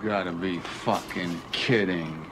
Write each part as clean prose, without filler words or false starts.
Gotta be fucking kidding.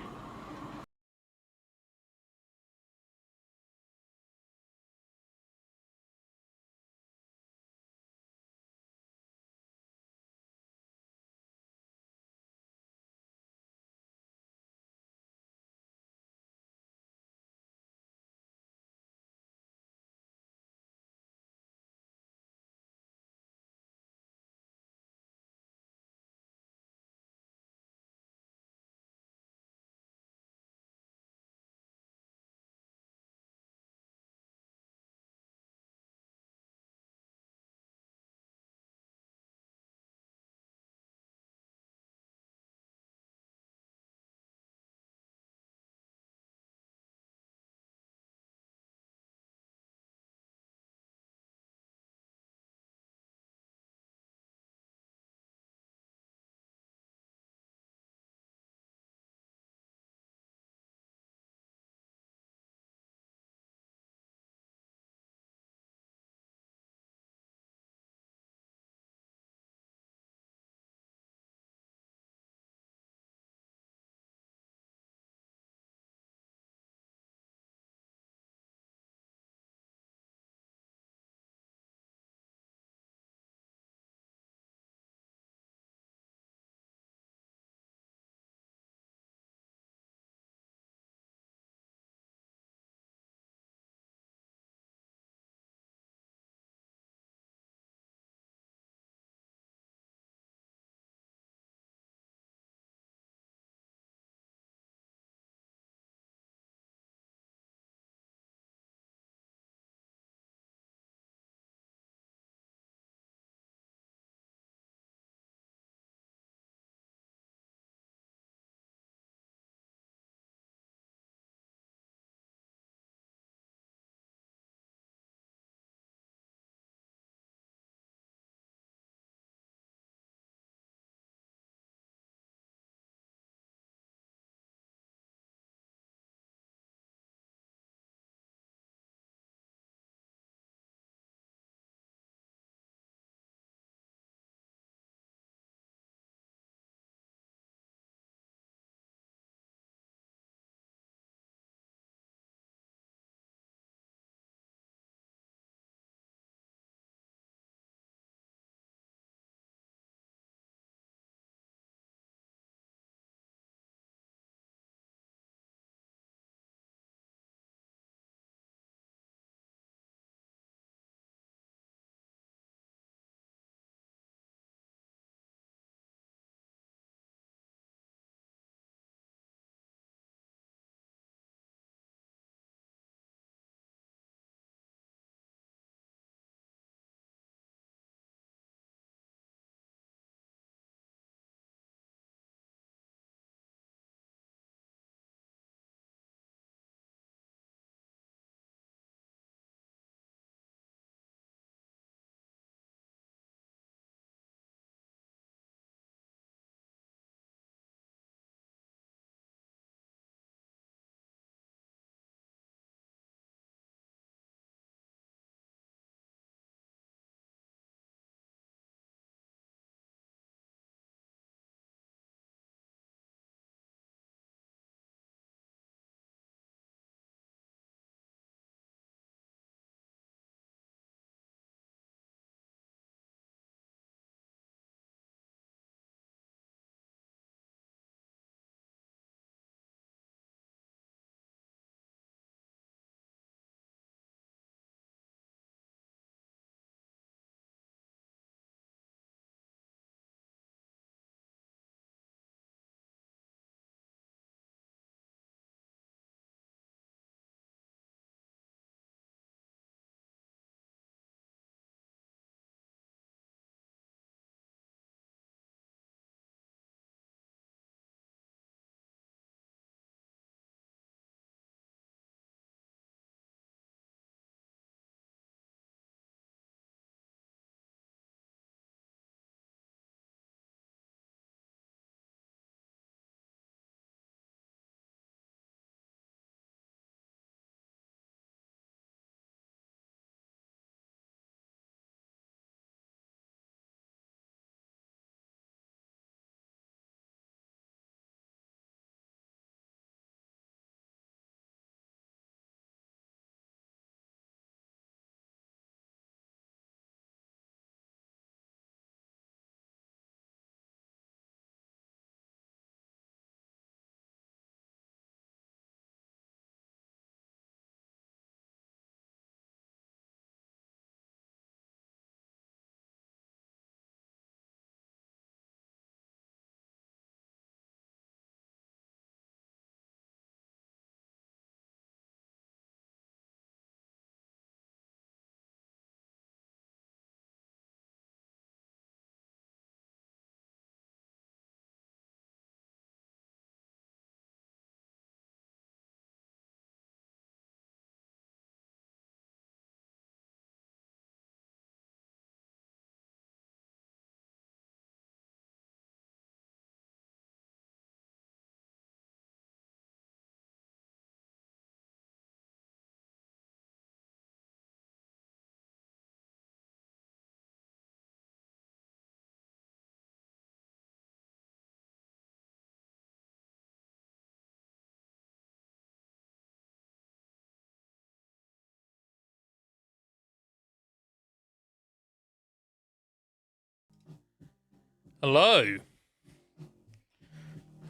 Hello.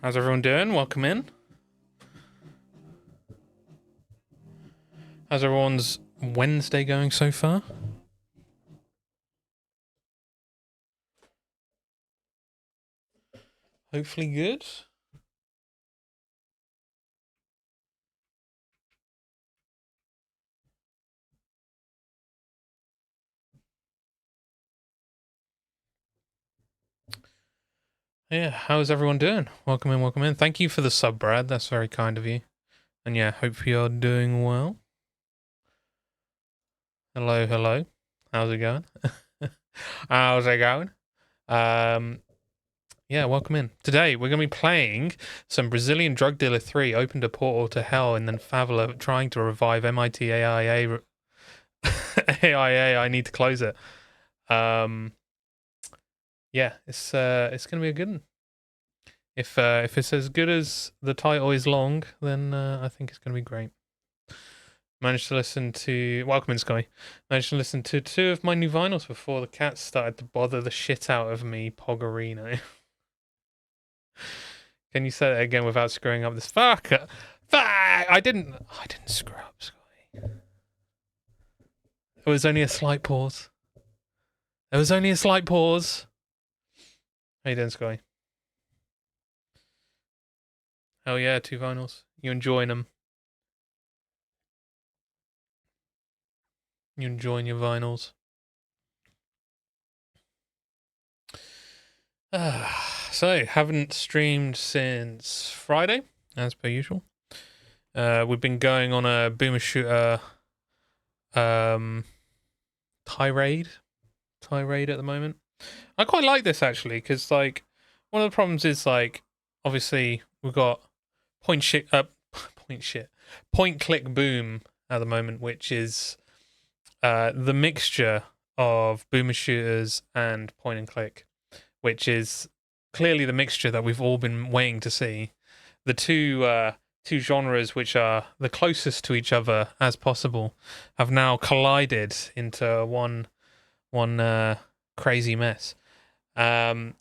How's everyone doing? Welcome in. How's everyone's Wednesday going so far? Hopefully good. Yeah, how's everyone doing? Welcome in, welcome in. Thank you for the sub, Brad. That's very kind of you. And yeah, hope you're doing well. Hello, hello. How's it going? How's it going? Yeah, welcome in. Today we're going to be playing some Brazilian Drug Dealer 3, opened a portal to hell, and then Favela trying to revive MIT AIA. AIA, I need to close it. Yeah, it's going to be a good one. If it's as good as the title is long, then I think it's going to be great. Managed to listen to welcome in Sky. Managed to listen to 2 of my new vinyls before the cats started to bother the shit out of me. Pogorino. Can you say that again without screwing up this? Fuck! I didn't screw up, Sky. It was only a slight pause. There was only a slight pause. How you doing, Sky? Hell yeah, 2 vinyls. You enjoying them? You enjoying your vinyls? So, haven't streamed since Friday, as per usual. We've been going on a Boomer Shooter tirade at the moment. I quite like this actually, because like one of the problems is like obviously we've got point click boom at the moment, which is the mixture of Boomer Shooters and point and click, which is clearly the mixture that we've all been waiting to see. The two genres which are the closest to each other as possible have now collided into one crazy mess. And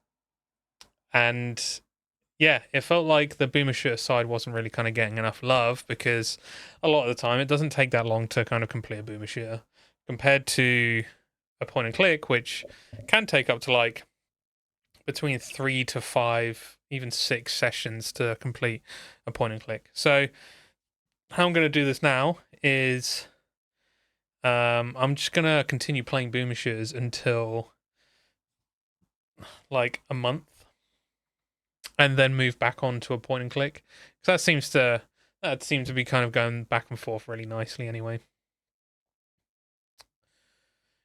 yeah, it felt like the Boomer Shooter side wasn't really kind of getting enough love, because a lot of the time it doesn't take that long to kind of complete a Boomer Shooter compared to a point and click, which can take up to like between 3 to 5, even 6 sessions to complete a point and click. So how I'm going to do this now is I'm just going to continue playing Boomer Shooters until like a month, and then move back on to a point and click, because that seems to be kind of going back and forth really nicely anyway.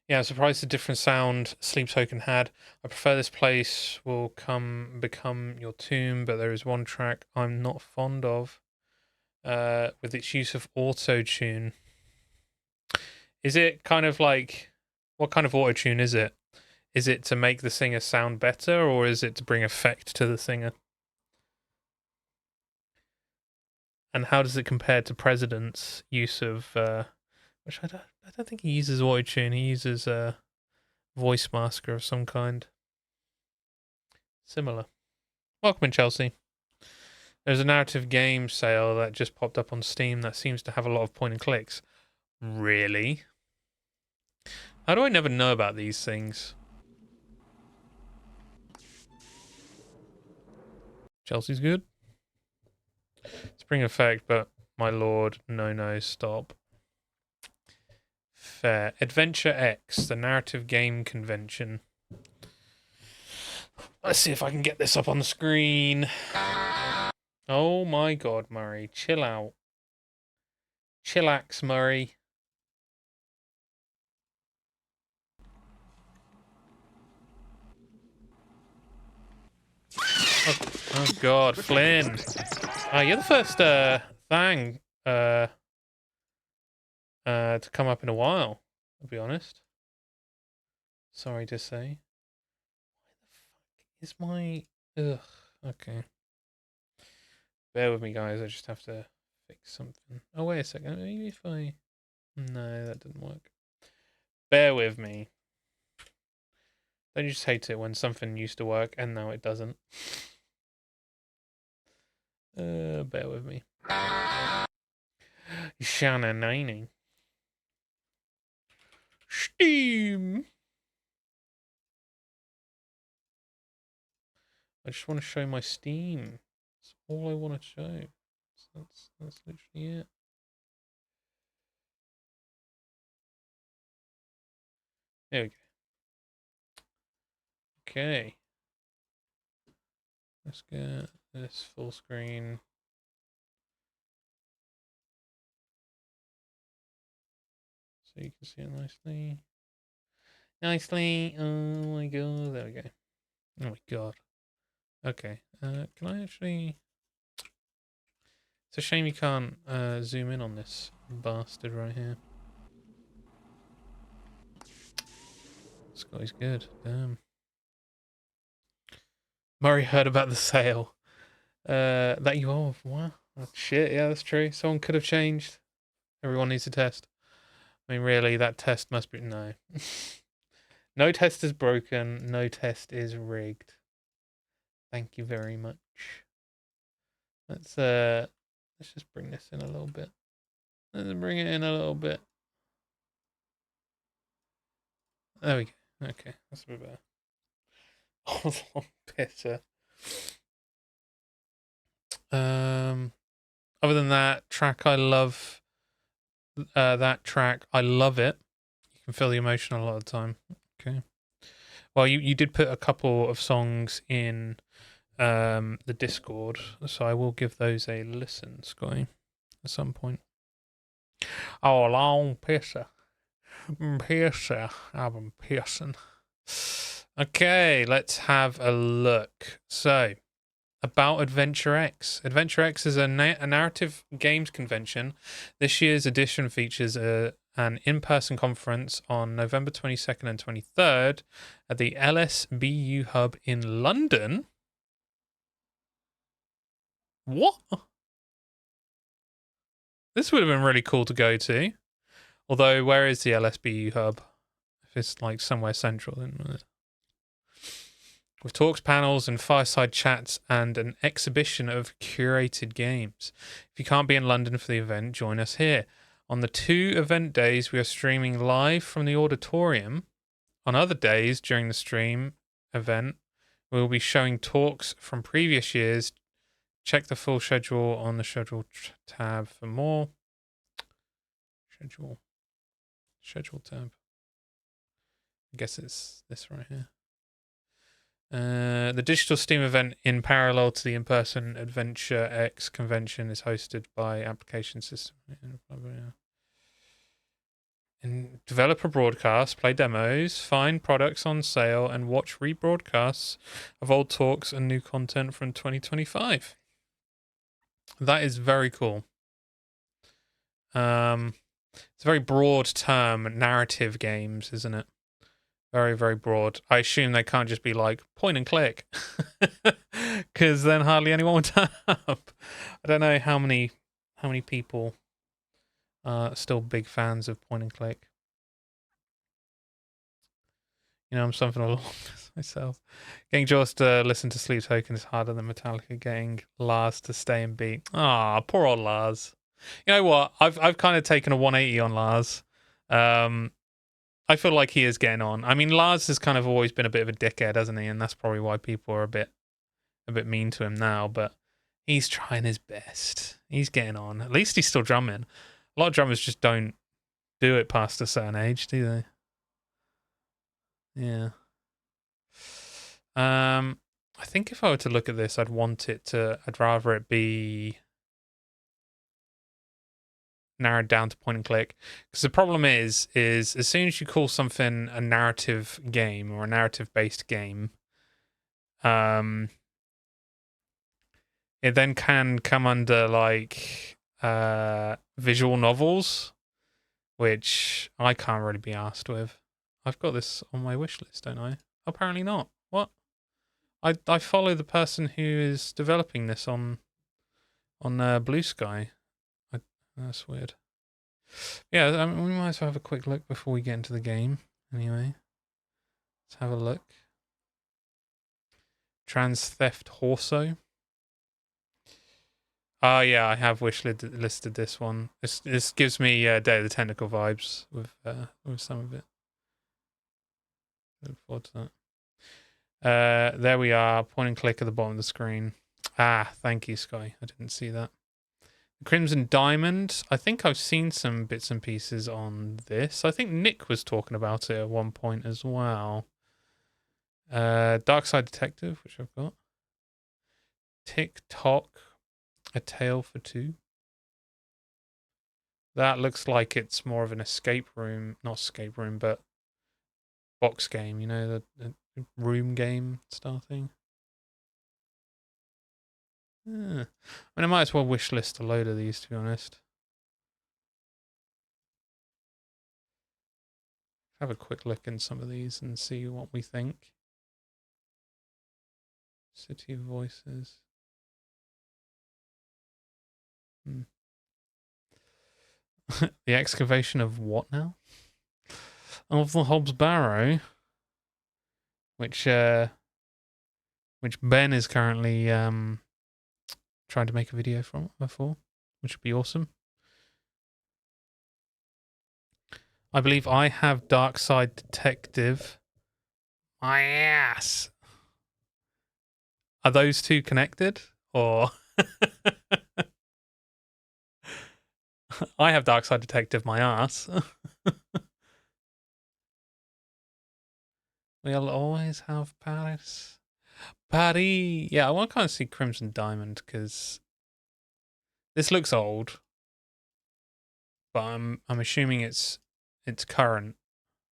Yeah, I'm surprised the different sound Sleep Token had. I prefer This Place Will Become Your Tomb, but there is one track I'm not fond of, with its use of auto-tune. Is it kind of like, what kind of auto-tune is it? Is it to make the singer sound better, or is it to bring effect to the singer? And how does it compare to President's use of, which I don't think he uses auto-tune. He uses a voice masker of some kind. Similar. Welcome in, Chelsea. There's a narrative game sale that just popped up on Steam that seems to have a lot of point and clicks. Really? How do I never know about these things? Chelsea's good. Spring effect, but my lord, no, stop. Fair. Adventure X, the narrative game convention. Let's see if I can get this up on the screen. Oh my god, Murray. Chill out. Chillax, Murray. Oh god, Flynn. You're the first thing to come up in a while, I'll be honest. Sorry to say. Why the fuck is my... Ugh, okay. Bear with me, guys. I just have to fix something. Oh, wait a second. Maybe if I... No, that didn't work. Bear with me. Don't you just hate it when something used to work and now it doesn't? Bear with me. Shanananing. Steam. I just want to show my Steam. That's all I want to show. That's literally it. There we go. Okay. Let's get this full screen. So you can see it nicely. Nicely. Oh my god. There we go. Oh my god. Okay. Can I actually... It's a shame you can't zoom in on this bastard right here. This guy's good. Damn. Murray heard about the sale. That you owe. Wow. Oh, shit, yeah, that's true. Someone could have changed. Everyone needs a test. I mean, really, that test must be... No. No test is broken. No test is rigged. Thank you very much. Let's just bring this in a little bit. Let's bring it in a little bit. There we go. Okay, that's a bit better. Oh, better. Other than that track, I love that track. I love it. You can feel the emotion a lot of the time. Okay. Well, you did put a couple of songs in the Discord, so I will give those a listen, Scotty, at some point. Oh, long pisser. Piercer. Album Pearson. Okay, let's have a look. So, about Adventure X. Adventure X is a narrative games convention. This year's edition features an in-person conference on November 22nd and 23rd at the LSBU Hub in London. What? This would have been really cool to go to. Although, where is the LSBU Hub? If it's like somewhere central, then... With talks, panels, and fireside chats, and an exhibition of curated games. If you can't be in London for the event, join us here. On the 2 event days, we are streaming live from the auditorium. On other days during the stream event, we will be showing talks from previous years. Check the full schedule on the schedule tab for more. Schedule tab. I guess it's this right here. The digital Steam event, in parallel to the in-person Adventure X convention, is hosted by Application System. And developer broadcasts, play demos, find products on sale, and watch rebroadcasts of old talks and new content from 2025. That is very cool. It's a very broad term, narrative games, isn't it? Very, very broad. I assume they can't just be like point and click, because then hardly anyone would turn up. I don't know how many people are still big fans of point and click. You know, I'm something along this myself. Getting Jaws to listen to Sleep Token is harder than Metallica getting Lars to stay and beat. Ah, poor old Lars. You know what? I've kind of taken a 180 on Lars. I feel like he is getting on. I mean, Lars has kind of always been a bit of a dickhead, hasn't he? And that's probably why people are a bit mean to him now. But he's trying his best. He's getting on. At least he's still drumming. A lot of drummers just don't do it past a certain age, do they? Yeah. I think if I were to look at this, I'd rather it be narrowed down to point and click, because the problem is as soon as you call something a narrative game or a narrative based game, it then can come under like visual novels, which I can't really be asked with. I've got this on my wish list, don't I? Apparently not. What? I follow the person who is developing this on Blue Sky. That's weird. Yeah, I mean, we might as well have a quick look before we get into the game. Anyway, let's have a look. Trans Theft Horso. Oh yeah, I have listed this one. This gives me Day of the Tentacle vibes with some of it. Look forward to that. There we are. Point and click at the bottom of the screen. Ah, thank you, Sky. I didn't see that. Crimson Diamond. I think I've seen some bits and pieces on this. I think Nick was talking about it at one point as well. Dark Side Detective, which I've got. TikTok, A Tale for Two. That looks like it's more of an escape room, not escape room, but box game, you know, the room game style thing. I mean, I might as well wishlist a load of these, to be honest. Have a quick look in some of these and see what we think. City of Voices. The excavation of what now? Of the Hobbs Barrow, which Ben is currently trying to make a video for, which would be awesome. I believe I have Dark Side Detective. My ass. Are those two connected? Or I have Dark Side Detective, my ass. We'll always have Paris. Paris. Yeah, I want to kind of see Crimson Diamond because this looks old, but I'm assuming it's current.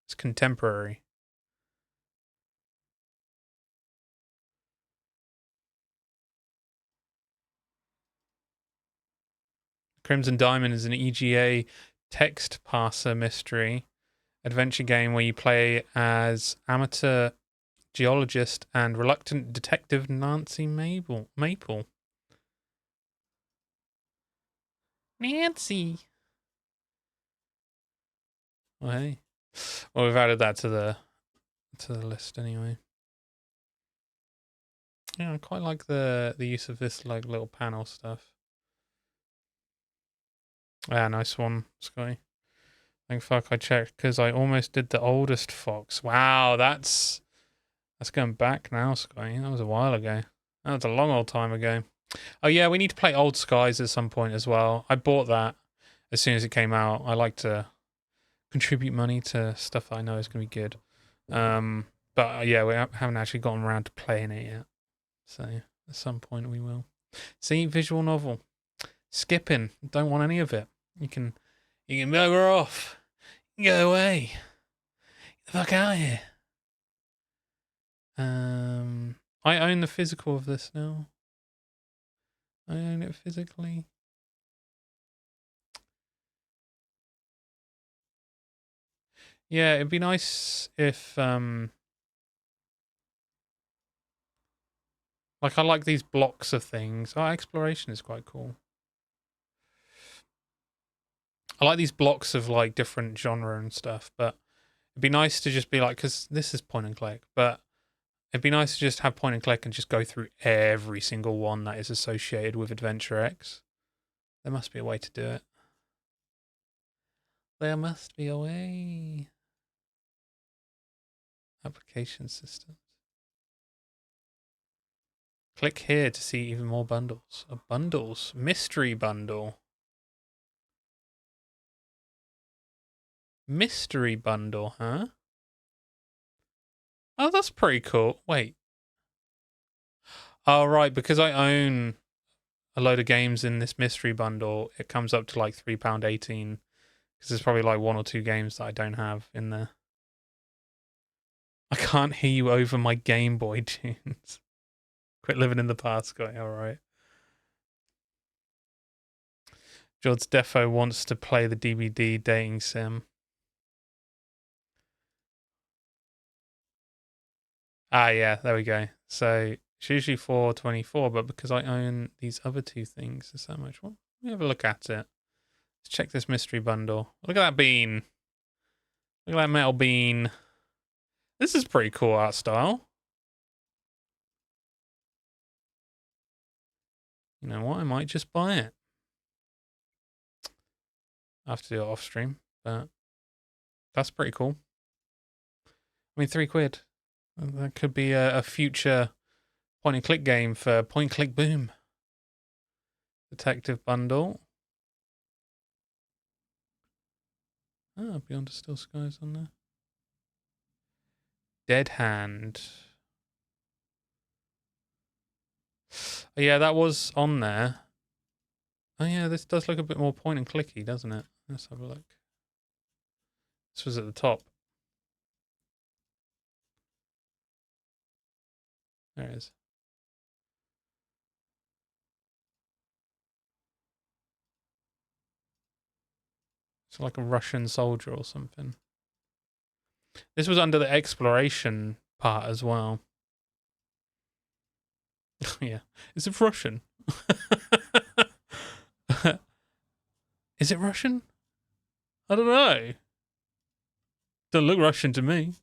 It's contemporary. Crimson Diamond is an EGA text parser mystery adventure game where you play as amateur geologist and reluctant detective Nancy Maple. Nancy. Well, hey. Well, we've added that to the list anyway. Yeah, I quite like the use of this like little panel stuff. Yeah, nice one, Sky. Thank fuck I checked because I almost did the oldest Fox. Wow, that's going back now, Sky. That was a while ago. That was a long old time ago. Oh yeah, we need to play Old Skies at some point as well. I bought that as soon as it came out. I like to contribute money to stuff that I know is going to be good. But yeah, we haven't actually gotten around to playing it yet. So at some point we will. See, visual novel. Skipping. Don't want any of it. You can bugger off. Go away. Get the fuck out of here. I own the physical of this now. I own it physically. Yeah, it'd be nice if like I like these blocks of things. Oh, exploration is quite cool. I like these blocks of like different genre and stuff, but it'd be nice to just be like, because this is point and click, but it'd be nice to just have point and click and just go through every single one that is associated with Adventure X. There must be a way to do it. There must be a way. Application systems. Click here to see even more bundles. Bundles. Mystery bundle. Mystery bundle, huh? Oh, that's pretty cool. Wait. Oh, right, because I own a load of games in this mystery bundle, it comes up to like £3.18 because there's probably like one or two games that I don't have in there. I can't hear you over my Game Boy tunes. Quit living in the past, guy. All right. George Defo wants to play the DBD dating sim. Ah, yeah, there we go. So it's usually $4.24, but because I own these other two things, it's that much. Well, let me have a look at it. Let's check this mystery bundle. Look at that bean. Look at that metal bean. This is pretty cool art style. You know what? I might just buy it. I have to do it off stream, but that's pretty cool. I mean, £3. That could be a future point and click game for Point Click Boom. Detective Bundle. Ah, Beyond the Still Skies on there. Dead Hand. Oh, yeah, that was on there. Oh yeah, this does look a bit more point and clicky, doesn't it? Let's have a look. This was at the top. There it is. It's like a Russian soldier or something. This was under the exploration part as well. Yeah. Is it Russian? Is it Russian? I don't know. Doesn't look Russian to me.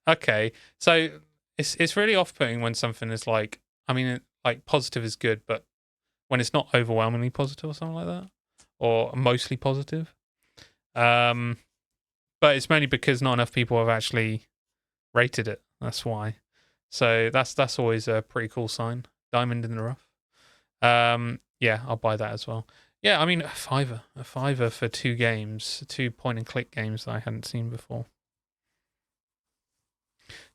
Okay, so it's really off-putting when something is like, I mean, like positive is good, but when it's not overwhelmingly positive or something like that, or mostly positive. But it's mainly because not enough people have actually rated it. That's why. So that's always a pretty cool sign. Diamond in the rough. Yeah, I'll buy that as well. Yeah, I mean a fiver for 2 games, 2 point and click games that I hadn't seen before.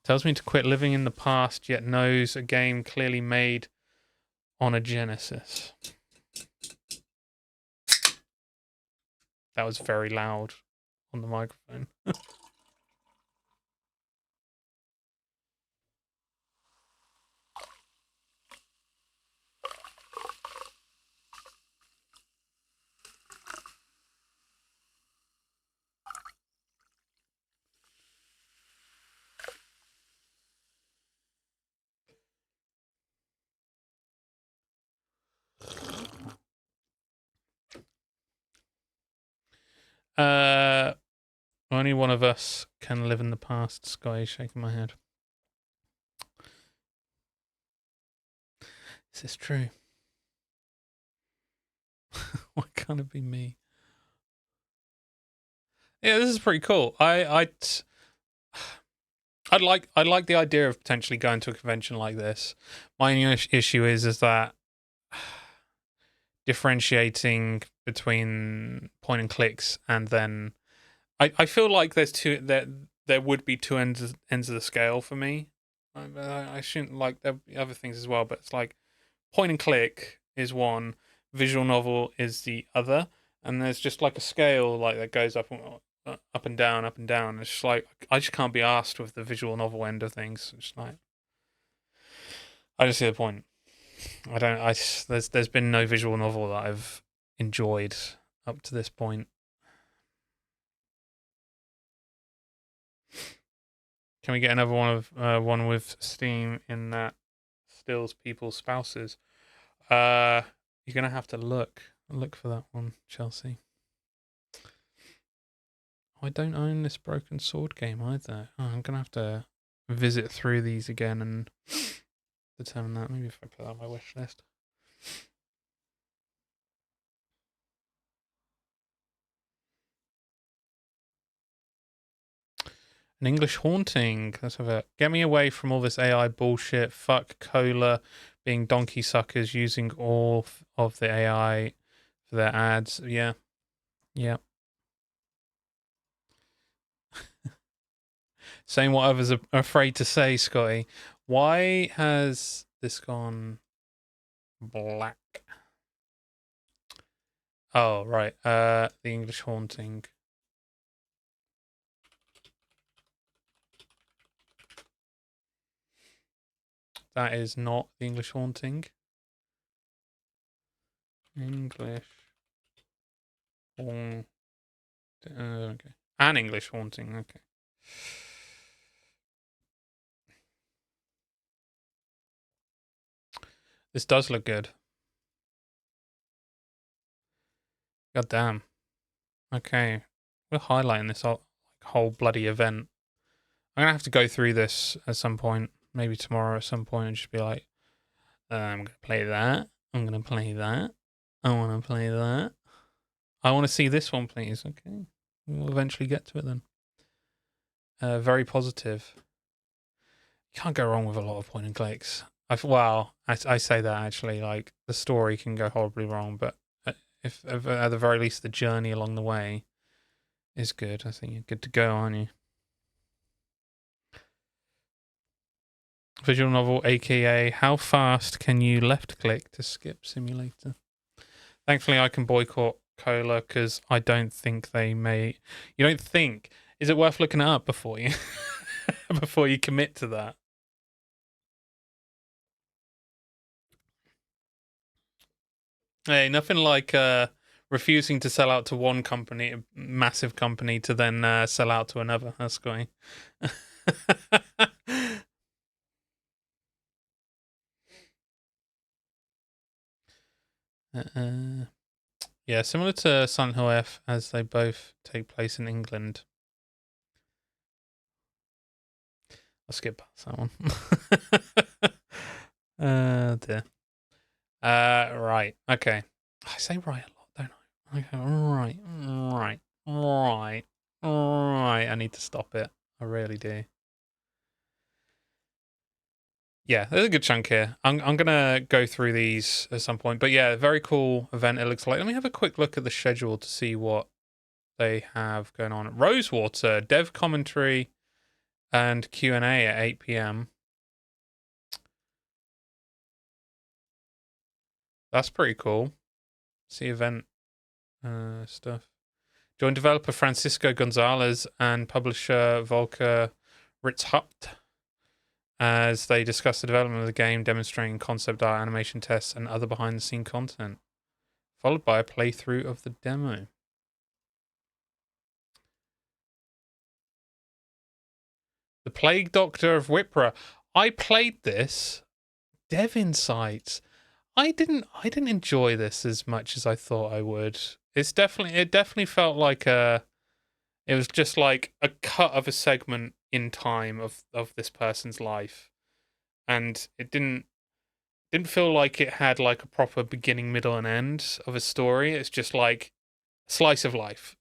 Tells me to quit living in the past, yet knows a game clearly made on a Genesis. That was very loud on the microphone. Only one of us can live in the past. Sky shaking my head. Is this true? Why can't it be me? Yeah, this is pretty cool. I'd like the idea of potentially going to a convention like this. My only issue is that differentiating between point and clicks and then I feel like there would be two ends of the scale for me. I shouldn't like there be other things as well, but it's like point and click is one, visual novel is the other, and there's just like a scale like that goes up and down, up and down. It's just like I just can't be asked with the visual novel end of things. It's like I don't see the point. I don't. There's been no visual novel that I've enjoyed up to this point. Can we get another one with Steam in that stills people's spouses? You're gonna have to look for that one, Chelsea. I don't own this Broken Sword game either. Oh, I'm gonna have to visit through these again and determine that. Maybe if I put that on my wish list. An English Haunting. Let's have it. Get me away from all this AI bullshit. Fuck Cola being donkey suckers using all of the AI for their ads. Yeah. Yeah. Saying what others are afraid to say, Scotty. Why has this gone black? Oh, right. The English Haunting. That is not the English Haunting. English Haunting. Okay. An English Haunting. Okay. This does look good. God damn. Okay. We're highlighting this whole bloody event. I'm going to have to go through this at some point maybe tomorrow at some point and just be like, I'm going to play that. I'm going to play that. I want to play that. I want to see this one, please. Okay. We'll eventually get to it then. Very positive. Can't go wrong with a lot of point and clicks. I say that actually, like the story can go horribly wrong, but if at the very least the journey along the way is good, I think you're good to go, aren't you? Visual novel, aka how fast can you left click to skip simulator? Thankfully, I can boycott Cola because I don't think they may. You don't think? Is it worth looking it up before you before you commit to that? Hey, nothing like refusing to sell out to one company, a massive company, to then sell out to another. That's great. Yeah, similar to Silent Hill F, as they both take place in England. I'll skip past that one. Dear. Right. Okay. I say right a lot, don't I? Okay. Right. I need to stop it. I really do. Yeah, there's a good chunk here. I'm gonna go through these at some point, but yeah, very cool event. It looks like. Let me have a quick look at the schedule to see what they have going on. Rosewater dev commentary and Q&A at 8 p.m. That's pretty cool. See event stuff. Join developer Francisco Gonzalez and publisher Volker Ritzhaupt as they discuss the development of the game, demonstrating concept art, animation tests, and other behind-the-scene content, followed by a playthrough of the demo. The Plague Doctor of Whipra. I played this. Dev Insights. I didn't enjoy this as much as I thought I would. It definitely felt like it was just like a cut of a segment in time of this person's life. And it didn't feel like it had like a proper beginning, middle, and end of a story. It's just like a slice of life.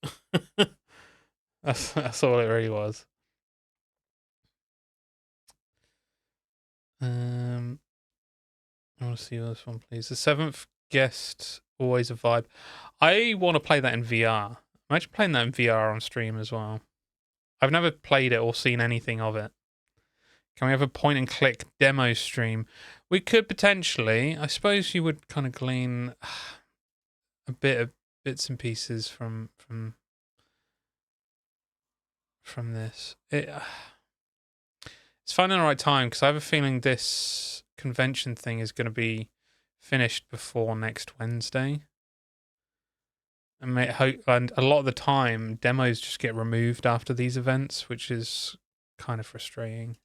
That's all it really was. I want to see this one, please. The seventh guest, always a vibe. I want to play that in VR. Imagine playing that in VR on stream as well. I've never played it or seen anything of it. Can we have a point and click demo stream? We could potentially. I suppose you would kind of glean a bit of bits and pieces from this. It's finding the right time because I have a feeling this convention thing is going to be finished before next Wednesday. And a lot of the time, demos just get removed after these events, which is kind of frustrating.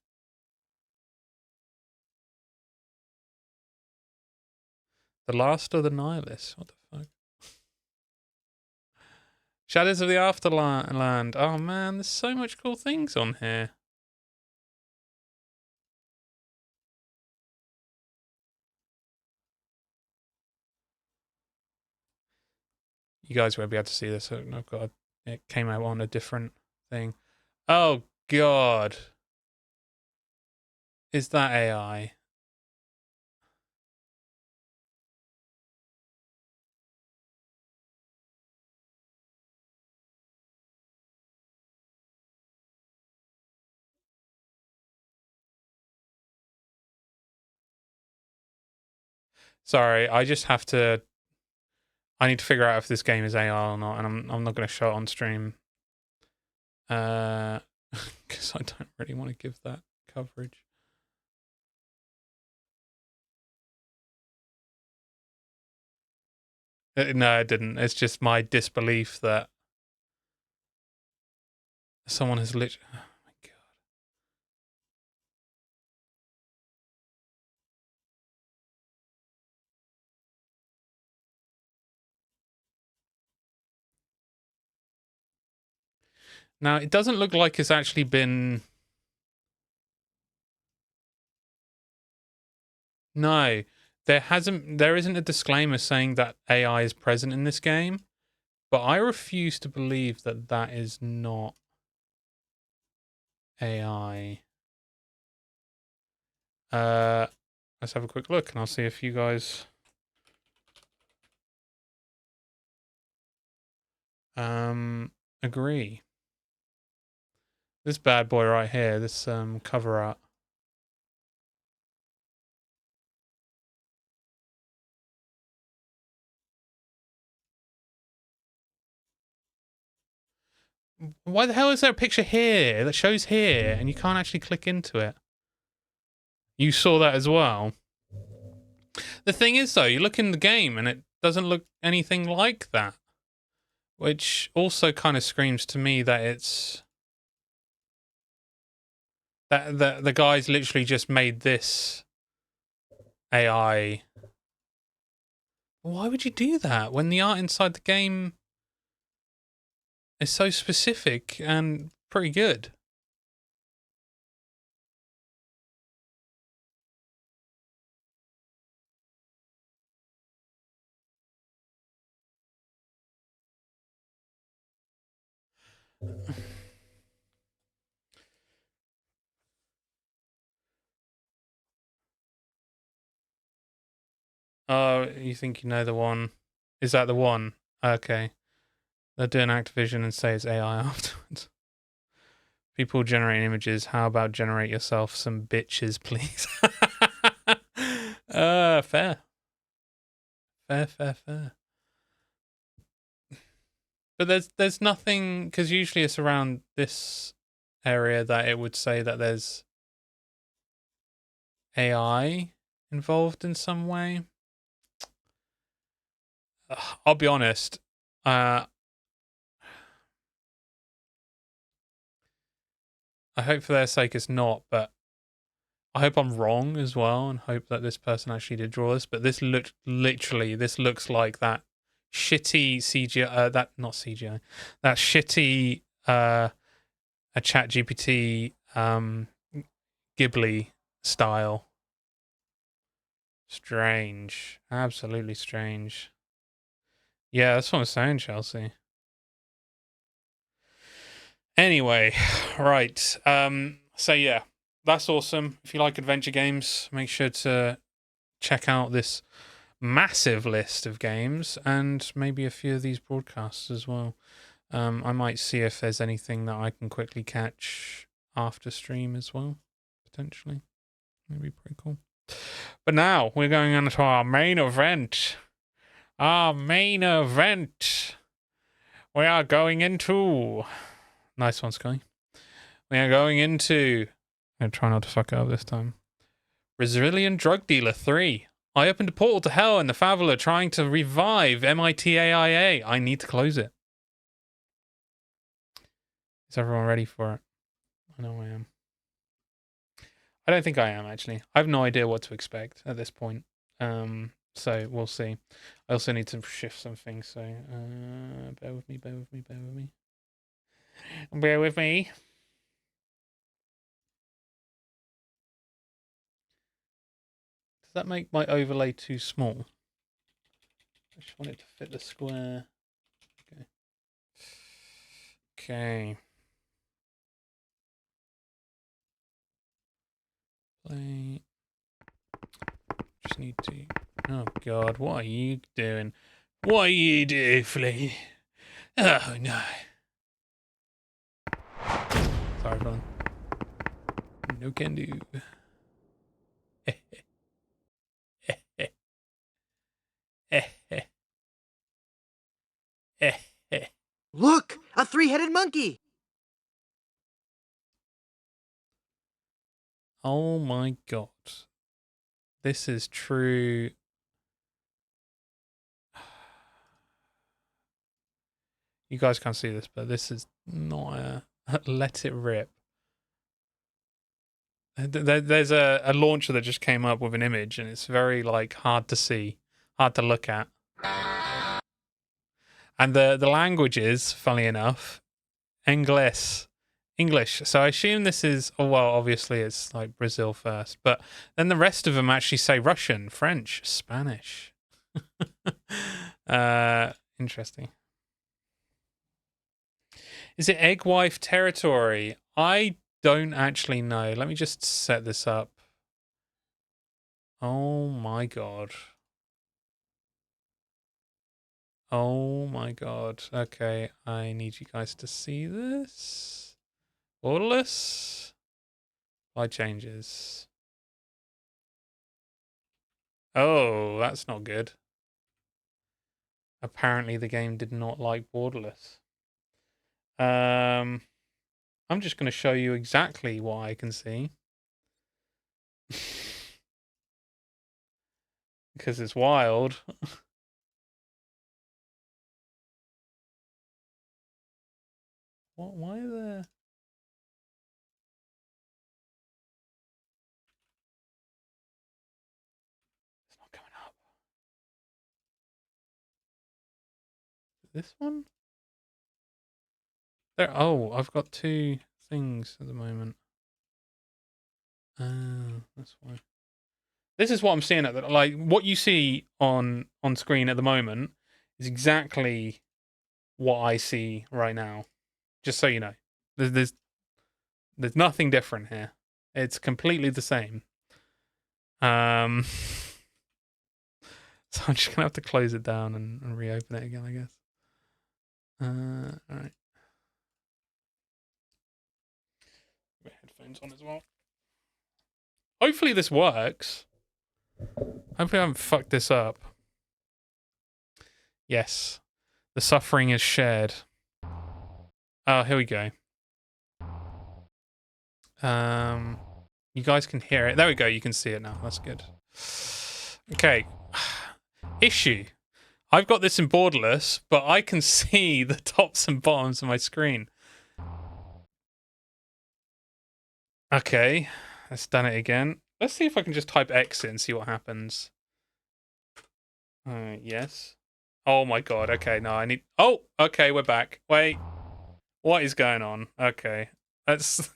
The Last of the Nihilists. What the fuck? Shadows of the Afterland. Oh man, there's so much cool things on here. You guys won't be able to see this. It came out on a different thing. Oh god. Is that AI? Sorry, I just have to. I need to figure out if this game is AI or not, and I'm not going to show it on stream. Because I don't really want to give that coverage. No, it didn't. It's just my disbelief that someone has literally. Oh my god. Now, it doesn't look like it's actually been No, there isn't a disclaimer saying that AI is present in this game, but I refuse to believe that that is not AI. Let's have a quick look and I'll see if you guys agree. This bad boy right here, this cover art. Why the hell is there a picture here that shows here and you can't actually click into it? You saw that as well. The thing is, though, you look in the game and it doesn't look anything like that, which also kind of screams to me that it's that the guys literally just made this AI. Why would you do that when the art inside the game is so specific and pretty good? Oh, you think you know the one? Is that the one? Okay. They'll do an Activision and say it's AI afterwards. People generating images. How about generate yourself some bitches, please? Fair. Fair. But there's nothing, because usually it's around this area that it would say that there's AI involved in some way. I'll be honest. I hope for their sake it's not, but I hope I'm wrong as well, and hope that this person actually did draw this. But this looks like that shitty CGI. Not CGI. That shitty a ChatGPT Ghibli style. Strange, absolutely strange. Yeah, that's what I'm saying, Chelsea. Anyway, right. So yeah, that's awesome. If you like adventure games, make sure to check out this massive list of games and maybe a few of these broadcasts as well. I might see if there's anything that I can quickly catch after stream as well, potentially. Maybe pretty cool. But now we're going on to our main event. Our main event. We are going into... Nice one, Sky. We are going into... I'm going to try not to fuck it up this time. Resilient Drug Dealer 3. I opened a portal to hell and the Favela trying to revive MITAIA. I need to close it. Is everyone ready for it? I know I am. I don't think I am, actually. I have no idea what to expect at this point. So we'll see. I also need to shift some things, so bear with me. Bear with me. Does that make my overlay too small? I just want it to fit the square. Okay. Play. Just need to... Oh, God. What are you doing? What are you doing, Flea? Oh, no. Sorry, everyone. No can do. Look! A three-headed monkey! Oh my god. This is true. You guys can't see this, but this is not a... Let it rip. There's a launcher that just came up with an image, and it's very, like, hard to see. Hard to look at. And the language is, funnily enough, English. English. So I assume this is, oh, well, obviously it's like Brazil first, but then the rest of them actually say Russian, French, Spanish. Interesting. Is it egg wife territory? I don't actually know. Let me just set this up. Oh my god. Oh my god. Okay, I need you guys to see this. Borderless. Apply changes. Oh, that's not good. Apparently the game did not like borderless. I'm just going to show you exactly what I can see. Because it's wild. What? Why are there... It's not coming up. This one? There. Oh, I've got two things at the moment. That's why. This is what I'm seeing at the, like what you see on screen at the moment is exactly what I see right now. Just so you know, there's nothing different here. It's completely the same. So I'm just gonna have to close it down and reopen it again, I guess. All right. Put headphones on as well. Hopefully this works. Hopefully I haven't fucked this up. Yes. The suffering is shared. Oh, here we go. You guys can hear it. There we go. You can see it now. That's good. Okay. Issue. I've got this in borderless, but I can see the tops and bottoms of my screen. Okay. Let's done it again. Let's see if I can just type exit and see what happens. Yes. Oh my god. Okay, no, I need... Oh, okay, we're back. Wait. What is going on? Okay. Let's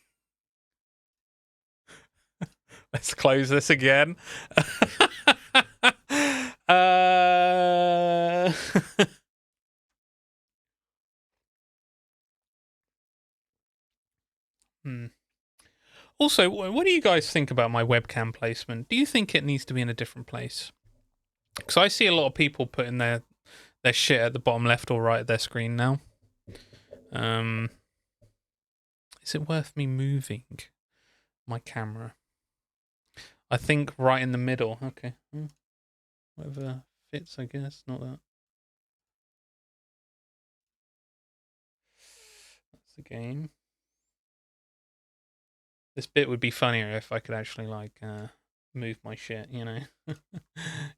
close this again. Also, what do you guys think about my webcam placement? Do you think it needs to be in a different place? Because I see a lot of people putting their shit at the bottom left or right of their screen now. Is it worth me moving my camera? I think right in the middle. Okay. Whatever fits, I guess. Not that. That's the game. This bit would be funnier if I could actually, like, move my shit, you know?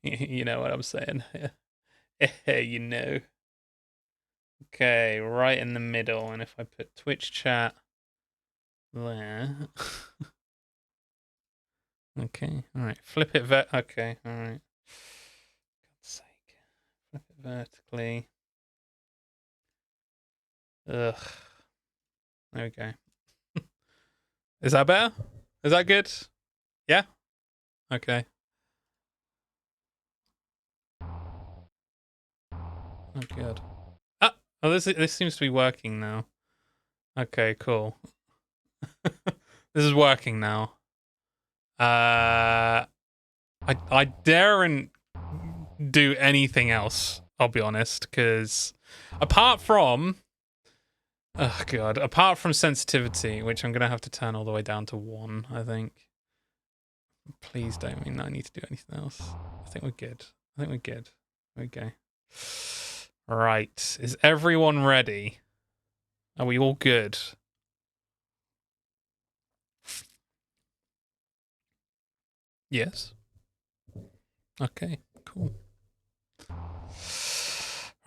You know what I'm saying? You know. Okay, right in the middle. And if I put Twitch chat there. Okay, alright. Flip it okay, alright. God's sake. Flip it vertically. Ugh. There we go. Is that better? Is that good? Yeah? Okay. Oh, good. Ah! Oh, this seems to be working now. Okay, cool. This is working now. I daren't do anything else, I'll be honest, because apart from... Oh, God. Apart from sensitivity, which I'm going to have to turn all the way down to 1, I think. Please don't mean that I need to do anything else. I think we're good. I think we're good. Okay. Right. Is everyone ready? Are we all good? Yes. Okay, cool.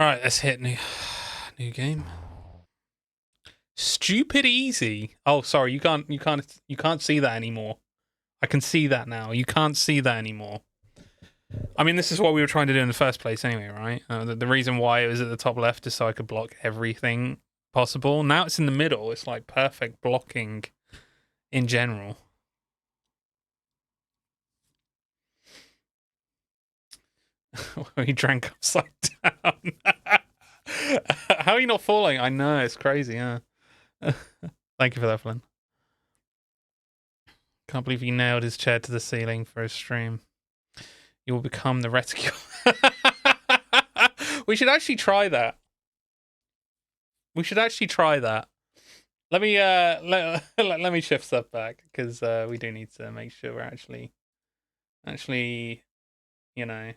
Alright, let's hit new game. Stupid easy. Oh, sorry, you can't see that anymore. I can see that now. You can't see that anymore. I mean, this is what we were trying to do in the first place anyway, right? The reason why it was at the top left is so I could block everything possible. Now it's in the middle. It's like perfect blocking in general. He drank upside down. How are you not falling? I know, it's crazy, yeah. Thank you for that, Flynn. Can't believe he nailed his chair to the ceiling for his stream. You will become the rescue. We should actually try that. We should actually try that. Let me let me shift stuff back, because we do need to make sure we're actually, you know,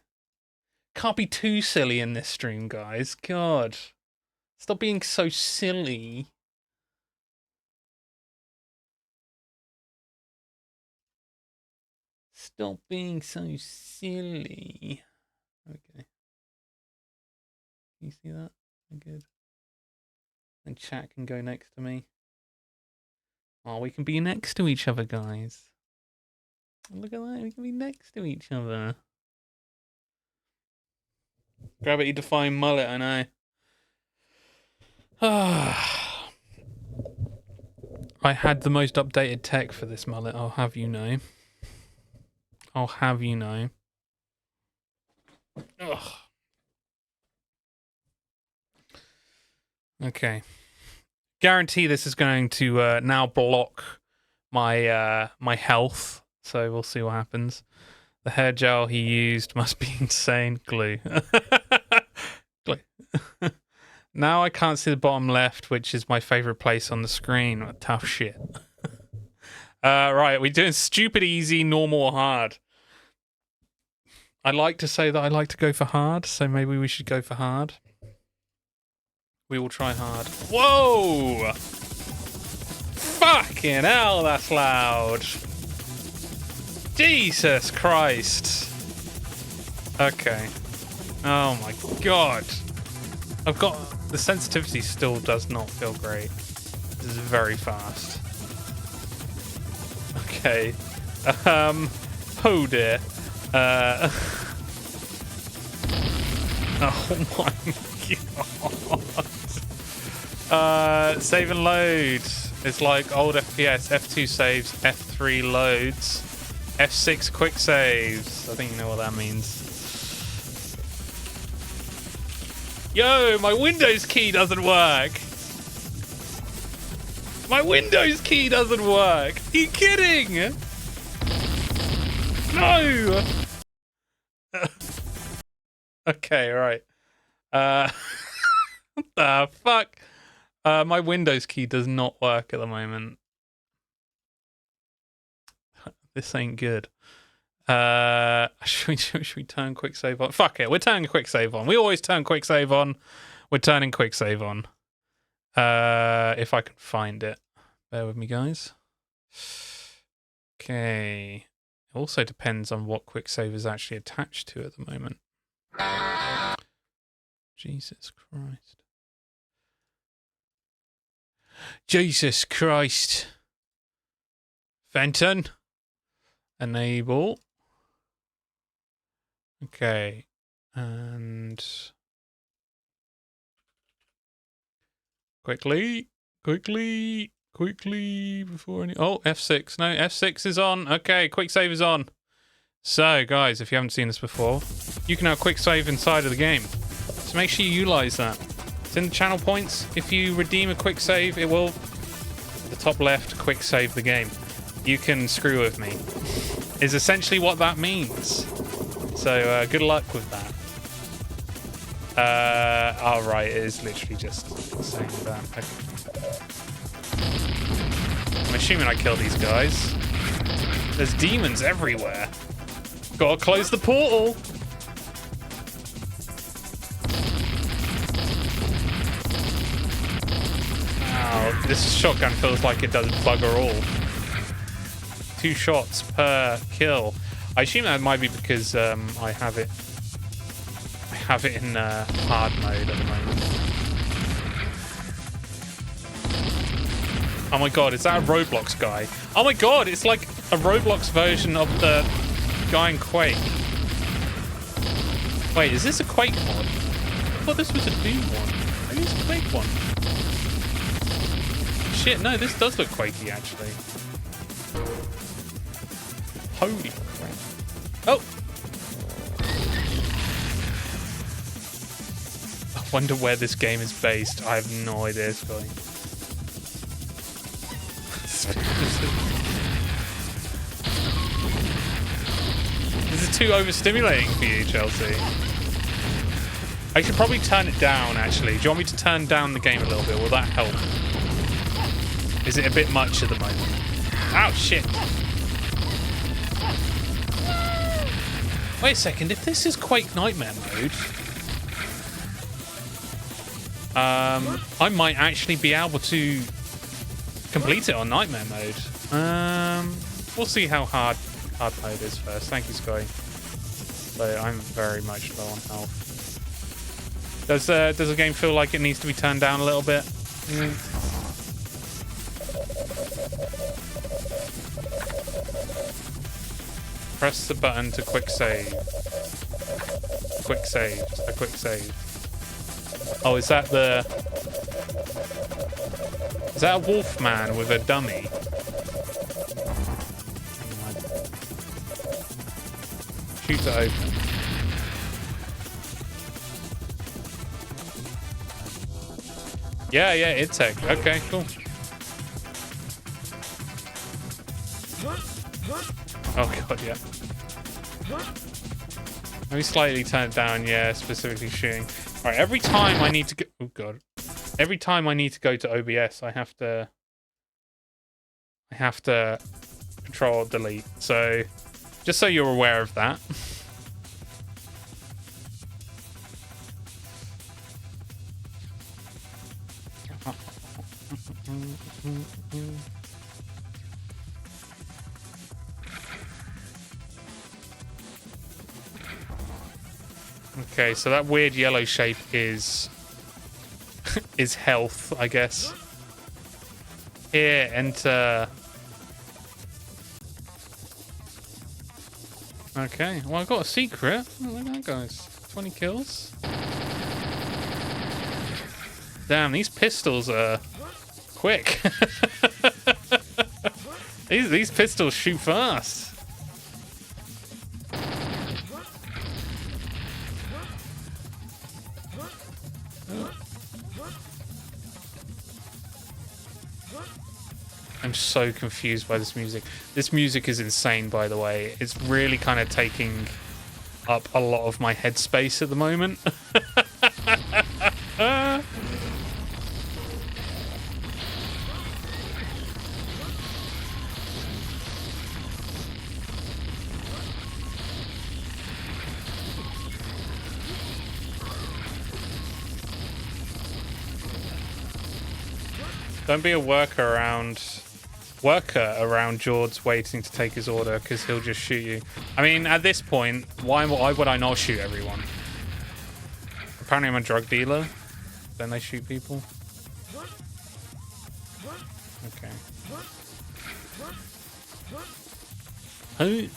can't be too silly in this stream, guys. God, stop being so silly. Stop being so silly. Okay. You see that? Good. And chat can go next to me. Oh, we can be next to each other, guys. Look at that. We can be next to each other. Gravity defying mullet, I know. I had the most updated tech for this mullet, I'll have you know. I'll have you know. Ugh. Okay. Guarantee this is going to now block my my health, so we'll see what happens. The hair gel he used must be insane. Glue. Glue. Now I can't see the bottom left, which is my favorite place on the screen. Tough shit. Right, we're doing stupid, easy, normal, or hard. I like to say that I like to go for hard, so maybe we should go for hard. We will try hard. Whoa! Fucking hell, that's loud. Jesus Christ. Okay. Oh my god. I've got... The sensitivity still does not feel great. This is very fast. Okay. Oh dear. Oh my god. Save and load. It's like old FPS. F2 saves, F3 loads, F6 quick saves. I think you know what that means. Yo, my Windows key doesn't work. My Windows key doesn't work. Are you kidding? No. Okay, right. What the fuck? My Windows key does not work at the moment. This ain't good. Should we turn quick save on? Fuck it, we're turning quick save on. We always turn quick save on. We're turning quick save on. If I can find it. Bear with me, guys. Okay. It also depends on what quick save is actually attached to at the moment. Jesus Christ. Jesus Christ. Fenton. Enable. Okay. And quickly before any... Oh, F6. No, F6 is on. Okay, quick save is on. So, guys, if you haven't seen this before, you can now quick save inside of the game. So make sure you utilize that. It's in the channel points. If you redeem a quick save, it will, at the top left, quick save the game. You can screw with me. Is essentially what that means. So, good luck with that. Oh, right, it is literally just saying that. Okay. I'm assuming I kill these guys. There's demons everywhere. Gotta close the portal. Wow, this shotgun feels like it does bugger all. 2 shots per kill. I assume that might be because I have it in hard mode at the moment. Oh my god, is that a Roblox guy? Oh my god, it's like a Roblox version of the guy in Quake. Wait, is this a Quake mod? I thought this was a Doom one. Maybe it's a Quake one. shit, no, this does look quakey, actually. Holy crap. Oh! I wonder where this game is based. I have no idea, Scotty. This is too overstimulating for you, Chelsea. I should probably turn it down, actually. Do you want me to turn down the game a little bit? Will that help? Is it a bit much at the moment? Ow, shit. Wait a second. If this is Quake Nightmare mode, I might actually be able to complete it on Nightmare mode. We'll see how hard mode is first. Thank you, Sky. So I'm very much low on health. Does the game feel like it needs to be turned down a little bit? Press the button to quick save. Quick save. A quick save. Oh, is that a wolf man with a dummy? Shoot it open. Yeah, it's tech. Okay, cool. Oh god, yeah. Let me slightly turn it down, yeah, specifically shooting. Alright, every time I need to go... Oh god. Every time I need to go to OBS, I have to Control Delete. So, just so you're aware of that. Okay, so that weird yellow shape is health, I guess. Here, enter. Okay, well, I got a secret. Oh, look at that, guys. 20 kills. Damn, these pistols are quick. These pistols shoot fast. I'm so confused by this music. This music is insane, by the way. It's really kind of taking up a lot of my headspace at the moment. Don't be a worker around George waiting to take his order, because he'll just shoot you. I mean, at this point, why would I not shoot everyone? Apparently I'm a drug dealer. Then they shoot people. Okay. Oh.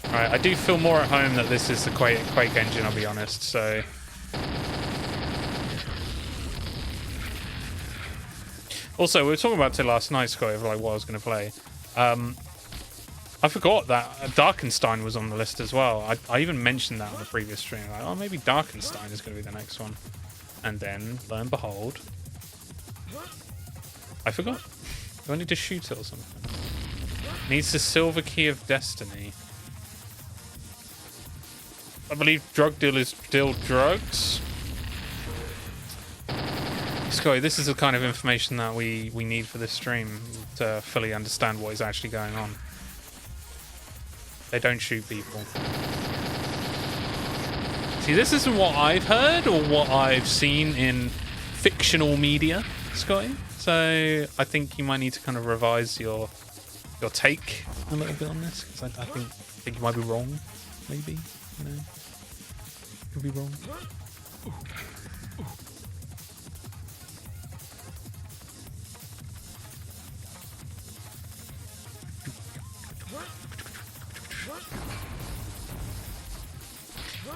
Alright, I do feel more at home that this is the Quake engine, I'll be honest, so... Also, we were talking about it last night, Scott, of like what I was going to play. I forgot that Darkenstein was on the list as well. I even mentioned that on the previous stream. Like, oh, maybe Darkenstein is going to be the next one. And then, lo and behold... I forgot. Do I need to shoot it or something? Needs the Silver Key of Destiny. I believe drug dealers deal drugs. Scotty, this is the kind of information that we need for this stream to fully understand what is actually going on. They don't shoot people. See, this isn't what I've heard or what I've seen in fictional media, Scotty. So I think you might need to kind of revise your take a little bit on this, because I think you might be wrong, maybe. You know, could be wrong.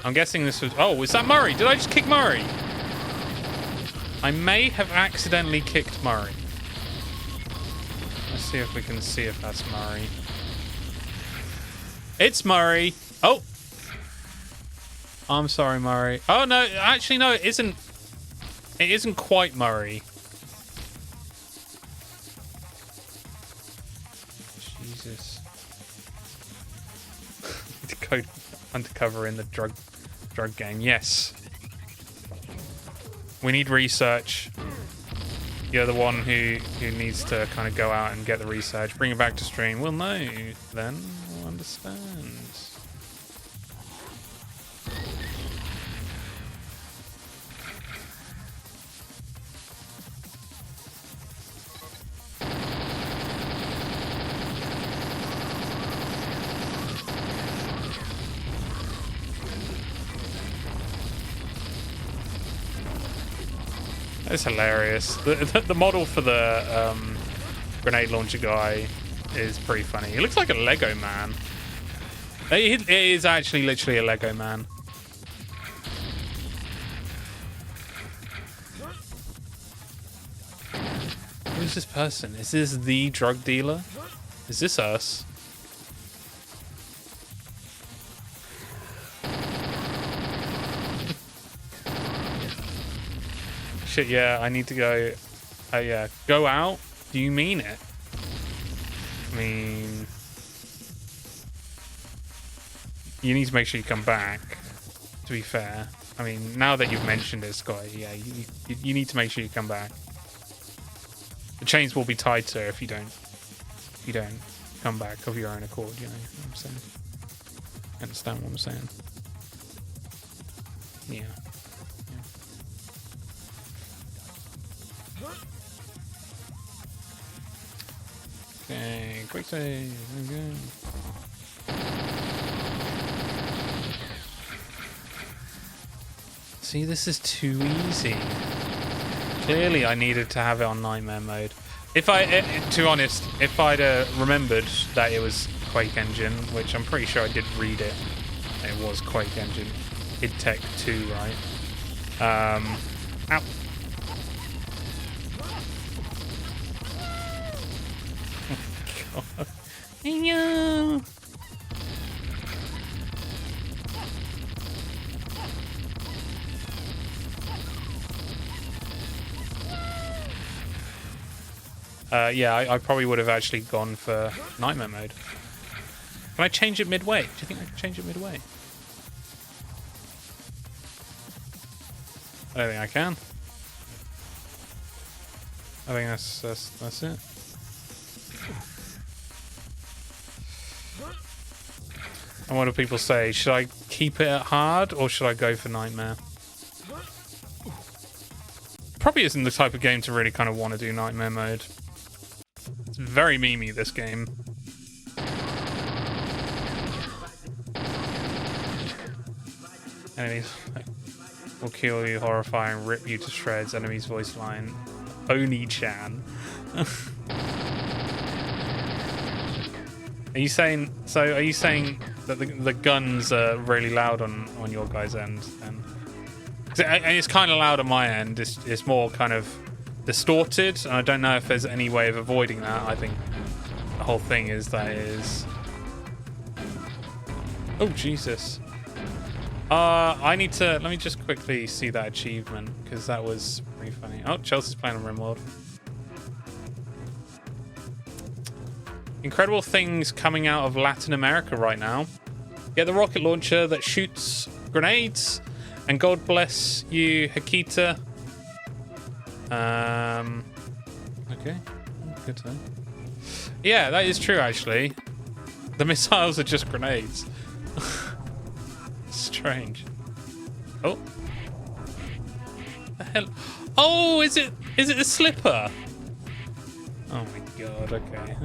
I'm guessing this was... Oh, is that Murray? Did I just kick Murray? I may have accidentally kicked Murray. Let's see if we can see if that's Murray. It's Murray. Oh. I'm sorry, Murray. Oh, no. Actually, no, it isn't. It isn't quite Murray. Jesus. To go undercover in the drug gang. Yes. We need research. You're the one who needs to kind of go out and get the research. Bring it back to stream. We'll know then. We'll understand. It's hilarious. The model for the grenade launcher guy is pretty funny. He looks like a Lego man. It is actually literally a Lego man. Who's this person? Is this the drug dealer? Is this us? Shit, yeah, I need to go. Yeah, go out? Do you mean it? I mean, you need to make sure you come back, to be fair. I mean, now that you've mentioned it, Scott, yeah, you need to make sure you come back. The chains will be tighter if you don't come back of your own accord, you know what I'm saying? Understand what I'm saying? Yeah. Okay, quick save. Okay. See, this is too easy. Clearly, I needed to have it on Nightmare mode. If to be honest, if I'd remembered that it was Quake Engine, which I'm pretty sure I did read it, it was Quake Engine, id Tech 2, right? Ow. No. Yeah, I probably would have actually gone for Nightmare mode. Can I change it midway? Do you think I can change it midway? I don't think I can. I think that's it. And what do people say? Should I keep it at hard or should I go for Nightmare? Probably isn't the type of game to really kind of want to do Nightmare mode. It's very memey, this game. Enemies will kill you, horrify, and rip you to shreds. Enemy's voice line. Oni-chan. Are you saying that the guns are really loud on your guys' end? And it's kind of loud on my end. It's more kind of distorted, and I don't know if there's any way of avoiding that. I think the whole thing is that it is. Oh Jesus! Let me just quickly see that achievement because that was pretty funny. Oh, Chelsea's playing on RimWorld. Incredible things coming out of Latin America right now. Get the rocket launcher that shoots grenades, and God bless you, Hakita. Okay, good to know. Yeah, that is true actually. The missiles are just grenades. Strange. Oh, the hell! Oh, is it the slipper? Oh my God. Okay.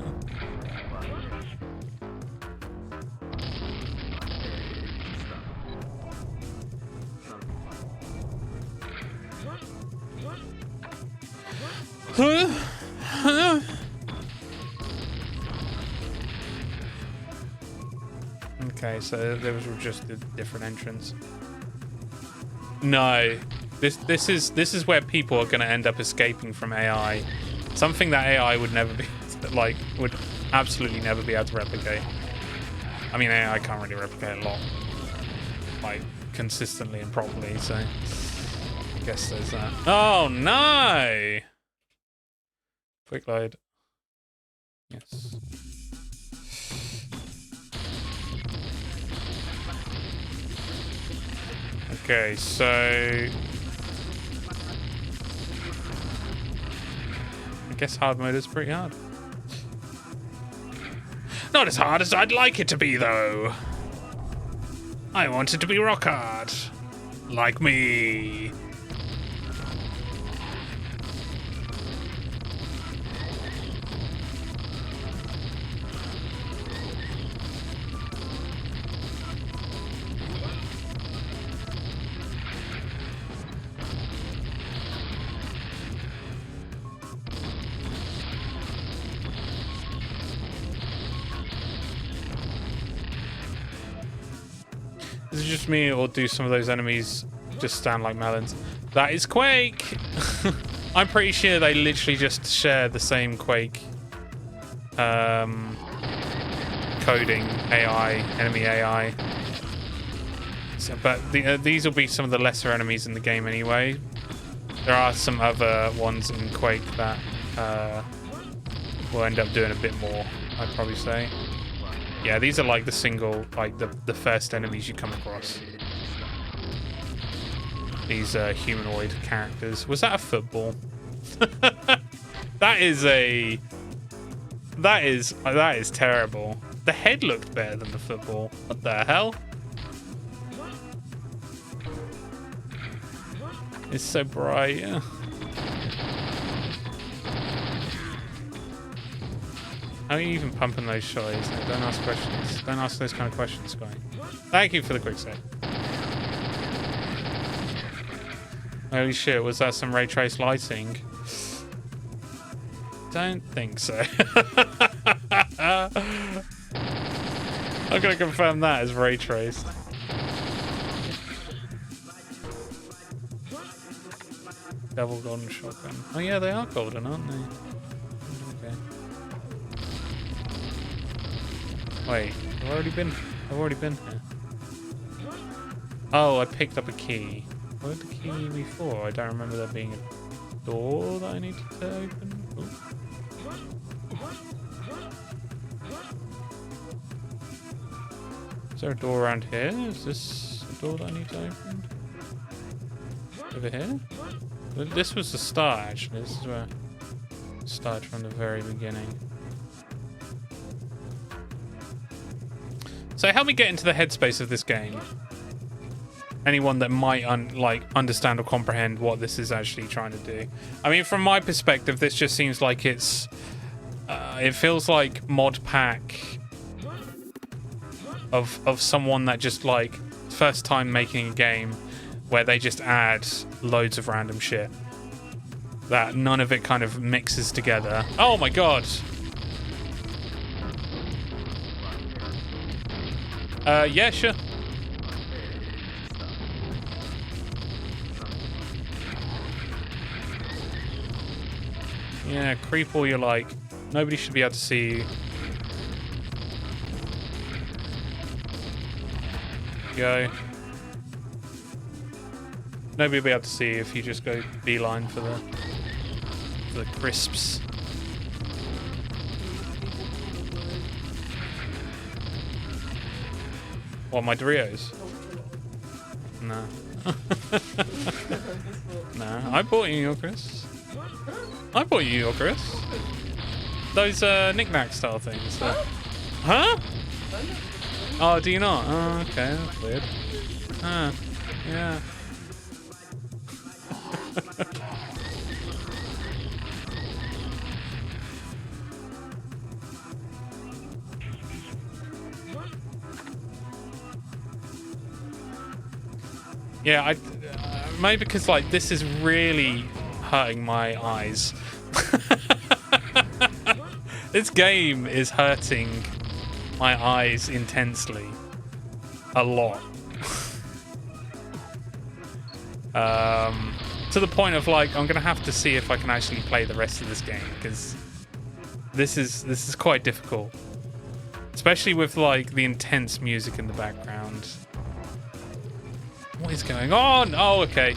Okay, so there was just a different entrance. No, this is where people are going to end up escaping from AI. Something that AI would never be like, would absolutely never be able to replicate. I mean, AI can't really replicate a lot, like consistently and properly. So I guess there's that. Oh no! Quick load. Yes. Okay, so I guess hard mode is pretty hard. Not as hard as I'd like it to be, though. I want it to be rock hard. Like me. Is it just me, or do some of those enemies just stand like melons? That is Quake! I'm pretty sure they literally just share the same Quake coding AI, enemy AI. So, but these will be some of the lesser enemies in the game anyway. There are some other ones in Quake that will end up doing a bit more, I'd probably say. Yeah, these are like the single, like the first enemies you come across. These humanoid characters. Was that a football? That is terrible. The head looked better than the football. What the hell? It's so bright. Yeah. How are you even pumping those shots? No, don't ask questions. Don't ask those kind of questions, Sky. Thank you for the quick save. Holy shit, was that some ray trace lighting? Don't think so. I'm gonna confirm that as ray traced. Double golden shotgun. Oh yeah, they are golden, aren't they? Okay. Wait, I've already been here. Oh, I picked up a key. What did the key be for? I don't remember there being a door that I needed to open. Ooh. Is there a door around here? Is this a door that I need to open? Over here? This was the start, actually. This is where it started from the very beginning. So help me get into the headspace of this game. Anyone that might understand or comprehend what this is actually trying to do. I mean, from my perspective, this just seems like it's... it feels like mod pack of someone that just, like, first time making a game where they just add loads of random shit. That none of it kind of mixes together. Oh my god! Yeah, sure. Yeah, creep all you like. Nobody should be able to see you. Go. Nobody will be able to see you if you just go beeline for the crisps. What, my Doritos? No. No, I bought you your crisps. I bought you your crisps. Those knick-knack style things. Huh? Oh, do you not? Oh, okay, that's weird. Ah, yeah. Yeah, maybe because like this is really hurting my eyes. This game is hurting my eyes intensely. a lot. To the point of like, I'm gonna have to see if I can actually play the rest of this game, because this is quite difficult, especially with like the intense music in the background. What is going on? Oh, okay.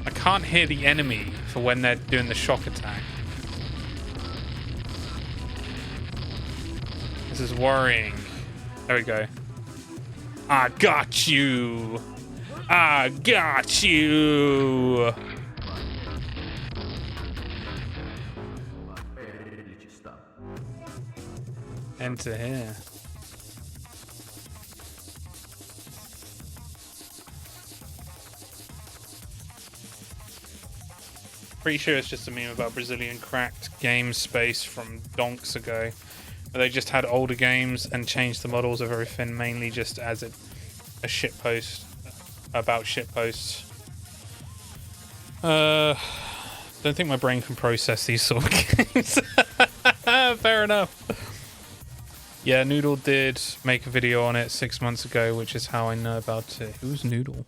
I can't hear the enemy for when they're doing the shock attack. This is worrying. There we go. I got you. I got you. Enter here. Pretty sure it's just a meme about Brazilian cracked game space from donks ago. They just had older games and changed the models of everything, mainly just as a shitpost about shitposts. Don't think my brain can process these sort of games. Fair enough. Yeah, Noodle did make a video on it 6 months ago, which is how I know about it. Who's Noodle?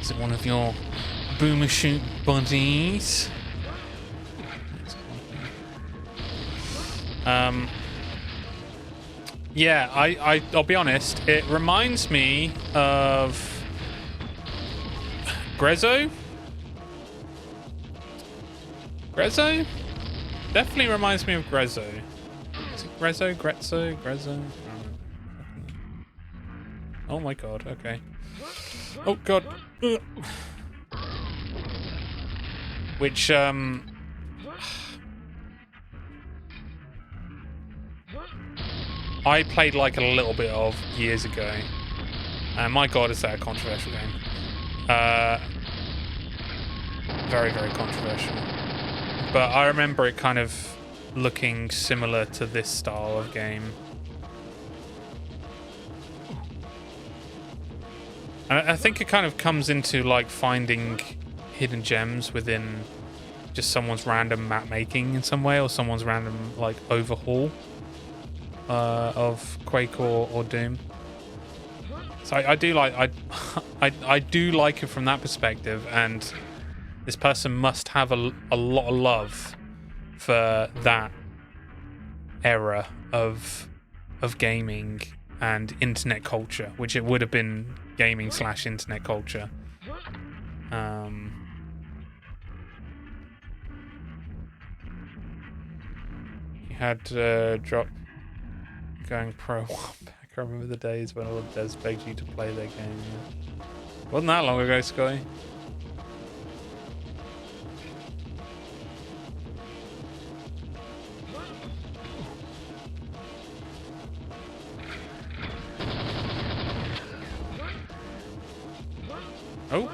Is it one of your boomer shoot buddies? Yeah, I'll be honest, it reminds me of Grezzo? Grezzo? Definitely reminds me of Grezzo. Is it Grezzo? Grezzo? Grezzo? Oh my god, okay. Oh god. Which, I played like a little bit of years ago, and my god, is that a controversial game. Very, very controversial. But I remember it kind of looking similar to this style of game. And I think it kind of comes into like finding hidden gems within just someone's random map making in some way, or someone's random like overhaul of Quake or Doom. So I do like I do like it from that perspective, and this person must have a lot of love for that era of gaming and internet culture, which it would have been gaming / internet culture. You had drop going pro back. I remember the days when all the devs begged you to play their game. Yeah. Wasn't that long ago, Sky? Oh.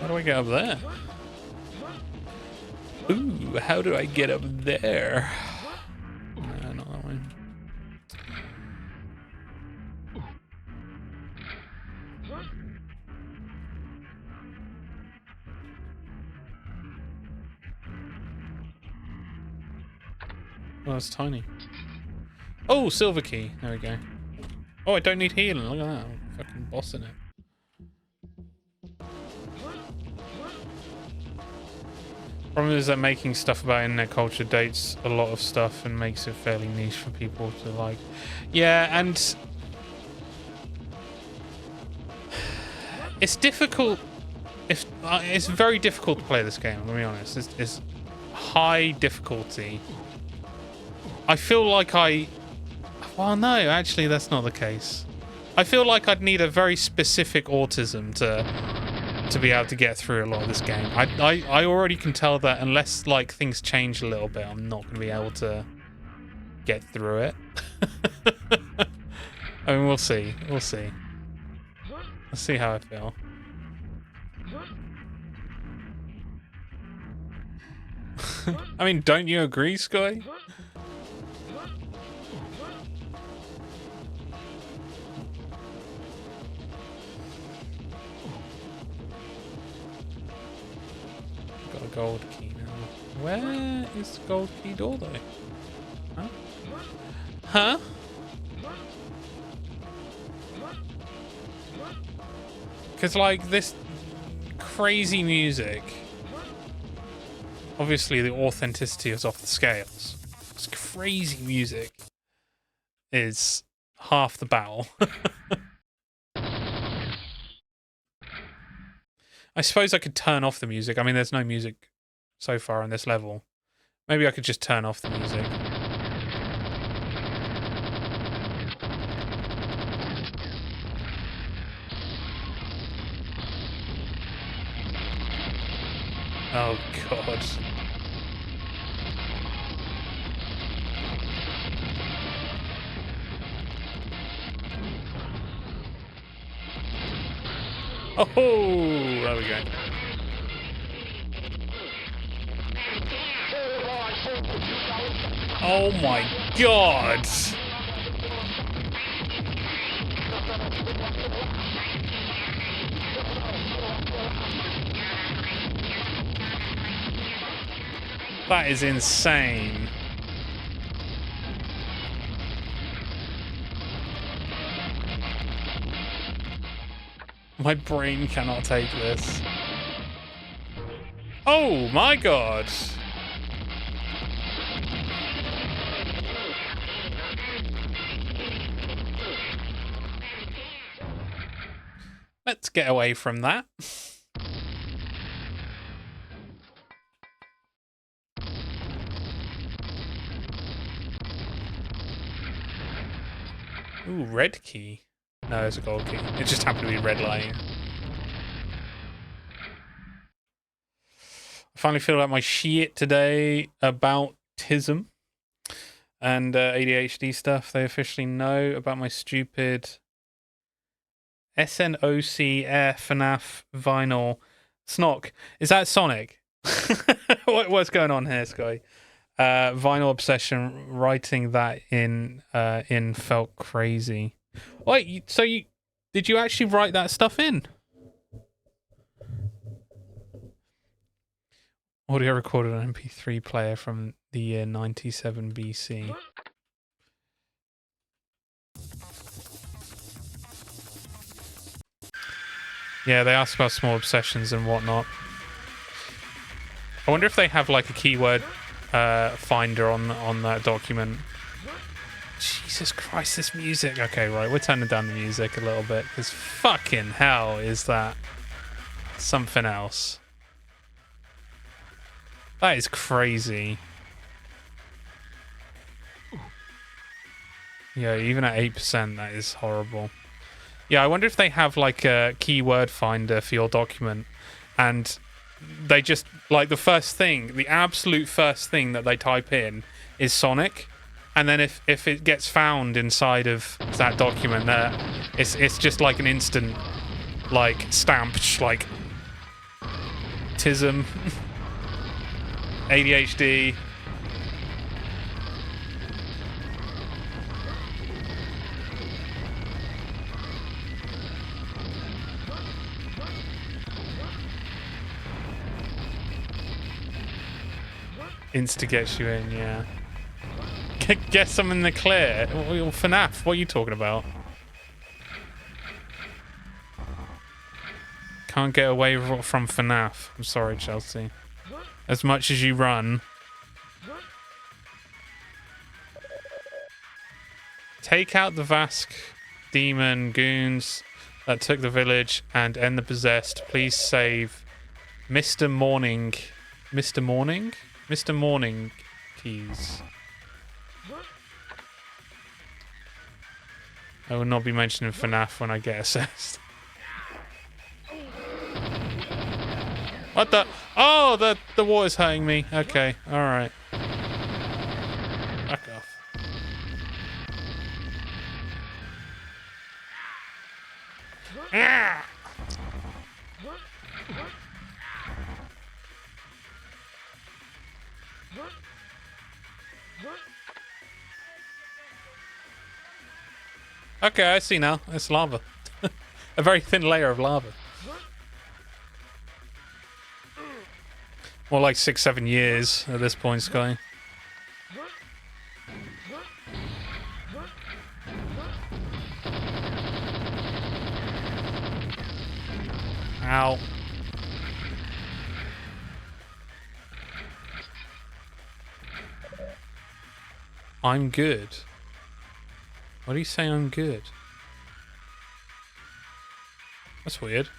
How do I get up there? Ooh, how do I get up there? Not that way. Oh, it's tiny. Oh, silver key. There we go. Oh, I don't need healing. Look at that. I'm fucking bossing it. Problem is that making stuff about internet culture dates a lot of stuff and makes it fairly niche for people to like. Yeah, and it's difficult. It's very difficult to play this game, I'm gonna be honest. It's high difficulty. I feel like well, no, actually, that's not the case. I feel like I'd need a very specific autism to be able to get through a lot of this game. I already can tell that unless like things change a little bit, I'm not going to be able to get through it. I mean, we'll see. We'll see. Let's see how I feel. I mean, don't you agree, Sky? Got a gold key now. Where is the gold key door though? Huh? Huh? Because like this crazy music, obviously the authenticity is off the scales. This crazy music is half the battle. I suppose I could turn off the music. I mean, there's no music so far on this level. Maybe I could just turn off the music. Oh, God. Oh, there we go. Oh my God. That is insane. My brain cannot take this. Oh my God. Let's get away from that. Ooh, red key. No, it's a gold key. It just happened to be red lighting. I finally filled out my shit today about autism and ADHD stuff. They officially know about my stupid SNOC FNAF vinyl Snock. Is that Sonic? What's going on here, Sky? Vinyl obsession. Writing that in felt crazy. Wait, so did you actually write that stuff in? Audio recorded on MP3 player from the year 97 BC. Yeah, they ask about small obsessions and whatnot. I wonder if they have like a keyword finder on that document. Jesus Christ, this music. Okay, right, we're turning down the music a little bit because fucking hell is that something else. That is crazy. Yeah, even at 8%, that is horrible. Yeah, I wonder if they have like a keyword finder for your document and they just, like the absolute first thing that they type in is Sonic. And then if it gets found inside of that document there, it's just like an instant, like, stamped, like, autism, ADHD. Insta gets you in, yeah. Get some in the clear. FNAF, what are you talking about? Can't get away from FNAF. I'm sorry, Chelsea. As much as you run. Take out the Vask demon goons that took the village and end the possessed. Please save Mr. Morning. Mr. Morning? Mr. Morning keys. I will not be mentioning FNAF when I get assessed. What the? Oh, the water's hurting me. Okay, alright. Back off. Ah! Okay, I see now. It's lava. A very thin layer of lava. More like 6-7 years at this point, Sky. Ow. I'm good. What do you say I'm good? That's weird.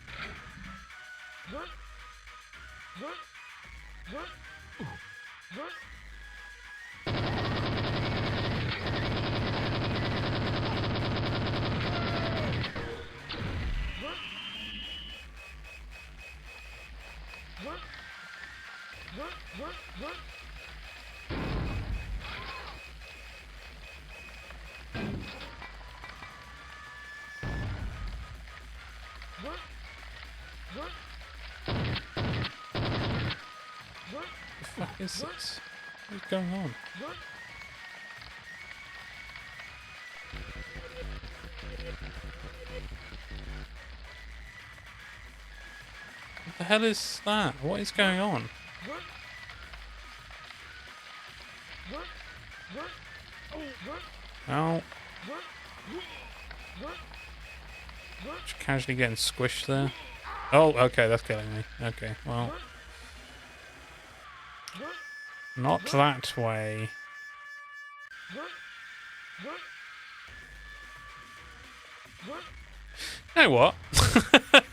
What the fuck is this? What is going on? What the hell is that? What is going on? Ow. Just casually getting squished there. Oh, okay, that's killing me. Okay, well. Not that way. You know what?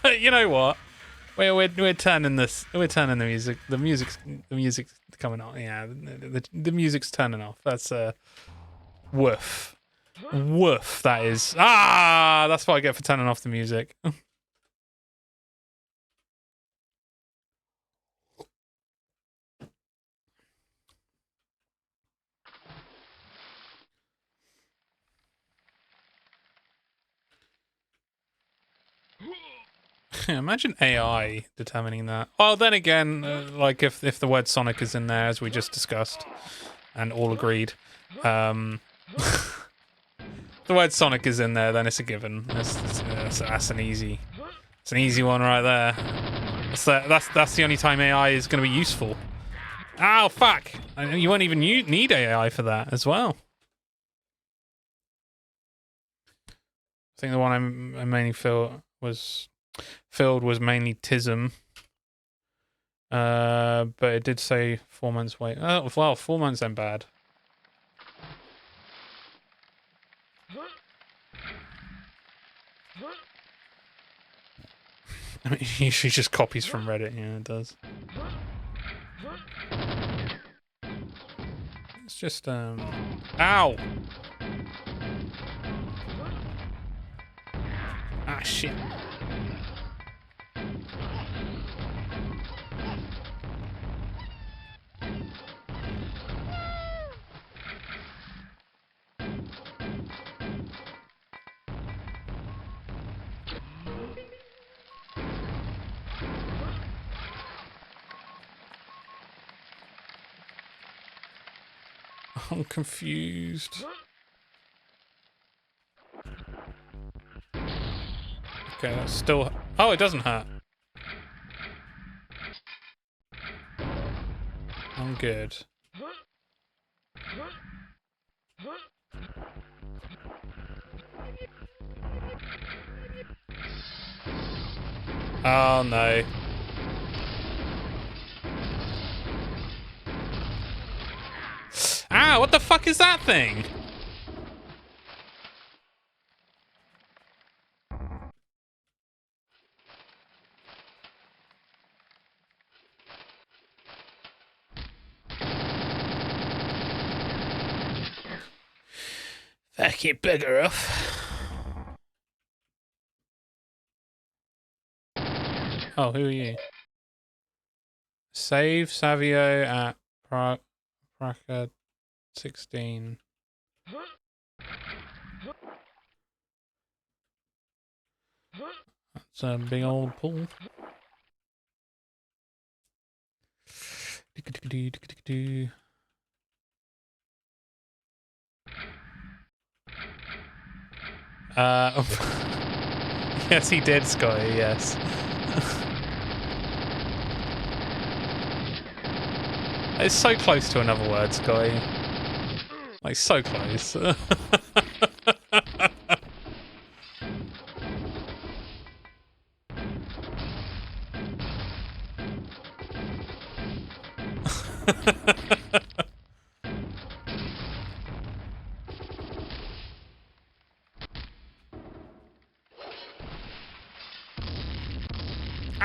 You know what? We're turning this. We're turning the music. The music's coming off. Yeah, the music's turning off. That's woof, woof. That is. Ah, that's what I get for turning off the music. Imagine AI determining that. Well, then again, like if the word Sonic is in there, as we just discussed, and all agreed, the word Sonic is in there, then it's a given. That's an easy one right there. That's the only time AI is going to be useful. Ow, fuck! You won't even need AI for that as well. I think the one I mainly filled was mainly Tism. But it did say 4 months wait. Oh, well, 4 months ain't bad. I mean, it usually just copies from Reddit. Yeah, it does. It's just, ow! Ah, shit. I'm confused. Okay, that's still... Oh, it doesn't hurt. I'm good. Oh, no. Ah, what the fuck is that thing? Fuck it, bugger off. Oh, who are you? Save Savio at Praca 16. That's a big old pool. Yes, he did, Scotty, yes. It's so close to another word, Sky. Like, so close.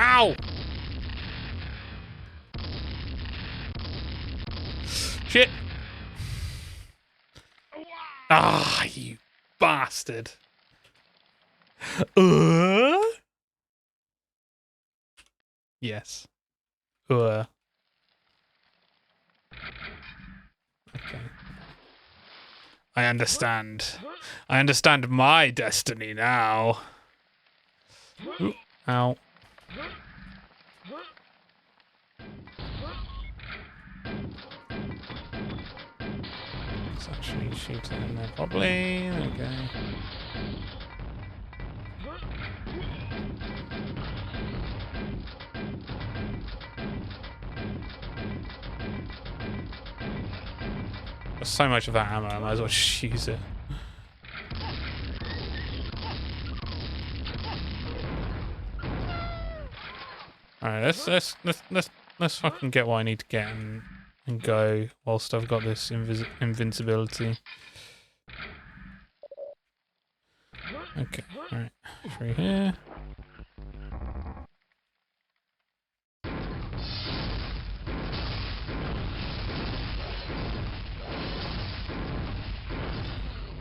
Ow! Shit! Ah, you bastard! Yes. Okay. I understand. I understand my destiny now. Ooh. Ow. Let's actually shoot it in there properly. Okay. There's so much of that ammo, I might as well just use it. Alright, let's fucking get what I need to get and go whilst I've got this invincibility. Okay, alright. Through here.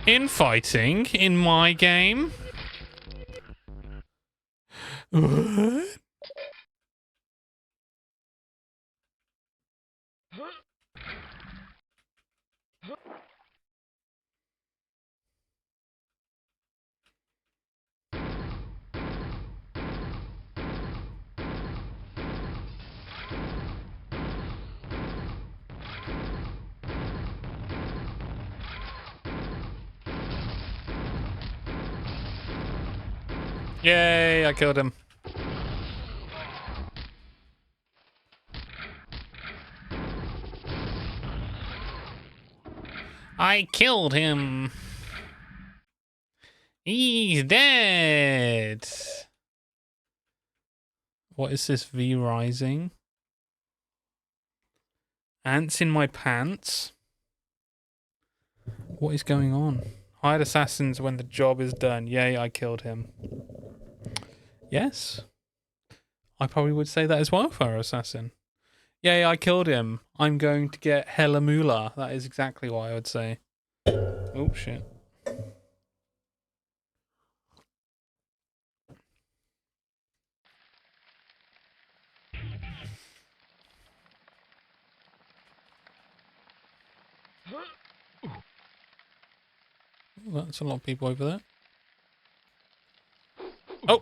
Infighting in my game? What? Yay, I killed him. I killed him. He's dead. What is this V rising? Ants in my pants? What is going on? Hide assassins when the job is done. Yay, I killed him. Yes. I probably would say that as well for our assassin. Yay, I killed him. I'm going to get hella moolah. That is exactly what I would say. Oh, shit. Oh, that's a lot of people over there. Oh!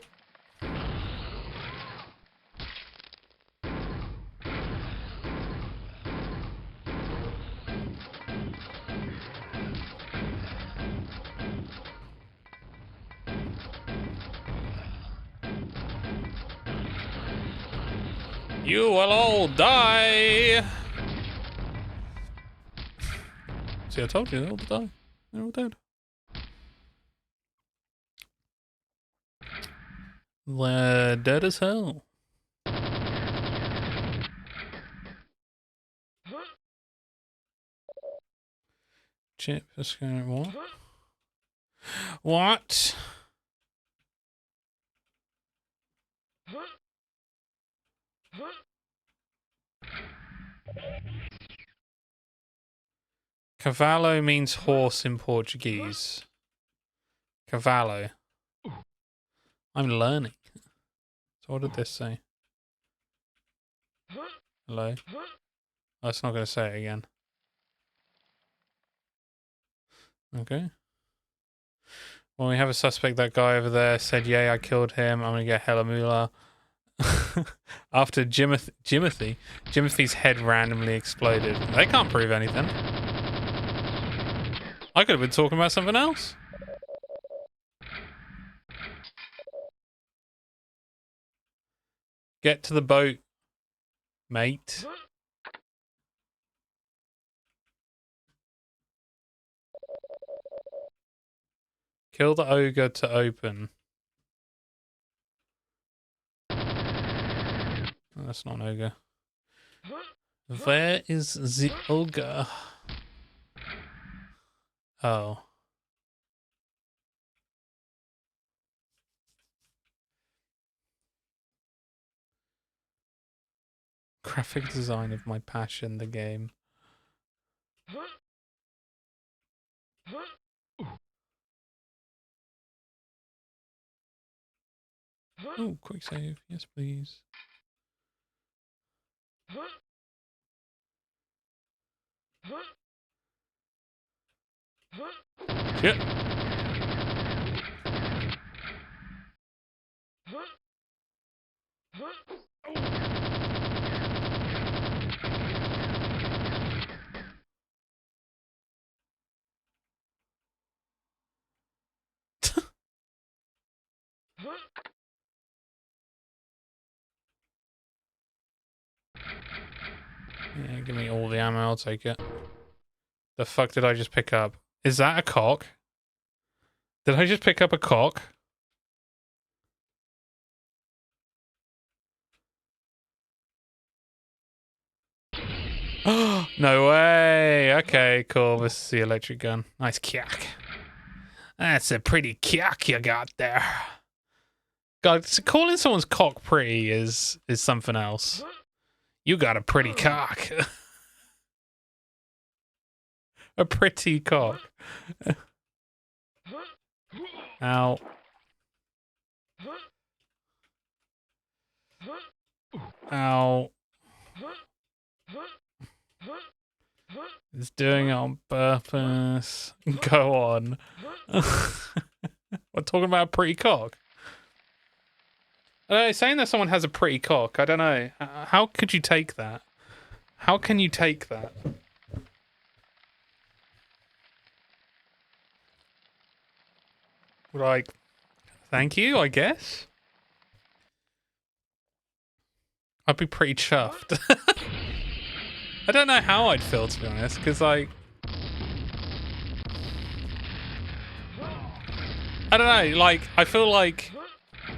You will all die! See, I told you, they'll all die. They're all dead. They're dead as hell. Chip is going, what? What? Cavalo means horse in Portuguese. Cavalo. I'm learning. So what did this say? Hello? Oh, it's not going to say it again. Okay. Well, we have a suspect. That guy over there said, yay, I killed him. I'm going to get hella moolah. After Jimothy's head randomly exploded. They can't prove anything. I could have been talking about something else. Get to the boat, mate. Kill the ogre to open. Oh, that's not an ogre. Where is the ogre? Oh. Graphic design of my passion, the game. Oh, quick save. Yes, please. Shit. Yeah, give me all the ammo, I'll take it. The fuck did I just pick up? Is that a cock? Did I just pick up a cock? No way. Okay, cool. This is the electric gun. Nice kick. That's a pretty kick you got there. God, calling someone's cock pretty is something else. You got a pretty cock. A pretty cock. Ow. Ow. It's doing it on purpose. Go on. We're talking about a pretty cock. Saying that someone has a pretty cock, I don't know. How could you take that? How can you take that? Like, thank you, I guess? I'd be pretty chuffed. I don't know how I'd feel, to be honest, because, like... I don't know, like, I feel like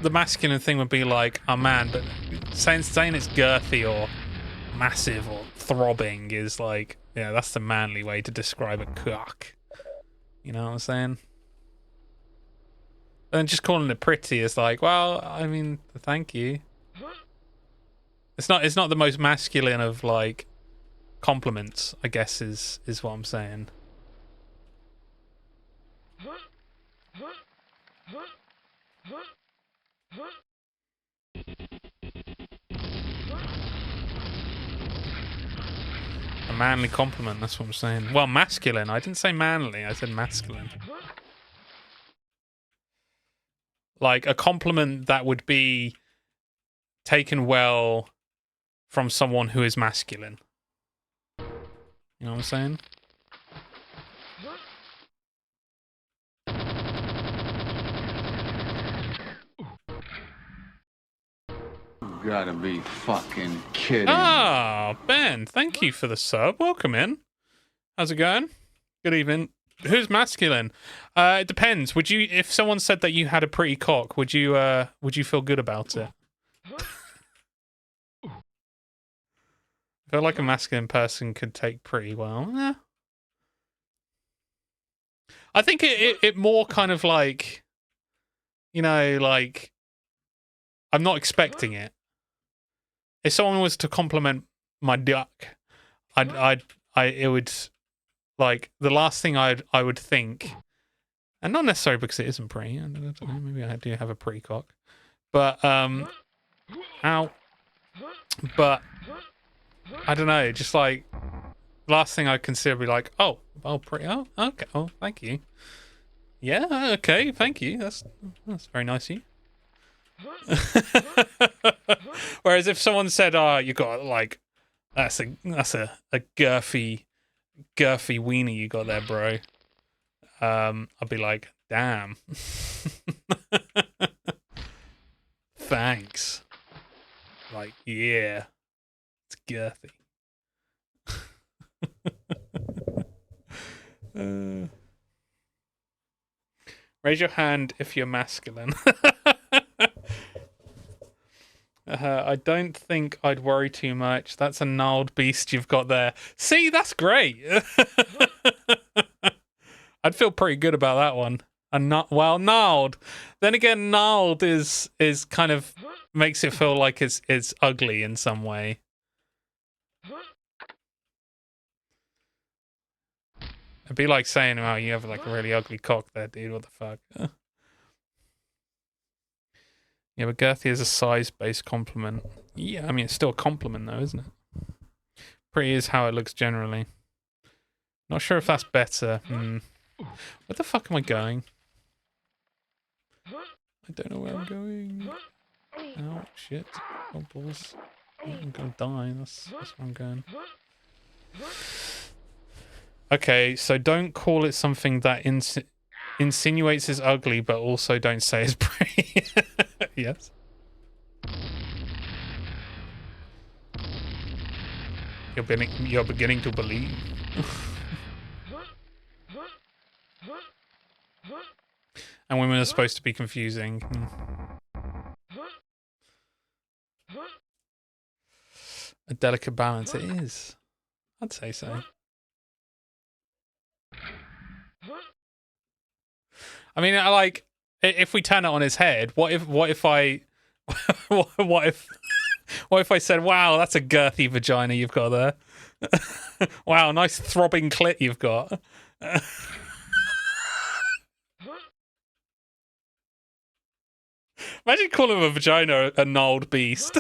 the masculine thing would be like, oh man, but saying it's girthy or massive or throbbing is like, yeah, that's the manly way to describe a cock. You know what I'm saying? And just calling it pretty is like, well, I mean, thank you. It's not the most masculine of like compliments, I guess is what I'm saying. A manly compliment, that's what I'm saying. Well, masculine. I didn't say manly, I said masculine. Like a compliment that would be taken well from someone who is masculine. You know what I'm saying? You gotta be fucking kidding. Ah, Ben, thank you for the sub. Welcome in. How's it going? Good evening. Who's masculine? It depends. Would you, if someone said that you had a pretty cock, would you feel good about it? I feel like a masculine person could take pretty well. Yeah. I think it more kind of like, you know, like I'm not expecting it. If someone was to compliment my duck, it would, like, the last thing I would think, and not necessarily because it isn't pretty. I don't know, maybe I do have a pretty cock, but ow. But I don't know. Just like last thing I'd consider would be like, oh, pretty. Oh, okay. Oh, thank you. Yeah. Okay. Thank you. That's very nice of you. Whereas if someone said, "Oh, you got like that's a girthy weenie you got there, bro," I'd be like, "Damn, thanks." Like, yeah, it's girthy. Raise your hand if you're masculine. I don't think I'd worry too much. That's a gnarled beast you've got there. See, that's great. I'd feel pretty good about that one. Well, gnarled. Then again, gnarled is kind of makes it feel like it's ugly in some way. It'd be like saying, "Oh, you have like a really ugly cock there, dude. What the fuck?" Yeah, but girthy is a size-based compliment. Yeah, I mean, it's still a compliment, though, isn't it? Pretty is how it looks generally. Not sure if that's better. Where the fuck am I going? I don't know where I'm going. Oh, shit. Oh, balls. I'm gonna die. That's where I'm going. Okay, so don't call it something that insinuates is ugly, but also don't say it's pretty. Yes. You're beginning to believe. And women are supposed to be confusing. A delicate balance. It is. I'd say so. I mean, I like if we turn it on his head. What if I what if I said, "Wow, that's a girthy vagina you've got there." Wow, nice throbbing clit you've got. Imagine calling a vagina a gnarled beast.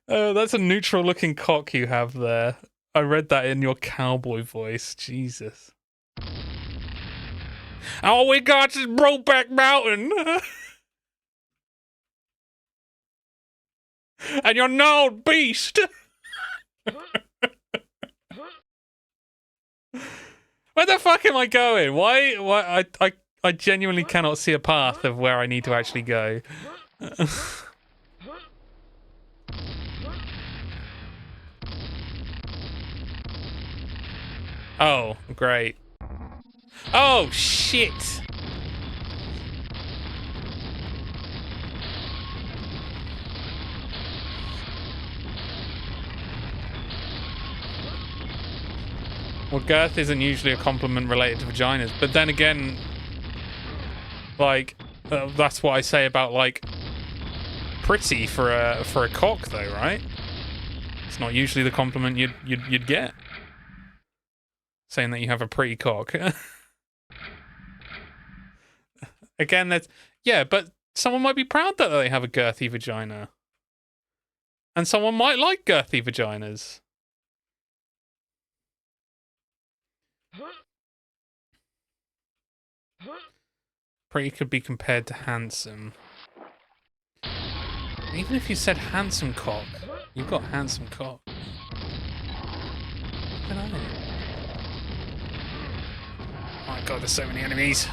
That's a neutral looking cock you have there. I read that in your cowboy voice. Jesus. All we got is Brokeback Mountain. And you're gnarled beast. Where the fuck am I going? Why I genuinely cannot see a path of where I need to actually go. Oh, great. Oh, shit. Well, girth isn't usually a compliment related to vaginas, but then again, like, that's what I say about, like, pretty for a cock, though, right? It's not usually the compliment you'd get. Saying that you have a pretty cock. Again, that's... Yeah, but someone might be proud that they have a girthy vagina. And someone might like girthy vaginas. Pretty could be compared to handsome. Even if you said handsome cock, you've got handsome cock. Look at that. Oh my god, there's so many enemies.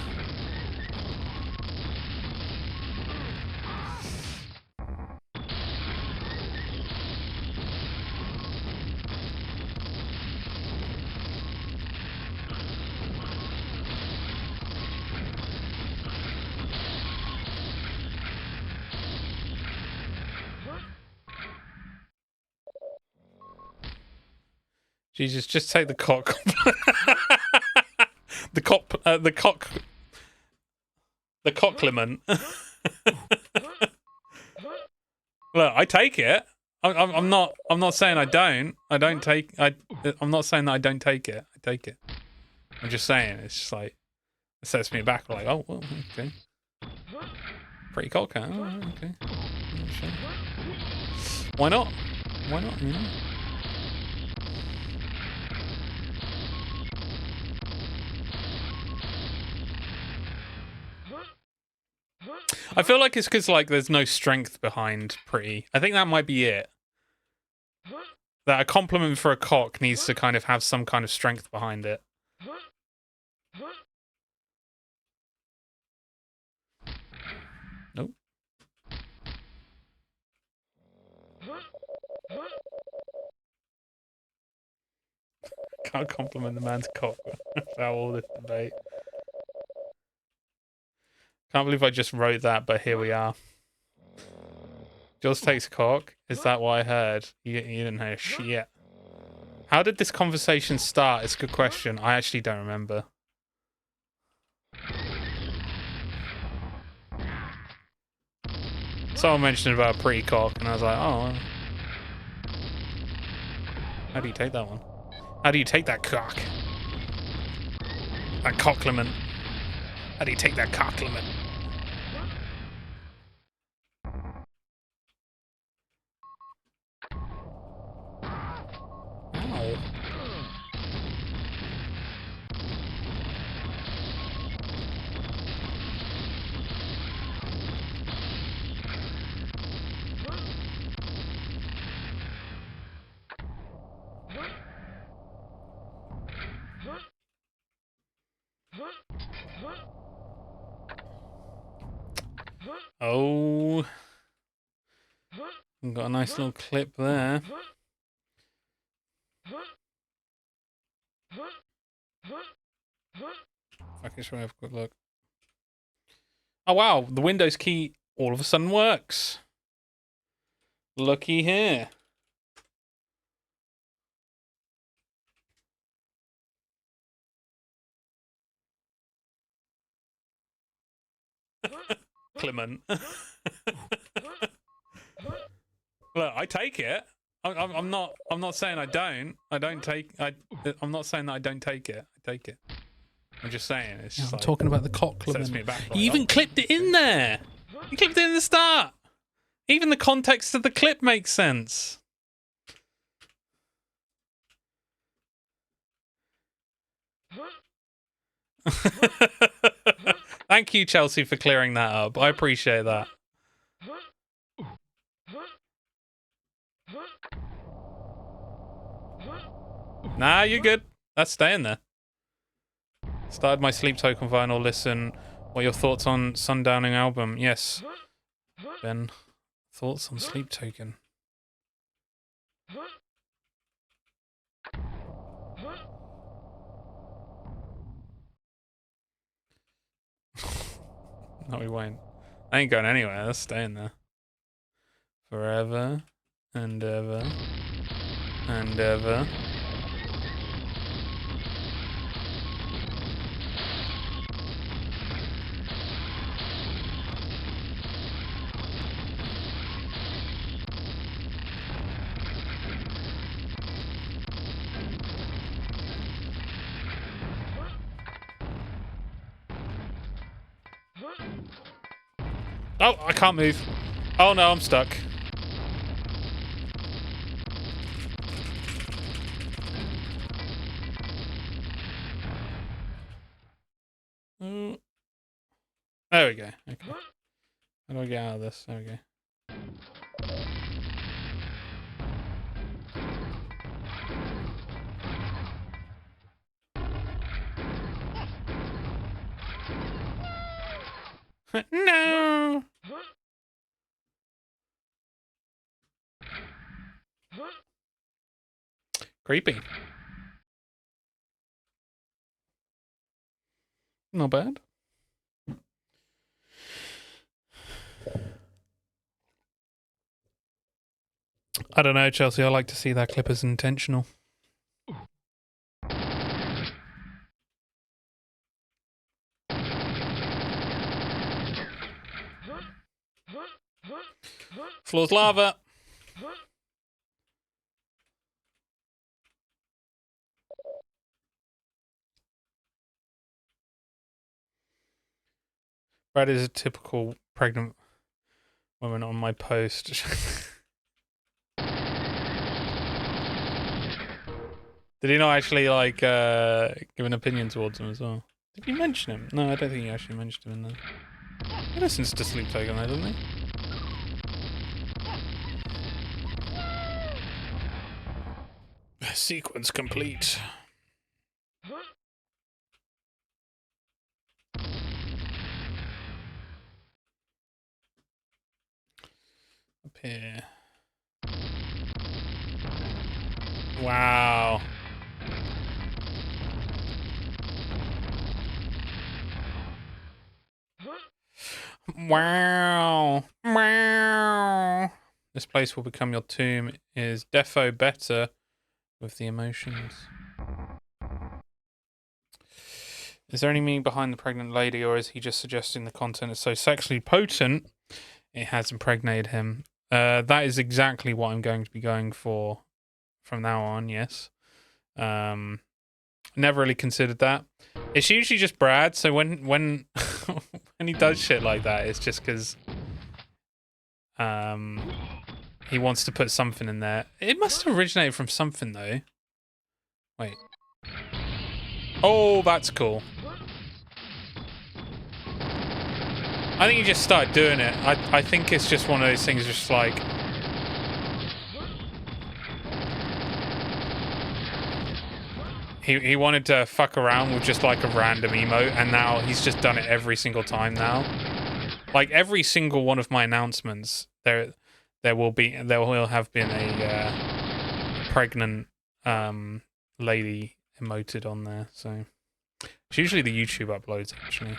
Jesus, just take the cock. the cocklement. Look, I take it. I'm not saying I don't. I'm not saying that I don't take it. I take it. I'm just saying it's just like it sets me back. Like, oh, well, okay. Pretty cock, huh? Oh, okay. Sure. Why not? Why not? You know. I feel like it's because like there's no strength behind pretty. I think that might be it. That a compliment for a cock needs to kind of have some kind of strength behind it. Nope. Can't compliment the man's cock without all this debate. Can't believe I just wrote that, but here we are. Jules takes cock. Is that what I heard? You didn't hear shit. How did this conversation start? It's a good question. I actually don't remember. Someone mentioned about a pretty cock, and I was like, oh. How do you take that one? How do you take that cock? That cockliment. How do you take that cockliment? Ow. Oh. Got a nice little clip there. I can try have a quick look. Oh wow, the Windows key all of a sudden works. Looky here. Clement. Look, I take it. I'm not saying I don't. I'm not saying that I don't take it. I take it. I'm just saying it's just I'm Oh, like, talking about the cock sets Clement. me back right You even on. clipped it in there. You clipped it in the start. Even the context of the clip makes sense. Thank you, Chelsea, for clearing that up. I appreciate that. Nah, you're good. That's staying there. Started my Sleep Token vinyl. Listen, what are your thoughts on Sundowning album? Yes. Ben, thoughts on Sleep Token? No, we won't. I ain't going anywhere. That's staying there. Forever and ever and ever. Oh, I can't move. Oh no, I'm stuck. Oh. There we go. Okay. How do I get out of this? There we go. No. Creepy. Not bad. I don't know, Chelsea. I like to see that clip as intentional. Floor's lava. Brad is a typical pregnant woman on my post. Did he not actually like give an opinion towards him as well? Did you mention him? No, I don't think you actually mentioned him in there. He listens to Sleep Token though, doesn't he? Sequence complete. Up here. Wow. Wow. Wow. This place will become your tomb. Is defo better with the emotions? Is there any meaning behind the pregnant lady, or is he just suggesting the content is so sexually potent it has impregnated him? That is exactly what I'm going to be going for from now on, yes. Never really considered that. It's usually just Brad, so when when he does shit like that, it's just because he wants to put something in there. It must have originated from something, though. Wait. Oh, that's cool. I think he just started doing it. I think it's just one of those things, just like... He wanted to fuck around with just like a random emote, and now he's just done it every single time now. Like every single one of my announcements, there will have been a pregnant lady emoted on there. So it's usually the YouTube uploads actually.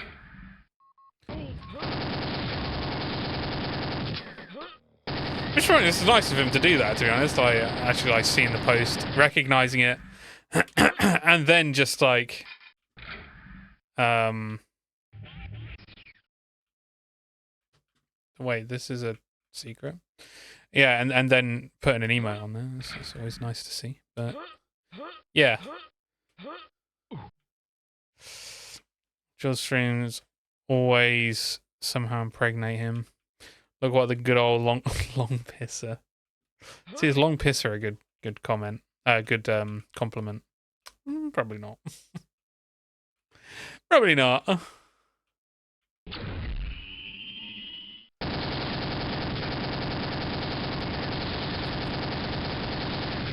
Which one? It's nice of him to do that. To be honest, I actually like seeing the post, recognizing it, and then just like wait, this is a secret. Yeah, and then putting an email on there. It's always nice to see. But yeah. Joel streams always somehow impregnate him. Look what the good old long pisser. See, is long pisser a good comment? Good compliment. Probably not. Probably not.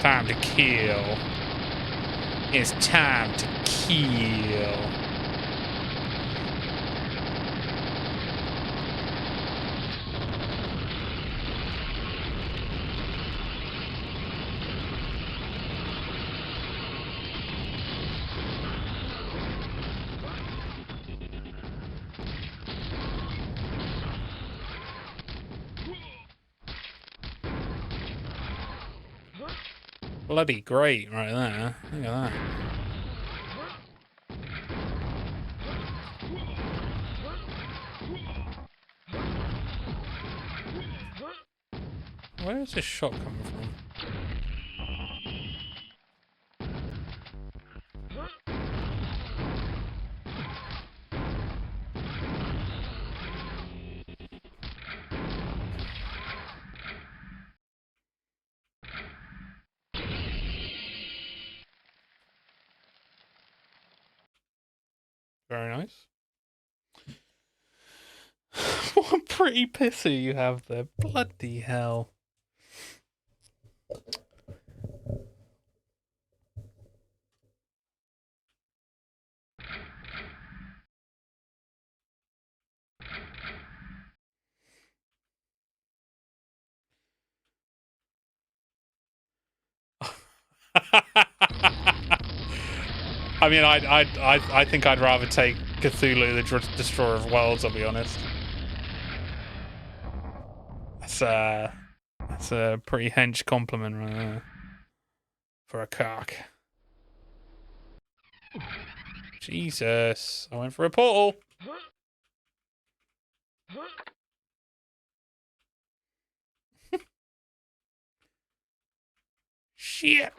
Time to kill. It's time to kill. Bloody great right there. Look at that. Where is this shot coming from? Very nice. What a pretty pisser you have there. Bloody hell. I mean, I think I'd rather take Cthulhu, the Destroyer of Worlds. I'll be honest. That's a pretty hench compliment right there for a cock. Jesus, I went for a portal. Shit.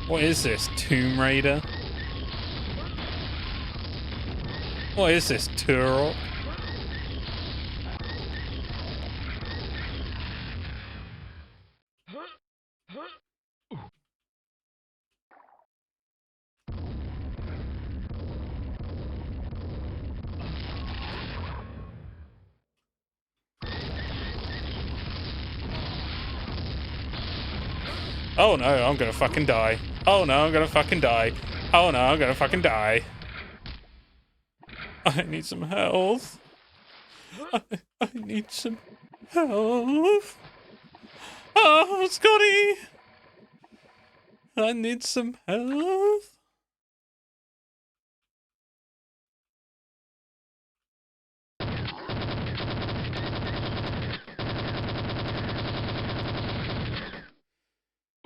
What is this, Tomb Raider? What is this, Turok? Oh no, I'm gonna fucking die. Oh no, I'm gonna fucking die. Oh no, I'm gonna fucking die. I need some health. I need some health. Oh, Scotty! I need some health.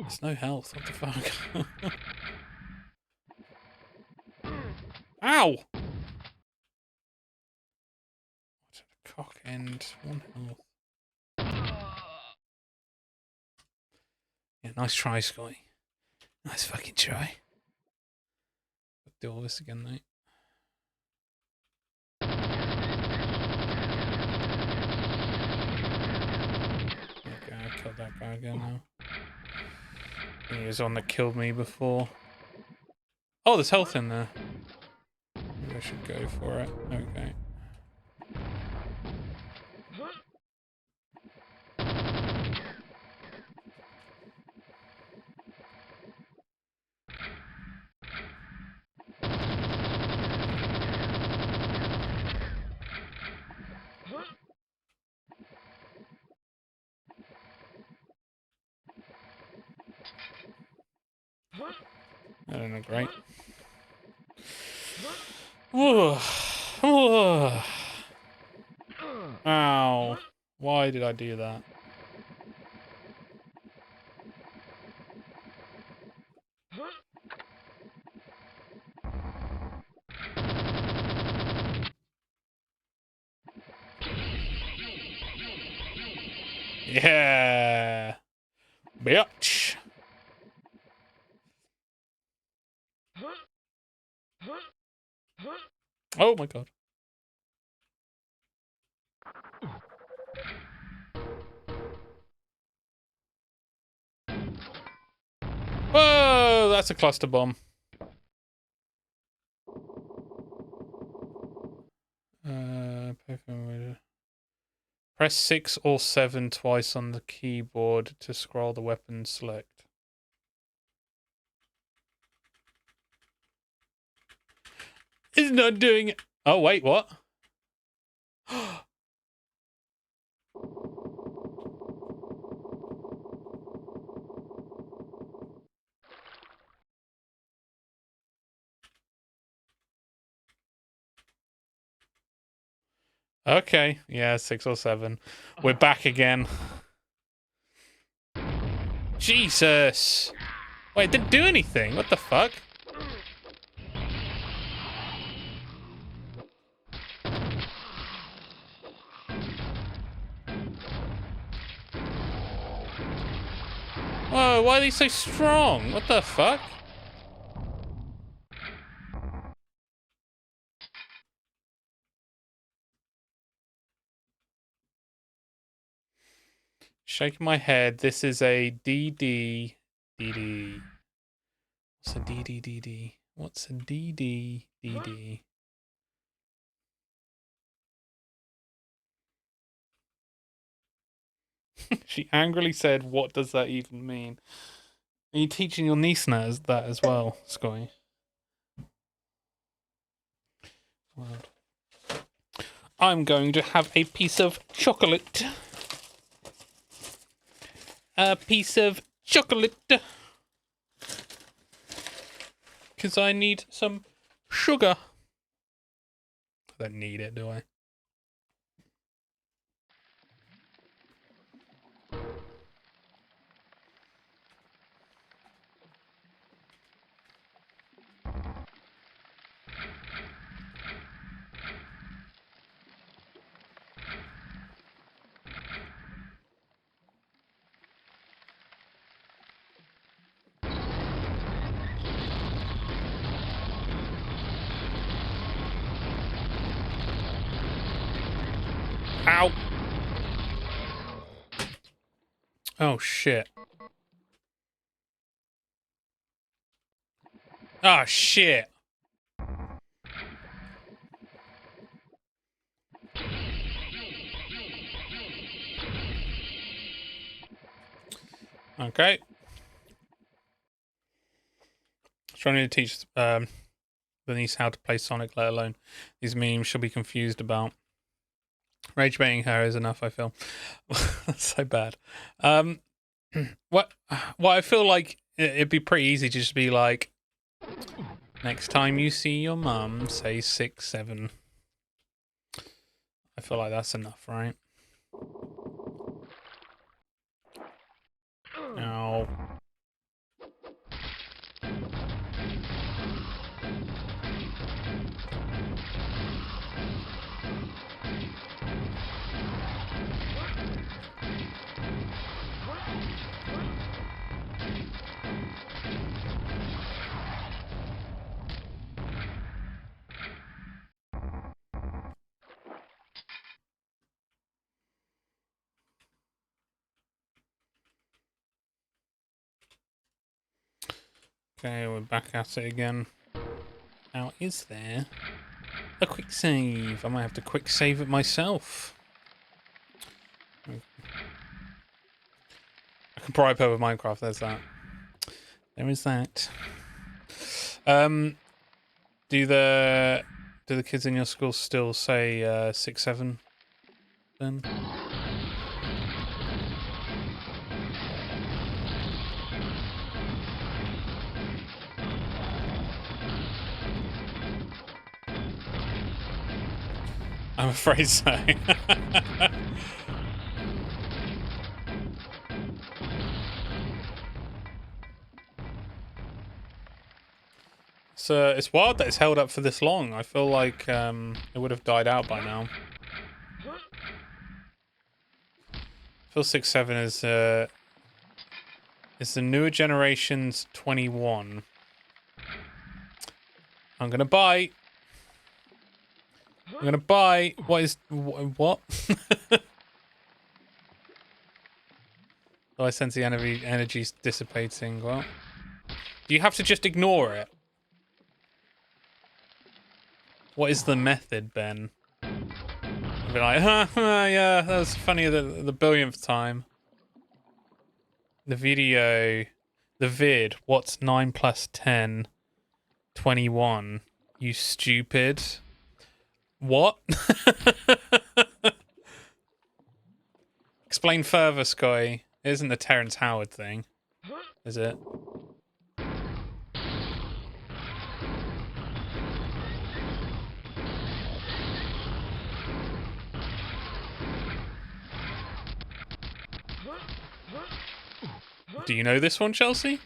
There's no health. What the fuck? Ow! What a cock end. 1 health. Yeah, nice try, Scotty. Nice fucking try. Do all this again, mate. Okay, I killed that guy again now. He was the one that killed me before. Oh, there's health in there. Maybe I should go for it. Okay. I don't know, great. Whoa. Whoa. Ow. Why did I do that? Yeah. Bitch. Oh my god. Whoa, that's a cluster bomb. Press 6 or 7 twice on the keyboard to scroll the weapon select. It's not doing it. Oh, wait, what? Okay, yeah, 6 or 7. We're back again. Jesus! Wait, it didn't do anything. What the fuck? Whoa, why are they so strong? What the fuck? Shaking my head. This is a DD. DD. What's a DD? What's a DD? She angrily said, "What does that even mean?" Are you teaching your niece that as well, Scotty? Well, I'm going to have a piece of chocolate. A piece of chocolate. Because I need some sugar. I don't need it, do I? Ow! Oh, shit. Oh, shit. Okay. Trying to teach the niece how to play Sonic, let alone these memes she'll be confused about. Rage baiting her is enough, I feel. That's so bad. What I feel like it'd be pretty easy to just be like, next time you see your mum, say 6, 7. I feel like that's enough, right? Ow. Okay, we're back at it again. Now, is there a quick save? I might have to quick save it myself. I can bribe her with Minecraft, there's that. There is that. Do the kids in your school still say 6-7 then? I'm afraid so. So it's wild that it's held up for this long. I feel like it would have died out by now. I feel 6-7 is the newer generation's 21. I'm gonna bite. I'm gonna bite. What? Oh, I sense the energy's dissipating. Well, do you have to just ignore it? What is the method, Ben? I'll be like, yeah, that was funny the billionth time. The video, the vid, what's 9 plus 10? 21. You stupid. What? Explain further, Sky. It isn't the Terrence Howard thing, is it? Do you know this one, Chelsea?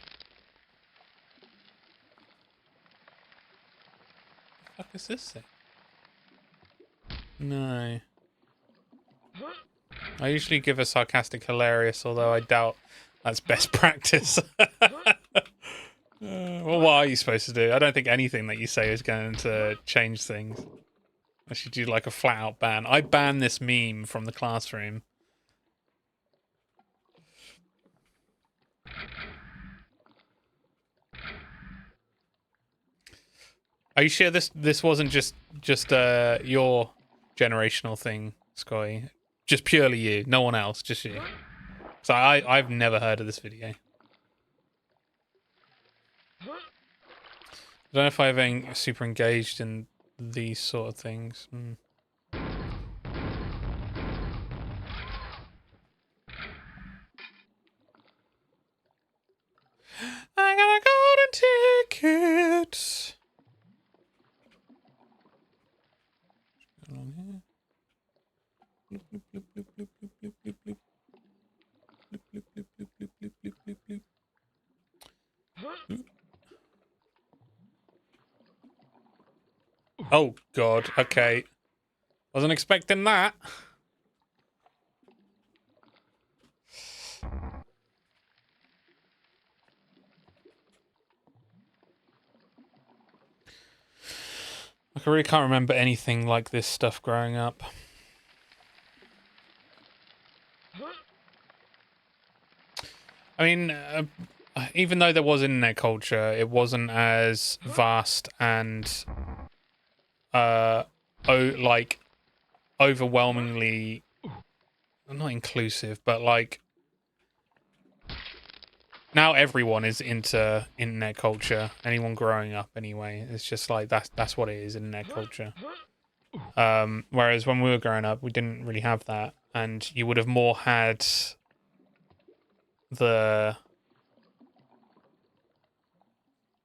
What the fuck is this thing? No. I usually give a sarcastic hilarious, although I doubt that's best practice. Well, what are you supposed to do? I don't think anything that you say is going to change things. I should do like a flat out ban. I ban this meme from the classroom. Are you sure this wasn't just your generational thing, Sky? Just purely you, no one else, just you. So I've never heard of this video. I don't know if I've been super engaged in these sort of things. I got a golden ticket. On here. Bloop, bloop, bloop, bloop, bloop, bloop, bloop, bloop, bloop. Bloop, bloop, bloop, bloop, bloop, bloop, bloop, bloop, bloop. Oh god, okay. Wasn't expecting that. I really can't remember anything like this stuff growing up. I mean, even though there was internet culture, it wasn't as vast and like overwhelmingly not inclusive, but like now everyone is into internet culture. Anyone growing up anyway, it's just like that's what it is, internet culture. Whereas when we were growing up, we didn't really have that, and you would have more had the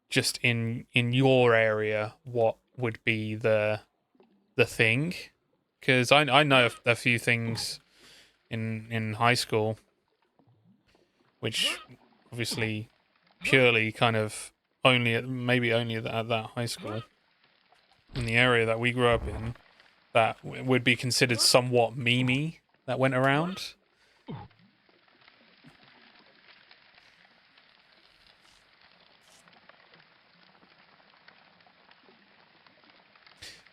just in your area what would be the thing, because I know a few things in high school which obviously purely kind of maybe only at that high school in the area that we grew up in that would be considered somewhat memey that went around.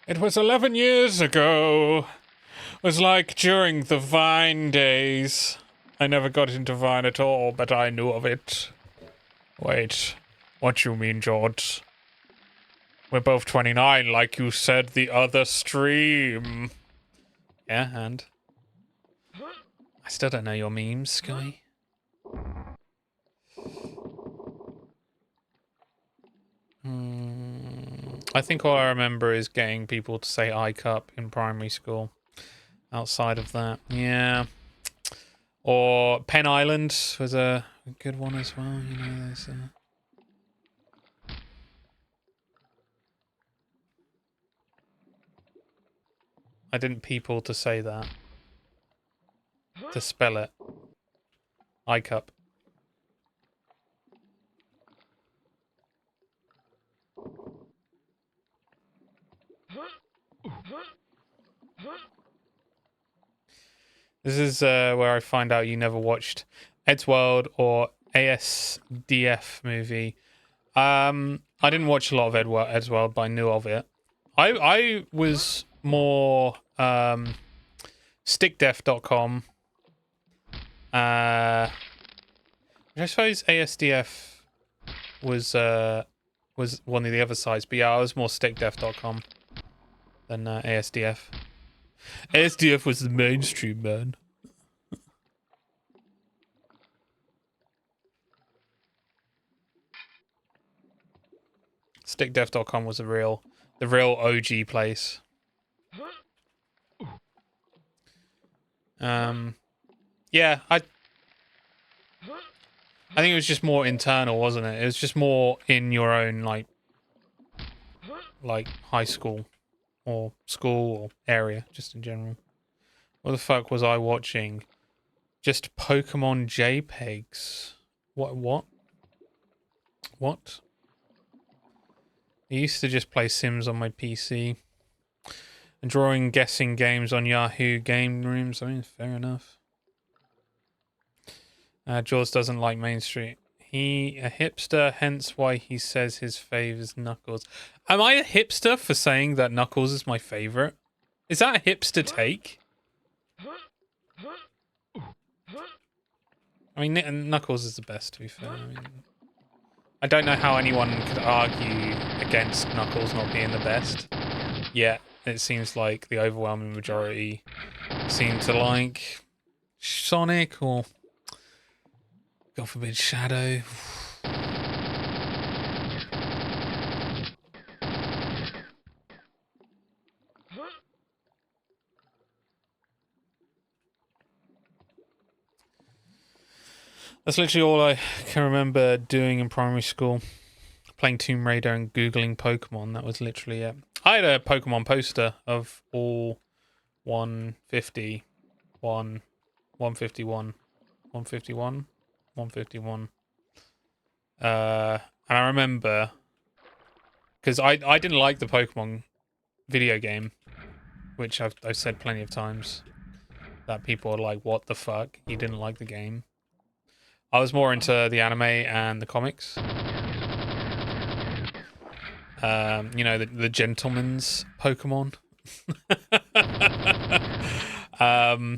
It was 11 years ago. It was like during the Vine days. I never got into Vine at all, but I knew of it. Wait. What you mean, George? We're both 29, like you said the other stream. Yeah, and? I still don't know your memes, Sky. I think all I remember is getting people to say iCup in primary school. Outside of that, yeah. Or Penn Island was a good one as well. You know, there's. I didn't people to say that. To spell it. iCup. This is where I find out you never watched Eddsworld or ASDF movie. I didn't watch a lot of Eddsworld, but I knew of it. I was more stickdef.com. Which I suppose ASDF was one of the other sites, but yeah, I was more stickdef.com than ASDF. ASDF was the mainstream, man. Stickdef.com was the real OG place. Yeah, I think it was just more internal, wasn't it? It was just more in your own like high school or school or area, just in general. What the fuck was I watching? Just Pokemon JPEGs. What? I used to just play Sims on my PC. And drawing guessing games on Yahoo Game Rooms. I mean, fair enough. Jaws doesn't like Main Street. He a hipster, hence why he says his fave is Knuckles. Am I a hipster for saying that Knuckles is my favorite? Is that a hipster take? I mean, Knuckles is the best, to be fair. I don't know how anyone could argue against Knuckles not being the best. Yet, it seems like the overwhelming majority seem to like Sonic or, God forbid, Shadow. That's literally all I can remember doing in primary school. Playing Tomb Raider and Googling Pokemon. That was literally it. I had a Pokemon poster of all 150, 151, 151, 151. And I remember, because I didn't like the Pokemon video game, which I've said plenty of times, that people are like, what the fuck? You didn't like the game? I was more into the anime and the comics. You know, the gentleman's Pokemon. Yeah,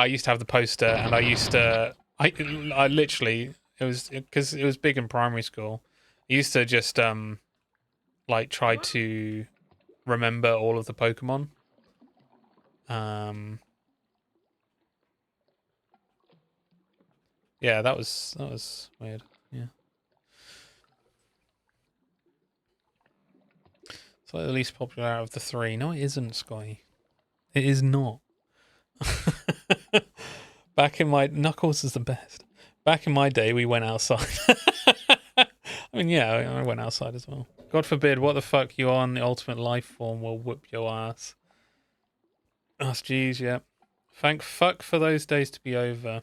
I used to have the poster, and I literally, it was because it was big in primary school. I used to just like try to remember all of the Pokemon. Yeah, that was weird. Yeah. It's like the least popular out of the three. No, it isn't, Sky. It is not. Back in my... Knuckles is the best. Back in my day, we went outside. I mean, yeah, I went outside as well. God forbid, what the fuck you on the ultimate life form will whoop your ass. Ass G's, yeah. Thank fuck for those days to be over.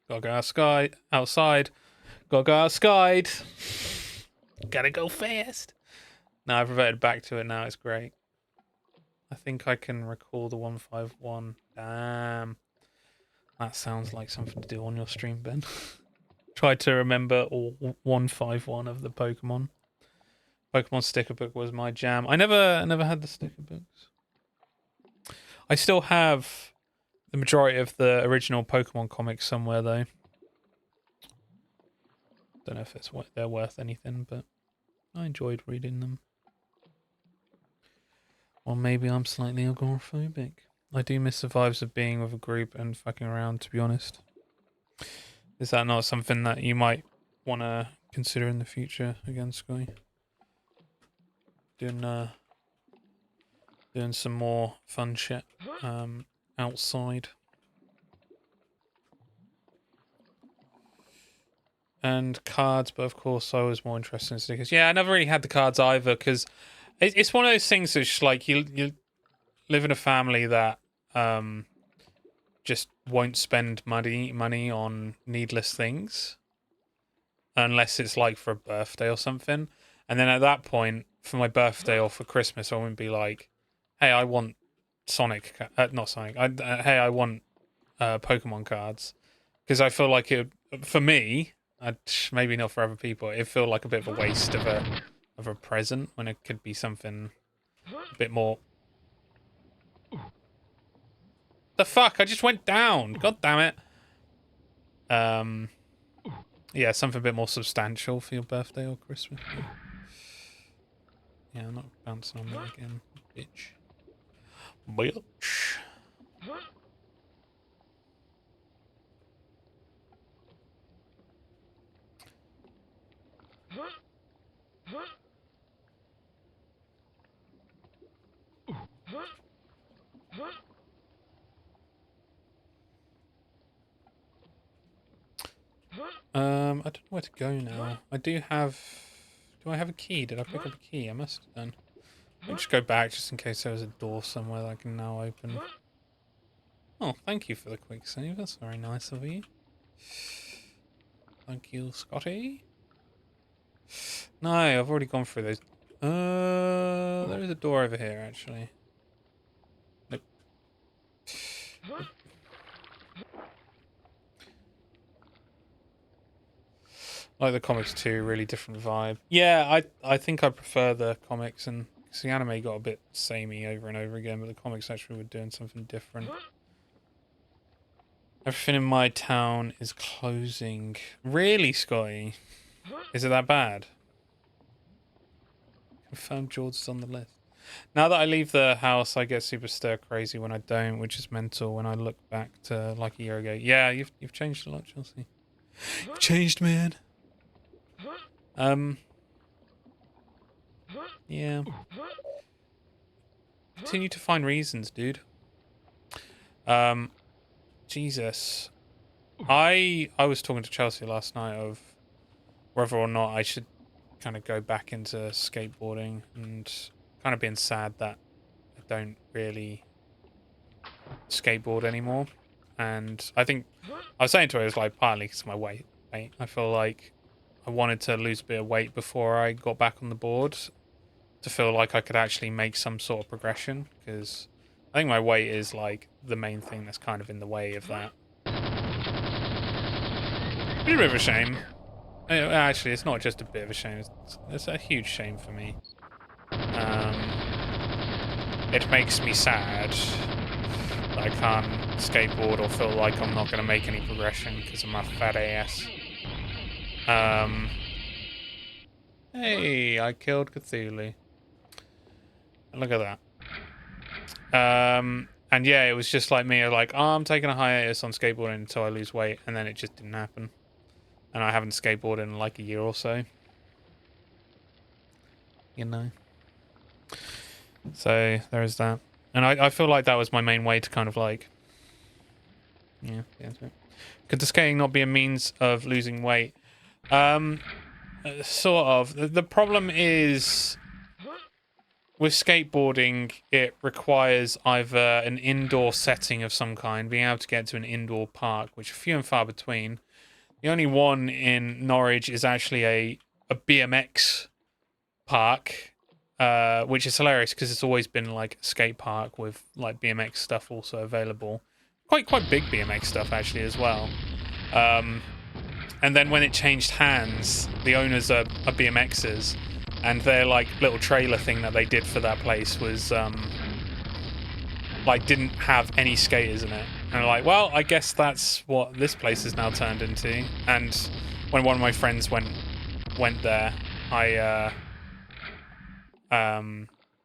Gotta go outside. Gotta go outside. Gotta go fast. Now I've reverted back to it now. It's great. I think I can recall the 151. Damn. That sounds like something to do on your stream, Ben. Tried to remember all 151 of the Pokemon. Pokemon sticker book was my jam. I never had the sticker books. I still have the majority of the original Pokemon comics somewhere, though. Don't know if they're worth anything, but I enjoyed reading them. Or maybe I'm slightly agoraphobic. I do miss the vibes of being with a group and fucking around, to be honest. Is that not something that you might want to consider in the future again, Sky? Doing some more fun shit outside. And cards, but of course I was more interested in stickers. Yeah, I never really had the cards either, because it's one of those things that's just like you live in a family that just won't spend money on needless things unless it's like for a birthday or something. And then at that point, for my birthday or for Christmas, I wouldn't be like, hey, I want Sonic, not Sonic. Hey, I want Pokemon cards, because I feel like it, for me, maybe not for other people, it feel like a bit of a waste of a present when it could be something a bit more. The fuck! I just went down. God damn it. Yeah, something a bit more substantial for your birthday or Christmas. Yeah, I'm not bouncing on that again, bitch. Bitch. I don't know where to go now. I do have... Do I have a key? Did I pick up a key? I must have done. I'll just go back just in case there was a door somewhere that I can now open. Oh, thank you for the quick save. That's very nice of you. Thank you, Scotty. No, I've already gone through those. There is a door over here, actually. Nope. Like the comics too, really different vibe. Yeah, I think I prefer the comics, and cause the anime got a bit samey over and over again, but the comics actually were doing something different. Everything in my town is closing. Really, Scotty? Is it that bad? Confirmed George is on the list. Now that I leave the house, I get super stir crazy when I don't, which is mental when I look back to like a year ago. Yeah, you've changed a lot, Chelsea. You've changed, man. Yeah. Continue to find reasons, dude. Jesus. I was talking to Chelsea last night of whether or not I should kind of go back into skateboarding, and kind of being sad that I don't really skateboard anymore. And I think I was saying to her, it was like partly because of my weight. I feel like I wanted to lose a bit of weight before I got back on the board to feel like I could actually make some sort of progression, because I think my weight is like the main thing that's kind of in the way of that. It's a bit of a shame. Actually, it's not just a bit of a shame. It's a huge shame for me. It makes me sad that I can't skateboard or feel like I'm not going to make any progression because of my fat ass. Hey, I killed Cthulhu. Look at that. And yeah, it was just like me. I was like, oh, I'm taking a hiatus on skateboarding until I lose weight, and then it just didn't happen. And I haven't skateboarded in like a year or so. You know. So there is that. And I feel like that was my main way to kind of like... Yeah, get into it. Could the skating not be a means of losing weight? Sort of. The problem is... With skateboarding, it requires either an indoor setting of some kind, being able to get to an indoor park, which are few and far between. The only one in Norwich is actually a BMX park, which is hilarious because it's always been like a skate park with like BMX stuff also available. Quite big BMX stuff actually as well. And then when it changed hands, the owners are BMXers. And their like little trailer thing that they did for that place was like didn't have any skaters in it. And like, well, I guess that's what this place is now turned into. And when one of my friends went there,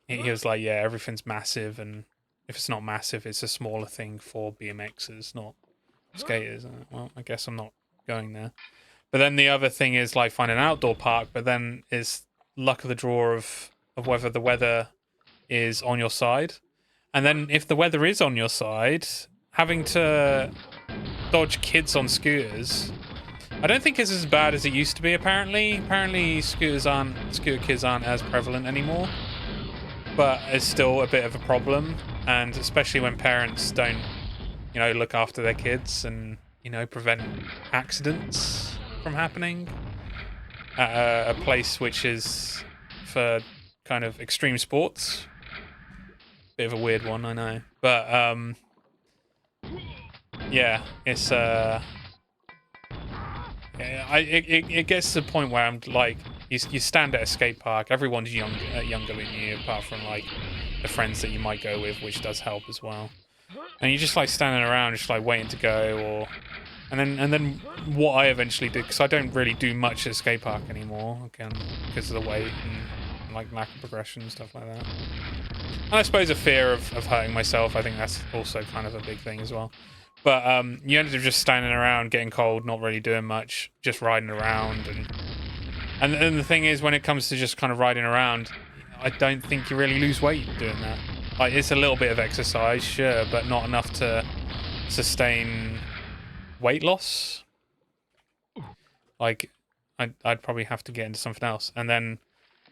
he was like, yeah, everything's massive, and if it's not massive, it's a smaller thing for BMXers, not skaters. Well, I guess I'm not going there. But then the other thing is like find an outdoor park, but then is luck of the draw of whether the weather is on your side. And then if the weather is on your side, having to dodge kids on scooters, I don't think it's as bad as it used to be, apparently. Apparently scooter kids aren't as prevalent anymore. But it's still a bit of a problem, and especially when parents don't, look after their kids and, prevent accidents from happening at a place which is for kind of extreme sports. Bit of a weird one, I know. But, yeah, it's, it gets to the point where I'm like, you stand at a skate park, everyone's younger than you, apart from like the friends that you might go with, which does help as well. And you're just like standing around, just like waiting to go, and then what I eventually did, because I don't really do much at a skate park anymore, again, because of the weight and like lack of progression and stuff like that. And I suppose a fear of hurting myself, I think that's also kind of a big thing as well. But you ended up just standing around, getting cold, not really doing much, just riding around, and the thing is, when it comes to just kind of riding around, I don't think you really lose weight doing that. Like, it's a little bit of exercise, sure, but not enough to sustain weight loss. Like, I'd probably have to get into something else, and then,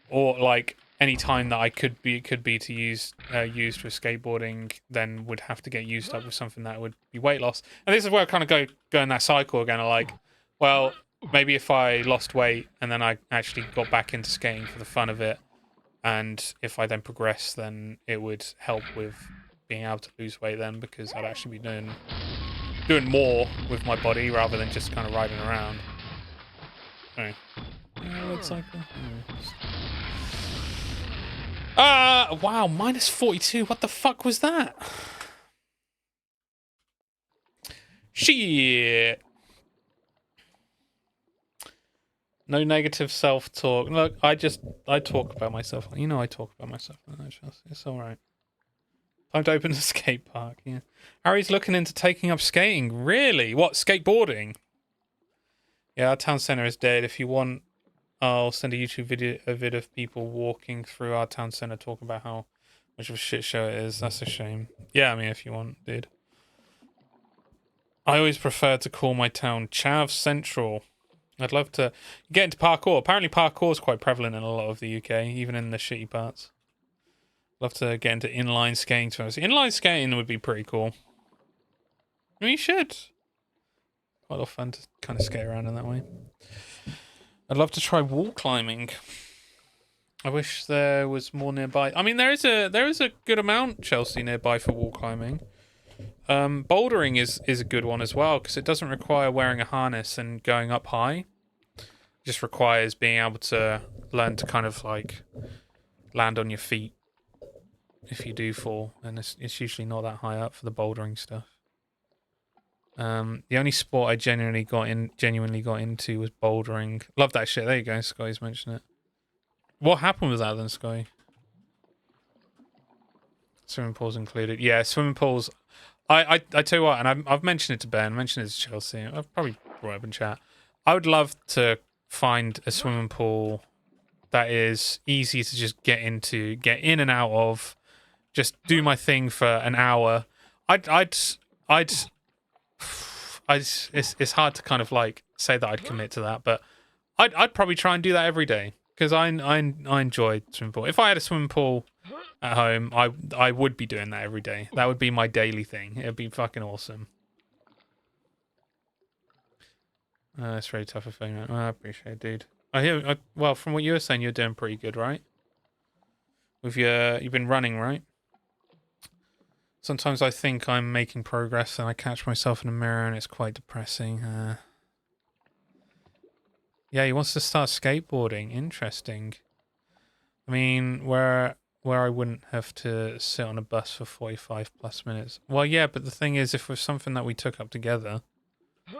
or like any time that could be to used with skateboarding, then would have to get used up with something that would be weight loss. And this is where I kind of go in that cycle again. I like, well, maybe if I lost weight and then I actually got back into skating for the fun of it, and if I then progress, then it would help with being able to lose weight then, because I'd actually be doing more with my body rather than just kind of riding around. Anyway. Cycle. Wow, minus 42. What the fuck was that? Shit. No negative self-talk. Look, I talk about myself. I talk about myself. It's all right. Time to open the skate park. Yeah. Harry's looking into taking up skating. Really? What, skateboarding? Yeah, our town centre is dead. If you want, I'll send a YouTube video of people walking through our town centre talking about how much of a shit show it is. That's a shame. Yeah, I mean, if you want, dude. I always prefer to call my town Chav Central. I'd love to get into parkour. Apparently parkour is quite prevalent in a lot of the UK, even in the shitty parts. Love to get into inline skating. To be honest. Inline skating would be pretty cool. I mean, you should. Quite a lot of fun to kind of skate around in that way. I'd love to try wall climbing. I wish there was more nearby. I mean, there is a good amount, Chelsea, nearby for wall climbing. Bouldering is a good one as well, because it doesn't require wearing a harness and going up high. It just requires being able to learn to kind of like land on your feet if you do fall, and it's usually not that high up for the bouldering stuff. The only sport I genuinely got into was bouldering. Love that shit. There you go, Sky's mentioned it. What happened with that then, Sky? Swimming pools included. Yeah, swimming pools. I tell you what, and I've mentioned it to Ben, mentioned it to Chelsea. I've probably brought it up in chat. I would love to find a swimming pool that is easy to just get into, get in and out of, just do my thing for an hour. It's hard to kind of like say that I'd commit to that, but I'd probably try and do that every day, because I enjoy swimming pool. If I had a swimming pool at home, I would be doing that every day. That would be my daily thing. It'd be fucking awesome. It's really tough for me. I appreciate it, dude. Well, from what you were saying, you're doing pretty good, right? You've been running, right? Sometimes I think I'm making progress and I catch myself in the mirror and it's quite depressing. Yeah, he wants to start skateboarding. Interesting. I mean, where I wouldn't have to sit on a bus for 45 plus minutes. Well, yeah, but the thing is, if it was something that we took up together, I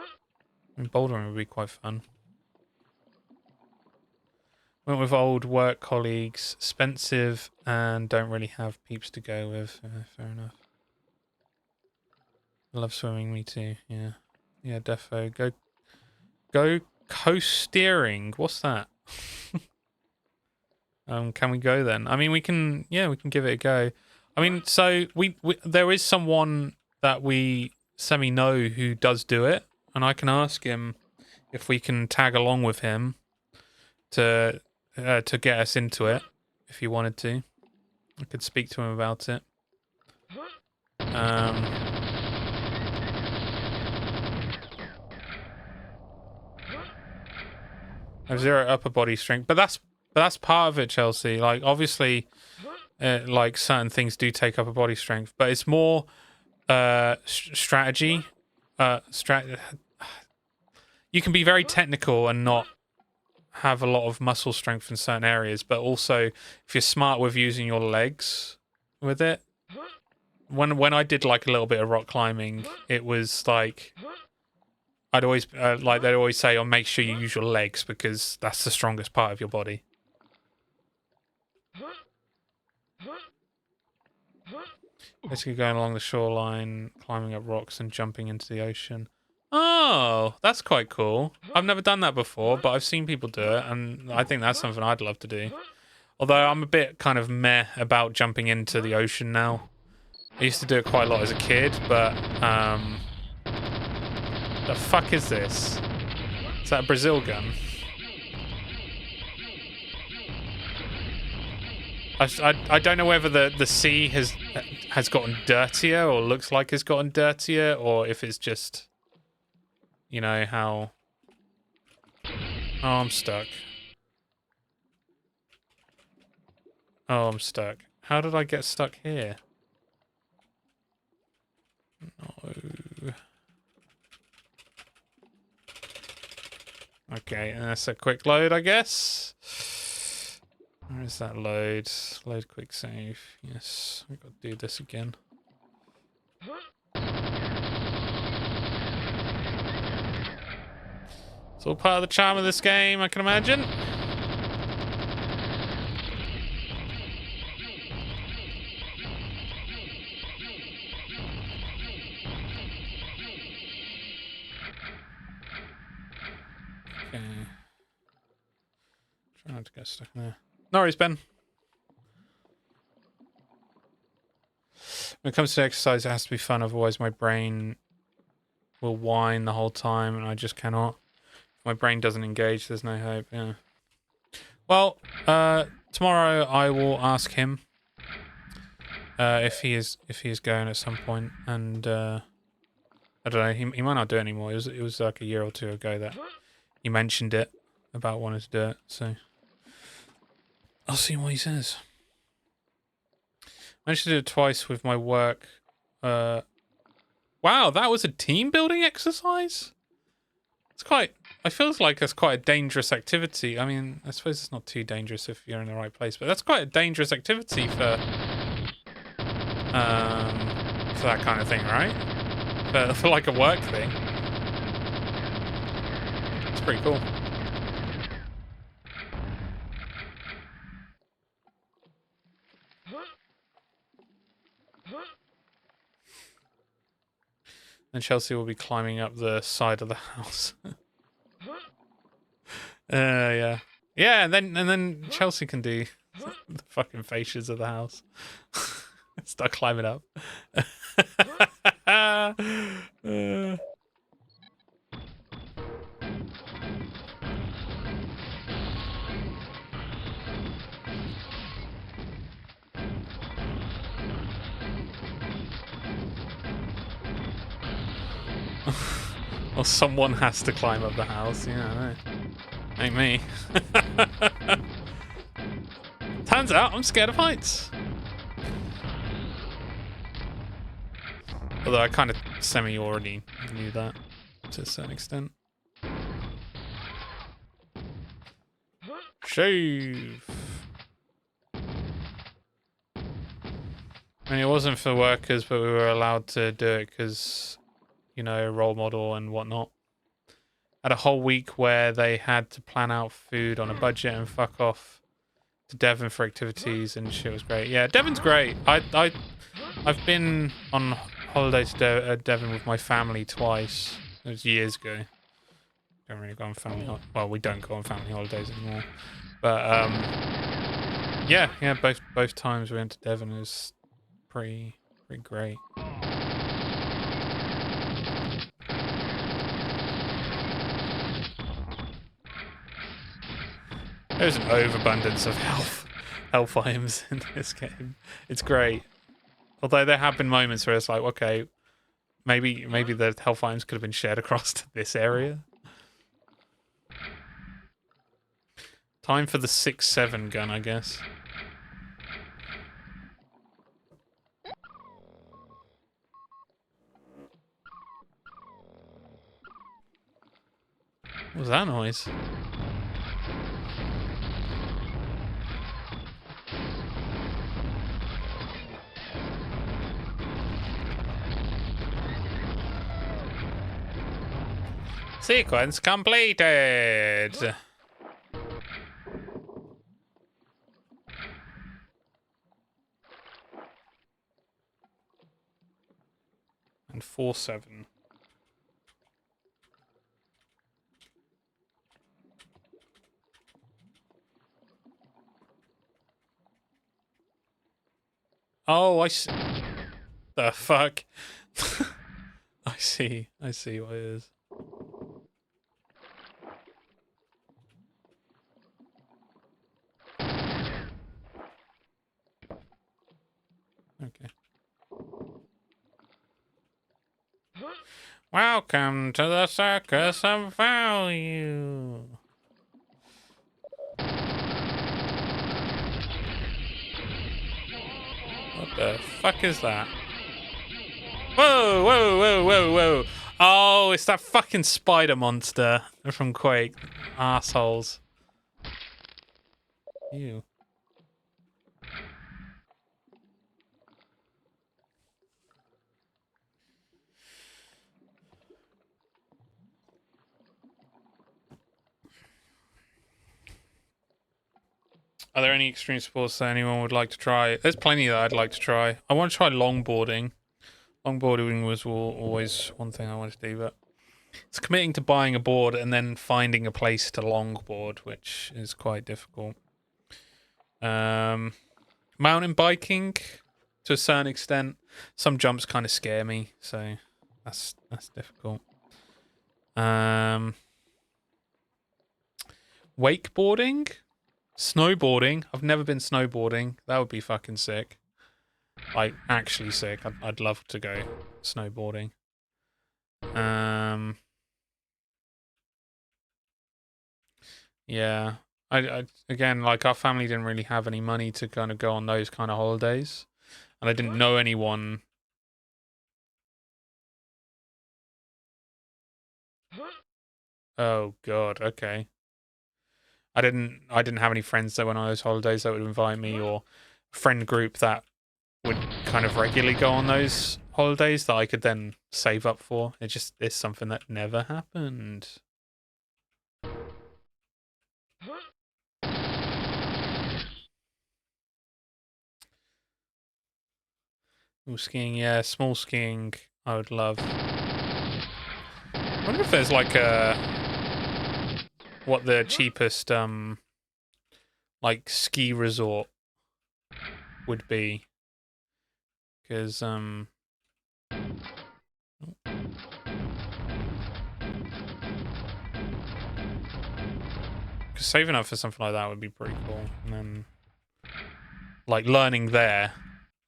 mean, bouldering would be quite fun. Went with old work colleagues, expensive, and don't really have peeps to go with. Fair enough. Love swimming, me too. Yeah, yeah, defo. Go co-steering. What's that? Can we go then? I mean, we can. Yeah, we can give it a go. I mean, so we there is someone that we semi-know who does do it, and I can ask him if we can tag along with him to get us into it, if he wanted to. I could speak to him about it. I have 0 upper body strength, but that's part of it, Chelsea. Like, obviously, like certain things do take upper body strength, but it's more strategy. You can be very technical and not have a lot of muscle strength in certain areas, but also if you're smart with using your legs with it. When I did like a little bit of rock climbing, it was like I'd always like they'd always say, "Oh, make sure you use your legs because that's the strongest part of your body." Basically, going along the shoreline, climbing up rocks, and jumping into the ocean. Oh, that's quite cool. I've never done that before, but I've seen people do it, and I think that's something I'd love to do. Although I'm a bit kind of meh about jumping into the ocean now. I used to do it quite a lot as a kid, but the fuck is this? Is that a Brazil gun? I don't know whether the sea has gotten dirtier or looks like it's gotten dirtier, or if it's just, you know, how... Oh, I'm stuck. Oh, I'm stuck. How did I get stuck here? No. Okay, and that's a quick load, I guess. Where is that load? Load quick save. Yes, I've got to do this again. It's all part of the charm of this game, I can imagine. Okay. Try not to get stuck in there. No worries, Ben. When it comes to exercise, it has to be fun, otherwise my brain will whine the whole time and I just cannot. If my brain doesn't engage, there's no hope. Yeah. Well, tomorrow I will ask him if he is going at some point, and I don't know. He might not do it anymore. It was like a year or two ago that he mentioned it about wanting to do it. So I'll see what he says. I managed to do it twice with my work. Wow, that was a team building exercise? It's quite... I feel like that's quite a dangerous activity. I mean, I suppose it's not too dangerous if you're in the right place, but that's quite a dangerous activity for that kind of thing, right? For like a work thing. It's pretty cool. And Chelsea will be climbing up the side of the house. Yeah. Yeah, and then Chelsea can do the fucking fascias of the house. Start climbing up. Well, someone has to climb up the house, yeah, I know. Ain't me. Turns out I'm scared of heights. Although I kind of already knew that to a certain extent. Shave. I mean, it wasn't for workers, but we were allowed to do it because, you know, role model and whatnot. had a whole week where they had to plan out food on a budget and fuck off to Devon for activities, and shit was great. Yeah, Devon's great. I've been on holiday to Devon with my family twice. It was years ago. Don't really go on family. Well, we don't go on family holidays anymore. But yeah. Both times we went to Devon. It was pretty great. There's an overabundance of health items in this game. It's great. Although there have been moments where it's like, okay, maybe the health items could have been shared across to this area. Time for the 6.7 gun, I guess. What was that noise? Sequence completed. And 4.7. Oh, I see. The fuck? I see what it is. Okay. Welcome to the circus of value. What the fuck is that? Whoa. Oh, it's that fucking spider monster from Quake. Assholes. Ew. Are there any extreme sports that anyone would like to try? There's plenty that I'd like to try. I want to try longboarding. Longboarding was always one thing I wanted to do, but it's committing to buying a board and then finding a place to longboard, which is quite difficult. Mountain biking, to a certain extent. Some jumps kind of scare me, so that's difficult. Wakeboarding? Snowboarding. I've never been snowboarding. That would be fucking sick. Like, actually sick. I'd love to go snowboarding. Yeah. I again, like, our family didn't really have any money to kind of go on those kind of holidays. And I didn't know anyone. Oh god, okay. I didn't have any friends that went on those holidays that would invite me, or a friend group that would kind of regularly go on those holidays that I could then save up for. It just is something that never happened. Ooh, skiing, yeah, small skiing I would love. I wonder if there's like what the cheapest like ski resort would be, because saving up for something like that would be pretty cool. And then like learning there,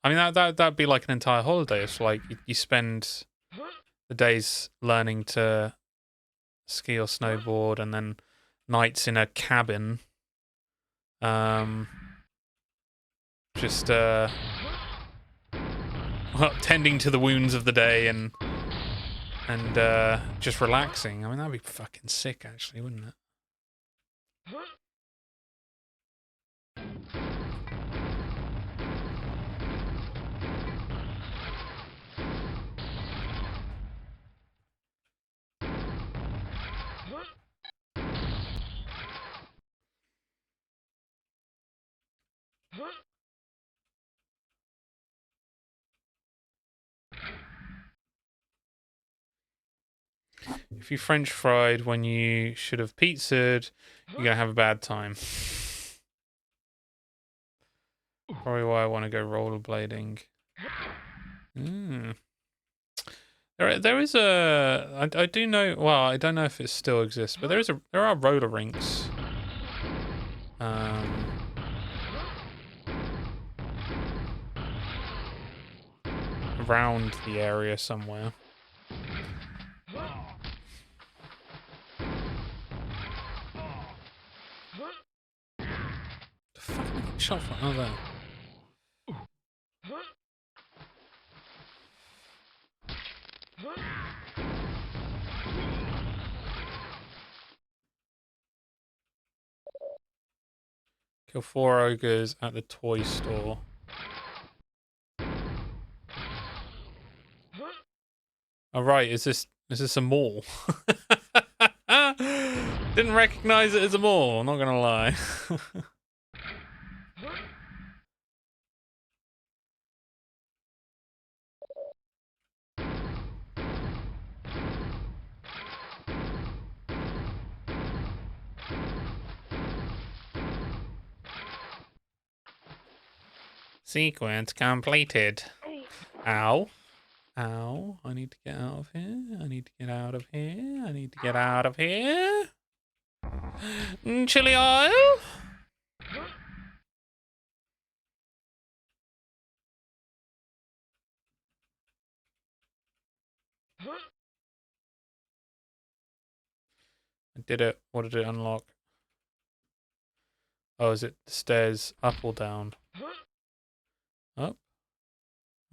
I mean that'd be like an entire holiday. It's like you spend the days learning to ski or snowboard, and then nights in a cabin, just tending to the wounds of the day and just relaxing. I mean, that'd be fucking sick, actually, wouldn't it? If you French fried when you should have pizzaed, you're gonna have a bad time. Probably why I want to go rollerblading. Mm. There is a. I do know. Well, I don't know if it still exists, but there are roller rinks. Around the area somewhere. The fuck am I getting shot from? Oh, there. Kill 4 ogres at the toy store. Oh, right, is this a mall? Didn't recognize it as a mall, I'm not gonna lie. Sequence completed. Ow. Ow. I need to get out of here. I need to get out of here. I need to get out of here. Chili oil. I did it. What did it unlock? Oh, is it the stairs up or down? Up?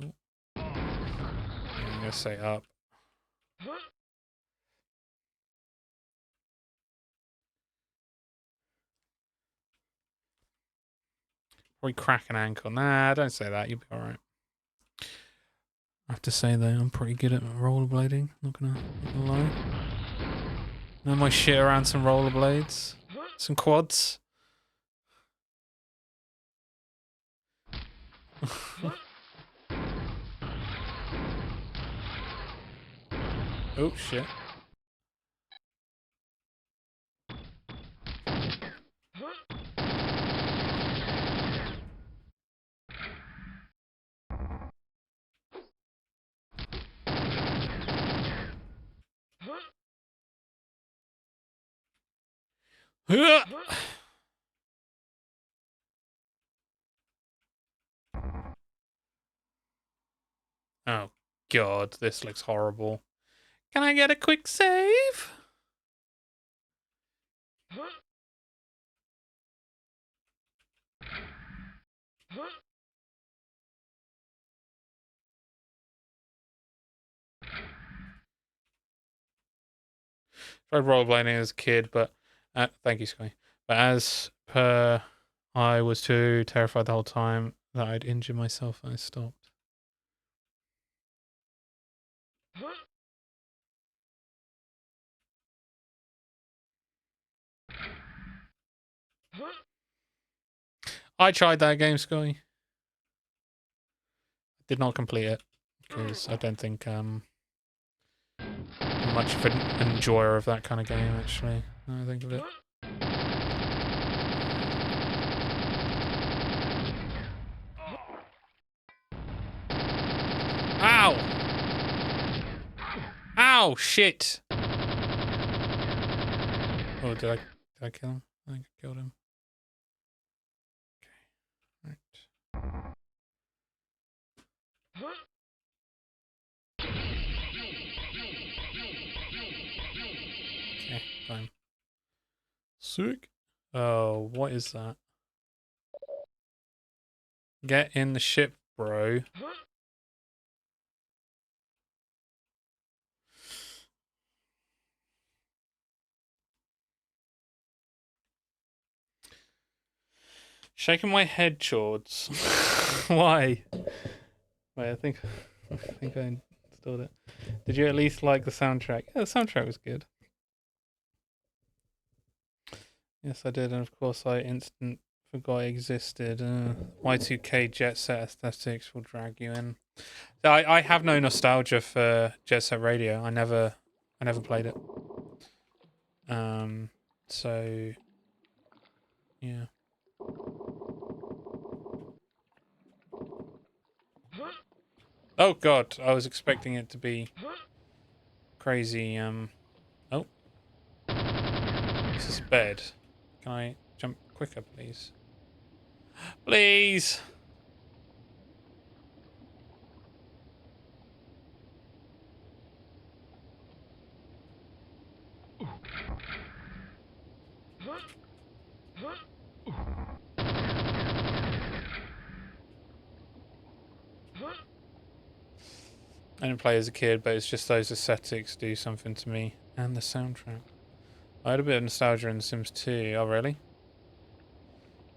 Oh. I'm gonna say up. Probably crack an ankle. Nah, don't say that. You'll be alright. I have to say though, I'm pretty good at rollerblading. Not gonna lie. Know my shit around some rollerblades. Some quads. Oh shit. Oh god, this looks horrible. Can I get a quick save? Tried rollerblading as a kid, but thank you, Sky. But as per, I was too terrified the whole time that I'd injure myself, and I stopped. I tried that game, Sky. Did not complete it because I don't think I'm much of an enjoyer of that kind of game. Actually, now I think of it. Ow! Ow! Shit! Oh, did I kill him? I think I killed him. Okay, right. Okay, fine. Sick. Oh, what is that? Get in the ship, bro. Shaking my head, Chords. Why? Wait, I think I installed it. Did you at least like the soundtrack? Yeah, the soundtrack was good. Yes, I did, and of course I instant forgot it existed. Y2K Jet Set aesthetics will drag you in. I have no nostalgia for Jet Set Radio. I never I never played it. So yeah. Oh god, I was expecting it to be crazy. Oh, this is a bed. Can I jump quicker, please? Please. I didn't play as a kid, but it's just those aesthetics do something to me. And the soundtrack. I had a bit of nostalgia in The Sims 2. Oh, really?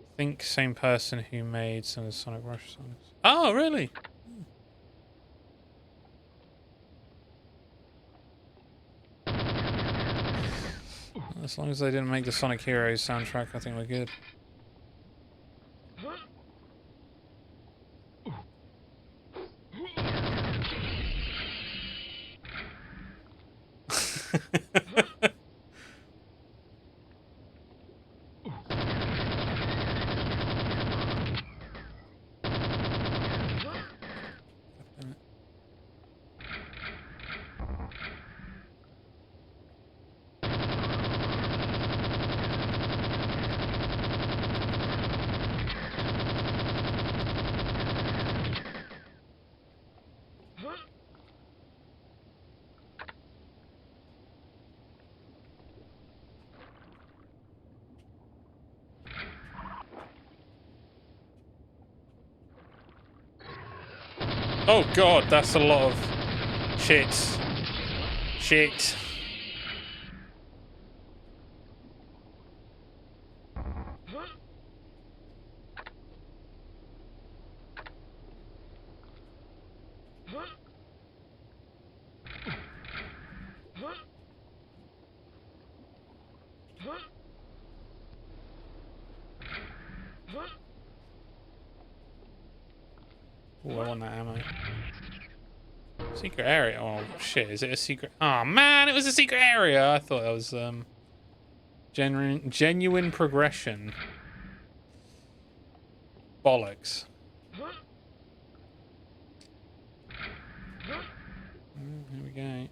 I think same person who made some of the Sonic Rush songs. Oh, really? As long as they didn't make the Sonic Heroes soundtrack, I think we're good. Oh god, that's a lot of shit. Shit. Ooh, I want that ammo. Secret area? Oh shit, is it a secret? Oh man, it was a secret area! I thought that was genuine progression. Bollocks. Here we go.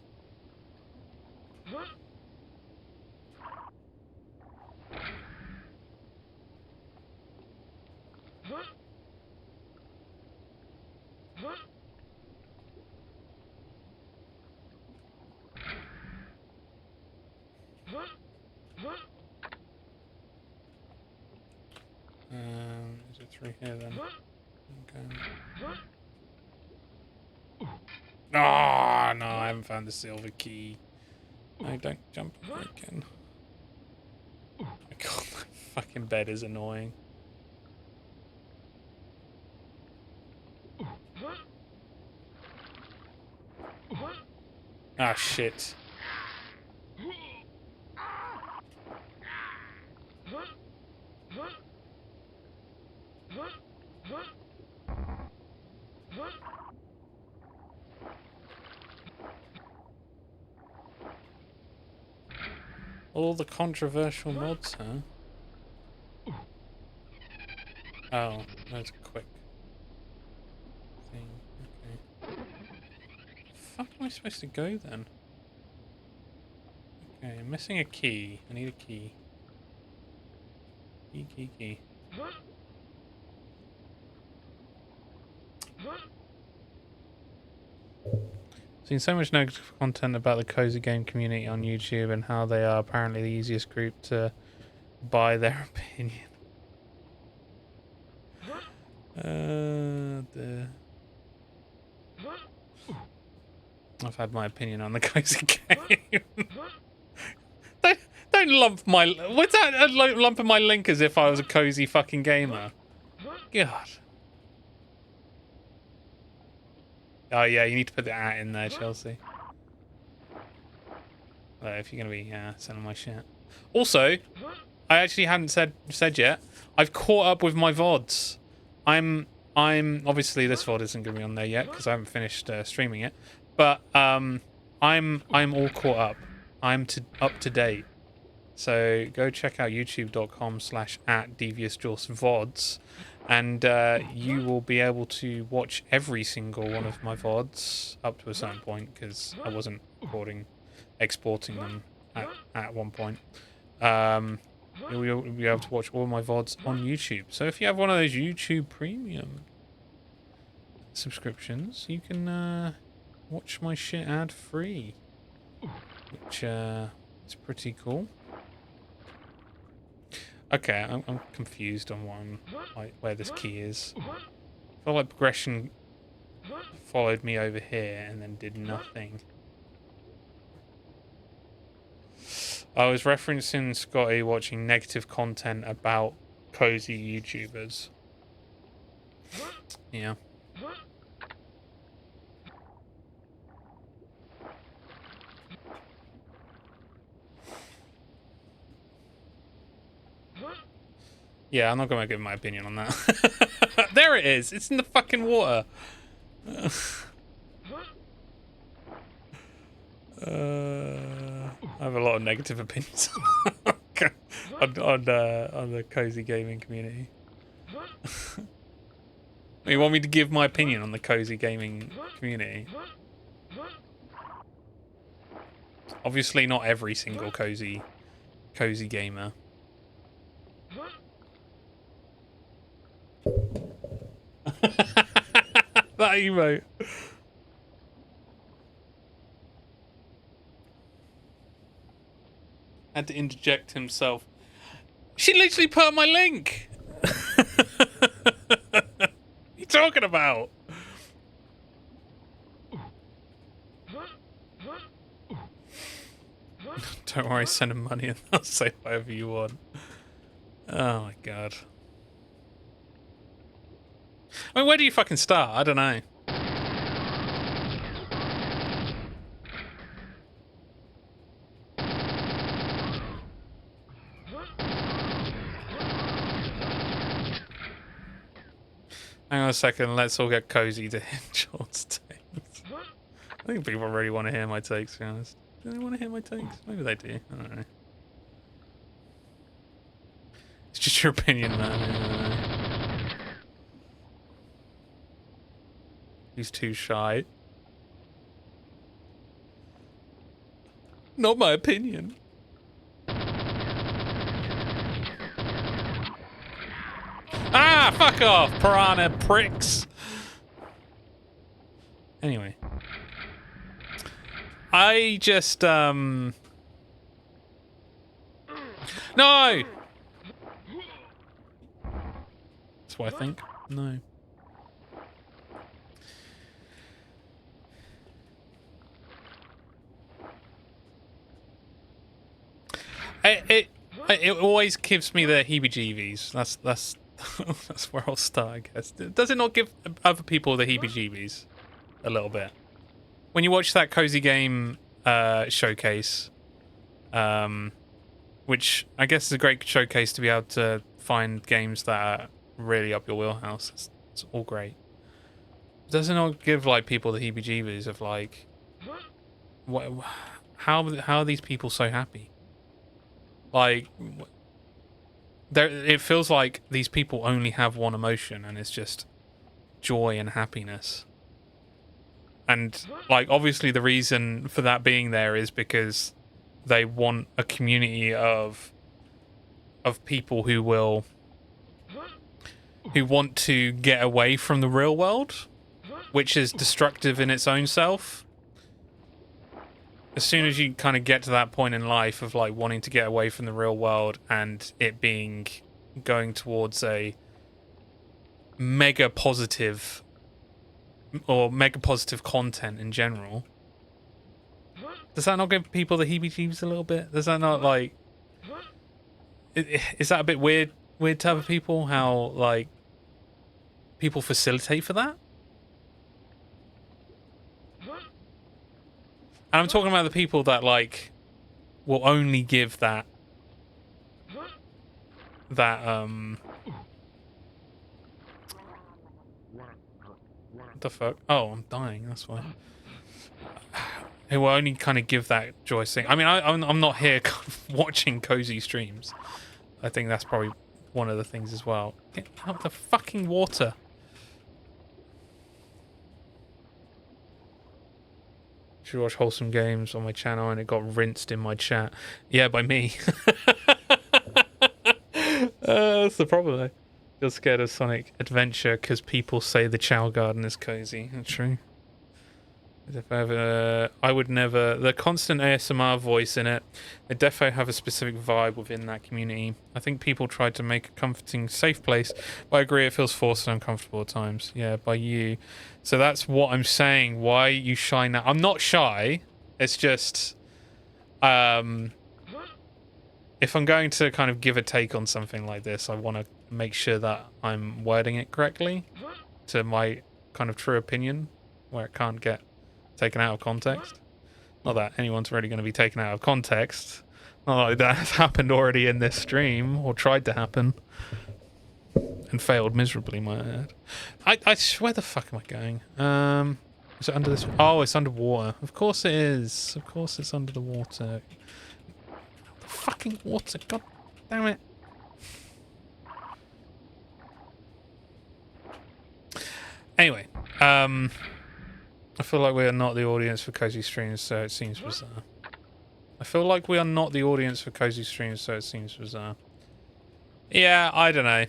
Is it through here then? Okay. Oh, no, I haven't found the silver key. No, don't jump over again. Oh my god, that fucking bed is annoying. Ah, shit. All the controversial mods, huh? Oh, that's a quick thing. Okay. Fuck am I supposed to go then? Okay, I'm missing a key. I need a key. Key. Seen so much negative content about the cozy game community on YouTube and how they are apparently the easiest group to buy their opinion. I've had my opinion on the cozy game. don't lump my... What's that? Lumping my link as if I was a cozy fucking gamer. God. Oh yeah, you need to put the @ in there, Chelsea. If you're gonna be selling my shit. Also, I actually hadn't said yet. I've caught up with my VODs. I'm obviously this VOD isn't gonna be on there yet because I haven't finished streaming it. But I'm all caught up. I'm up to date. So go check out youtube.com/@deviousjawsvods, and you will be able to watch every single one of my VODs up to a certain point, because I wasn't exporting them at one point. You'll be able to watch all my VODs on YouTube. So if you have one of those YouTube Premium subscriptions, you can watch my shit ad-free, which is pretty cool. Okay, I'm confused on where this key is. I feel like progression followed me over here and then did nothing. I was referencing Scotty watching negative content about cozy YouTubers. Yeah. Yeah, I'm not going to give my opinion on that. There it is. It's in the fucking water. I have a lot of negative opinions on the cozy gaming community. You want me to give my opinion on the cozy gaming community? Obviously, not every single cozy gamer. That emote. Had to interject himself. She literally put up my link. What are you talking about? Don't worry, send him money and I'll say whatever you want. Oh my god. I mean, where do you fucking start? I don't know. Hang on a second, let's all get cozy to hear John's takes. I think people really want to hear my takes, to be honest. Do they want to hear my takes? Maybe they do. I don't know. It's just your opinion, man. He's too shy. Not my opinion. Ah, fuck off, piranha pricks. Anyway. I just, No! That's what I think. No. It always gives me the heebie-jeebies. That's that's where I'll start, I guess. Does it not give other people the heebie-jeebies a little bit? When you watch that cozy game showcase, which I guess is a great showcase to be able to find games that are really up your wheelhouse. It's all great. Does it not give like people the heebie-jeebies of like, how are these people so happy? Like, it feels like these people only have one emotion, and it's just joy and happiness. And, like, obviously the reason for that being there is because they want a community of people who want to get away from the real world, which is destructive in its own self. As soon as you kind of get to that point in life of like wanting to get away from the real world and it being going towards a mega positive content in general, does that not give people the heebie-jeebies a little bit? Does that not like, is that a bit weird to other people, how like people facilitate for that? And I'm talking about the people that, like, will only give that, what the fuck? Oh, I'm dying, that's why. it will only kind of give that joy thing. I mean, I'm not here watching cozy streams. I think that's probably one of the things as well. Get out the fucking water. Should watch wholesome games on my channel, and it got rinsed in my chat. Yeah, by me. That's the problem, though. You're scared of Sonic Adventure because people say the Chow Garden is cozy. That's true. If I would never. The constant ASMR voice in it, they defo have a specific vibe within that community. I think people tried to make a comforting, safe place, but I agree it feels forced and uncomfortable at times. Yeah, by you. So that's what I'm saying. Why you shy now? I'm not shy. It's just, if I'm going to kind of give a take on something like this, I want to make sure that I'm wording it correctly to my kind of true opinion, where it can't get taken out of context. Not that anyone's really going to be taken out of context. Not like that has happened already in this stream, or tried to happen, and failed miserably, might I add. Where the fuck am I going? Is it under this? Oh, it's underwater. Of course it is. Of course it's under the water. The fucking water. God damn it. Anyway, I feel like we are not the audience for cozy streams, so it seems bizarre. I feel like we are not the audience for cozy streams, so it seems bizarre. Yeah, I don't know.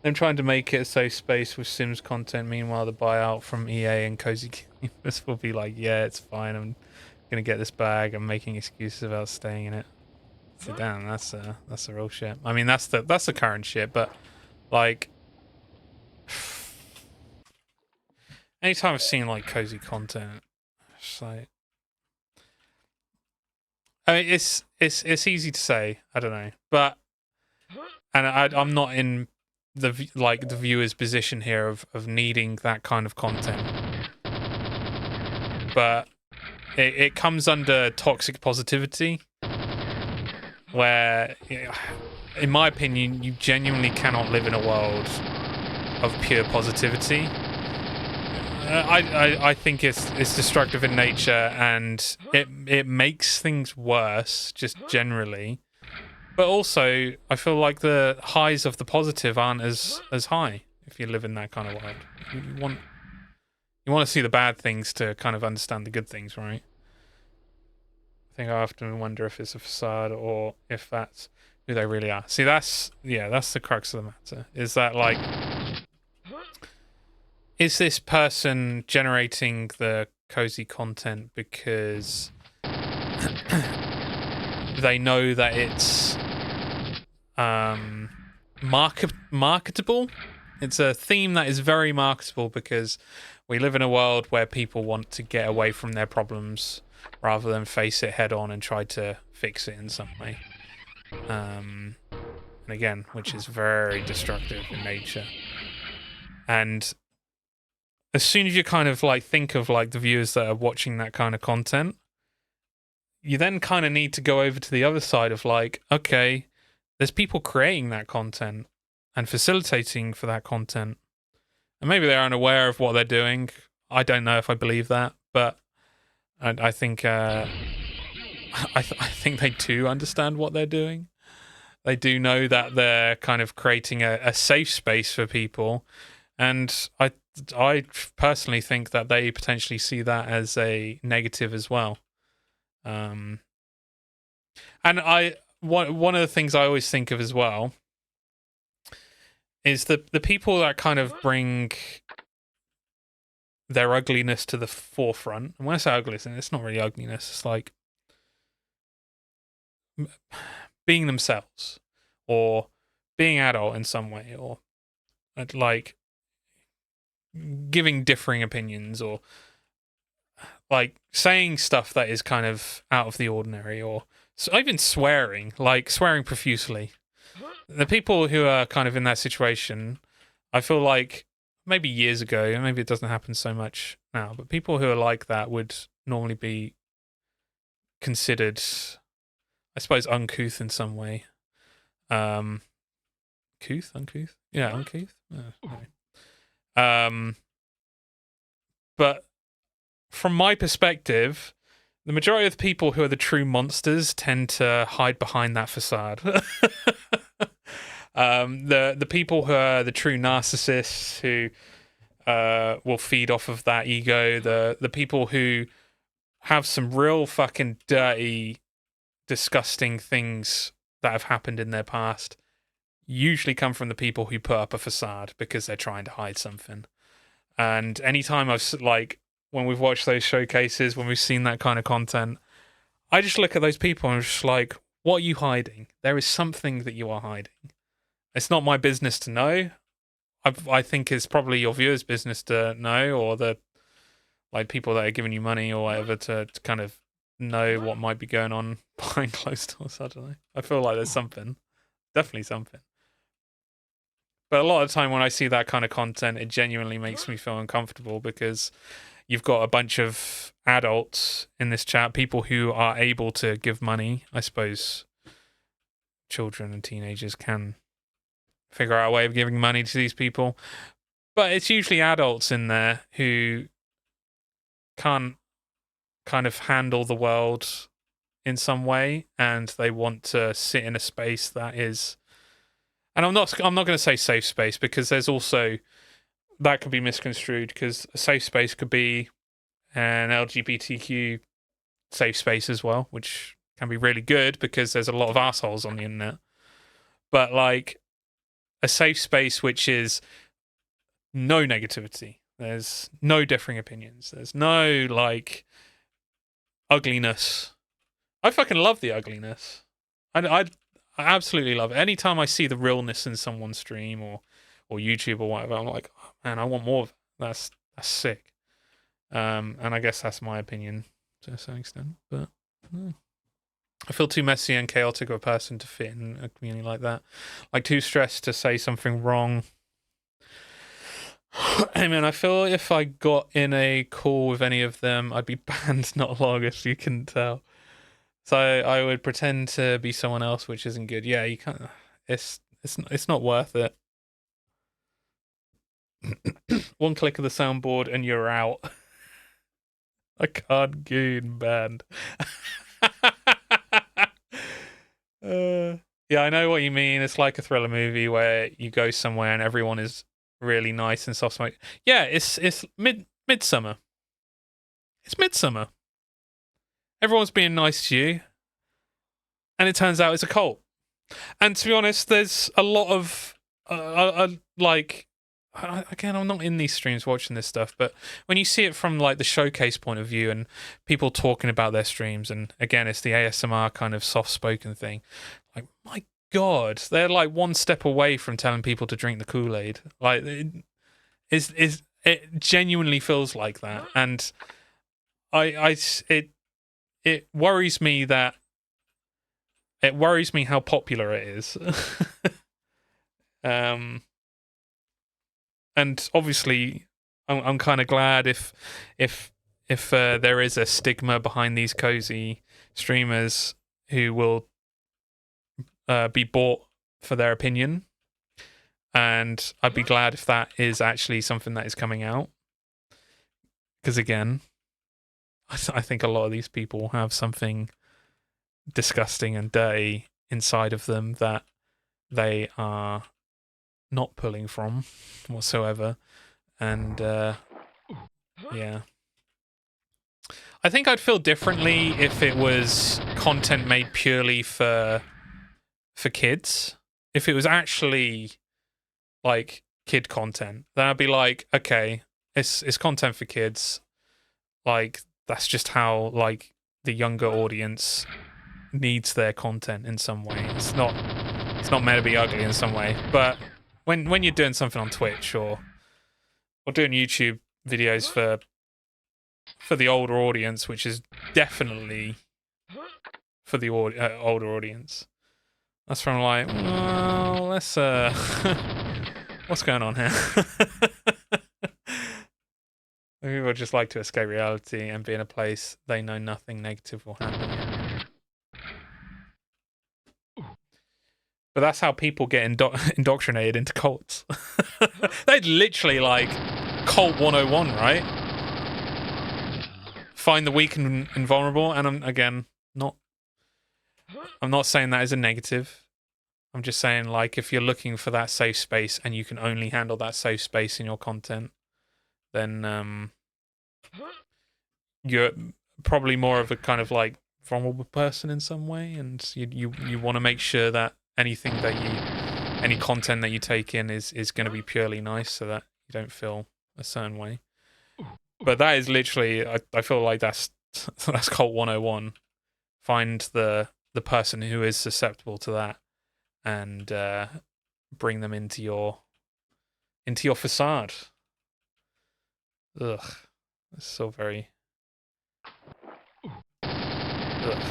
I'm trying to make it a safe space with Sims content. Meanwhile, the buyout from EA and Cozy Gamers will be like, yeah, it's fine. I'm gonna get this bag. I'm making excuses about staying in it. So damn, that's the real shit. I mean, that's the current shit. But like, anytime I've seen like cozy content, it's like, I mean, it's easy to say. I don't know, but I'm not in the viewer's position here of needing that kind of content, but it comes under toxic positivity, where, in my opinion, you genuinely cannot live in a world of pure positivity. I think it's destructive in nature, and it makes things worse just generally. But also, I feel like the highs of the positive aren't as high if you live in that kind of world. You want to see the bad things to kind of understand the good things, right? I think I often wonder if it's a facade or if that's who they really are. See, that's the crux of the matter. Is that like, is this person generating the cozy content because they know that it's marketable? It's a theme that is very marketable because we live in a world where people want to get away from their problems rather than face it head on and try to fix it in some way. And again, which is very destructive in nature. And as soon as you kind of like think of like the viewers that are watching that kind of content, you then kind of need to go over to the other side of like, okay, there's people creating that content and facilitating for that content, and maybe they're unaware of what they're doing. I don't know if I believe that, but I think I think they do understand what they're doing. They do know that they're kind of creating a safe space for people, and I personally think that they potentially see that as a negative as well. And one of the things I always think of as well is the people that kind of bring their ugliness to the forefront. And when I say ugliness, it's not really ugliness. It's like being themselves, or being adult in some way, or like giving differing opinions, or like saying stuff that is kind of out of the ordinary, or even swearing profusely. The people who are kind of in that situation, I feel like maybe years ago, maybe it doesn't happen so much now, but people who are like that would normally be considered, I suppose, uncouth in some way. Uncouth? Yeah, uncouth. But from my perspective, the majority of the people who are the true monsters tend to hide behind that facade. The people who are the true narcissists who will feed off of that ego, the people who have some real fucking dirty, disgusting things that have happened in their past, usually come from the people who put up a facade because they're trying to hide something. And anytime when we've watched those showcases, when we've seen that kind of content, I just look at those people and I'm just like, what are you hiding? There is something that you are hiding. It's not my business to know. I think it's probably your viewers' business to know, or the people that are giving you money or whatever to kind of know what might be going on behind closed doors. I don't know. I feel like there's something. Definitely something. But a lot of the time when I see that kind of content, it genuinely makes me feel uncomfortable because you've got a bunch of adults in this chat, people who are able to give money. I suppose children and teenagers can figure out a way of giving money to these people. But it's usually adults in there who can't kind of handle the world in some way, and they want to sit in a space that is, and I'm not going to say safe space, because there's also, that could be misconstrued, because a safe space could be an LGBTQ safe space as well, which can be really good because there's a lot of assholes on the internet. But like a safe space which is no negativity, there's no differing opinions, there's no like ugliness. I fucking love the ugliness. I absolutely love it. Anytime I see the realness in someone's stream or YouTube or whatever, I'm like, oh, man, I want more of it. That's sick. And I guess that's my opinion to a certain extent. But I feel too messy and chaotic of a person to fit in a community like that. Like, too stressed to say something wrong. I mean, I feel if I got in a call with any of them, I'd be banned not long, if you can tell. So I would pretend to be someone else, which isn't good. Yeah, you can't. It's not worth it. One click of the soundboard and you're out. I can't goon banned. Yeah, I know what you mean. It's like a thriller movie where you go somewhere and everyone is really nice and soft smoke. Yeah, it's Midsummer. It's Midsummer. Everyone's being nice to you, and it turns out it's a cult. And to be honest, there's a lot of again, I'm not in these streams watching this stuff, but when you see it from like the showcase point of view and people talking about their streams, and again, it's the ASMR kind of soft-spoken thing. Like, my God, they're like one step away from telling people to drink the Kool-Aid. Like, it genuinely feels like that, and it worries me that how popular it is. And obviously, I'm kind of glad if there is a stigma behind these cozy streamers who will be bought for their opinion, and I'd be glad if that is actually something that is coming out. Because again, I think a lot of these people have something disgusting and dirty inside of them that they are not pulling from whatsoever. And yeah, I think I'd feel differently if it was content made purely for kids. If it was actually like kid content, then I'd be like, okay, it's content for kids. Like, that's just how like the younger audience needs their content in some way. It's not meant to be ugly in some way. But when you're doing something on Twitch or doing YouTube videos for the older audience, which is definitely for the older audience, that's when I'm like, well, let's what's going on here? People just like to escape reality and be in a place they know nothing negative will happen. But that's how people get indoctrinated into cults. They'd literally like cult 101, right? find the weak and vulnerable, and I'm not saying that as a negative. I'm just saying, like, if you're looking for that safe space and you can only handle that safe space in your content, then you're probably more of a kind of like vulnerable person in some way, and you want to make sure that any content that you take in is going to be purely nice, so that you don't feel a certain way. But that is literally, I feel like that's Cult 101. Find the person who is susceptible to that, and bring them into your facade. Ugh, it's so very. Ugh.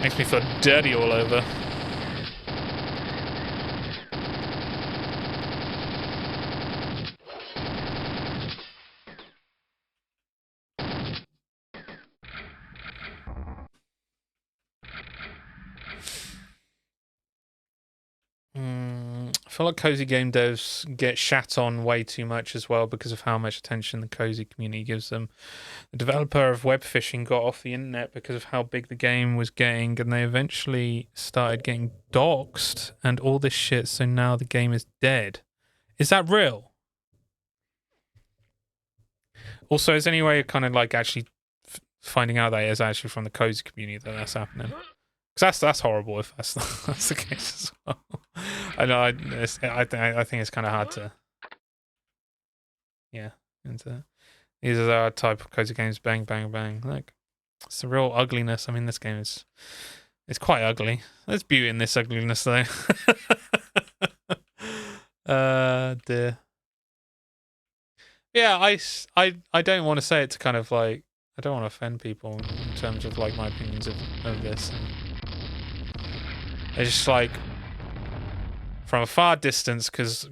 Makes me feel dirty all over. I feel like cozy game devs get shat on way too much as well because of how much attention the cozy community gives them. The developer of Web Fishing got off the internet because of how big the game was getting, and they eventually started getting doxxed and all this shit, so now the game is dead. Is that real? Also, is there any way of kind of like actually finding out that it is actually from the cozy community that that's happening? Because that's horrible if that's the case as well. I know. I think it's kind of hard to. Yeah, into these are our type of cozy games. Bang, bang, bang. Like, it's the real ugliness. I mean, this game is quite ugly. There's beauty in this ugliness, though. Dear. Yeah, I don't want to say it to kind of like, I don't want to offend people in terms of like my opinions of this. It's just like, from a far distance, because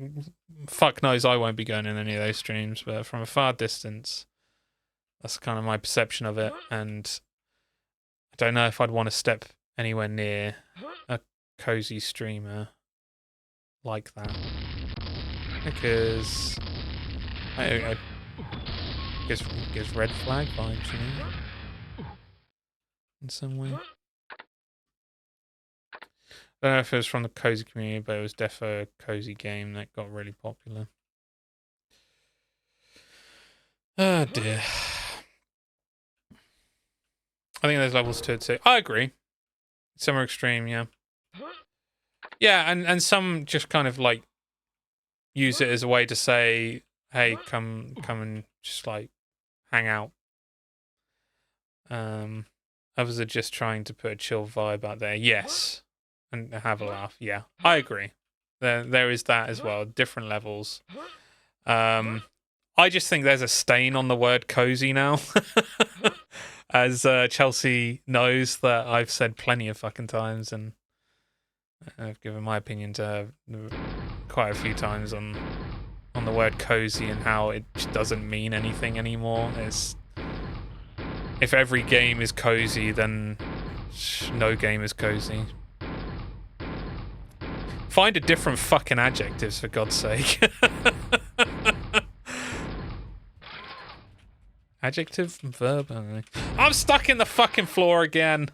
fuck knows I won't be going in any of those streams, but from a far distance, that's kind of my perception of it, and I don't know if I'd want to step anywhere near a cozy streamer like that, because I gives red flag vibes, you know, in some way. I don't know if it was from the cozy community, but it was defo a cozy game that got really popular. Oh dear. I think there's levels to it too. I agree. Some are extreme, yeah. Yeah, and some just kind of like use it as a way to say, hey, come and just like hang out. Others are just trying to put a chill vibe out there. Yes. And have a laugh. Yeah, I agree. There is that as well. Different levels. I just think there's a stain on the word cozy now. As Chelsea knows that I've said plenty of fucking times, and I've given my opinion to her quite a few times on the word cozy and how it just doesn't mean anything anymore. If every game is cozy, then no game is cozy. Find a different fucking adjectives, for God's sake. Adjective? Verb? I don't know. I'm stuck in the fucking floor again.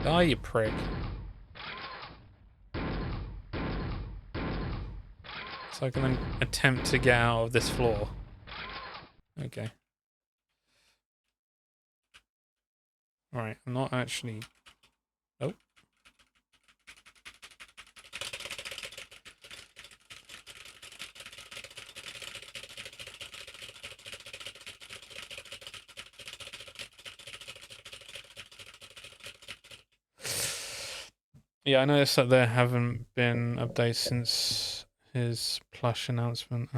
Die, you prick. So I can then attempt to get out of this floor. Okay. Alright, I'm not actually... Oh. Yeah, I noticed that there haven't been updates since his plush announcement.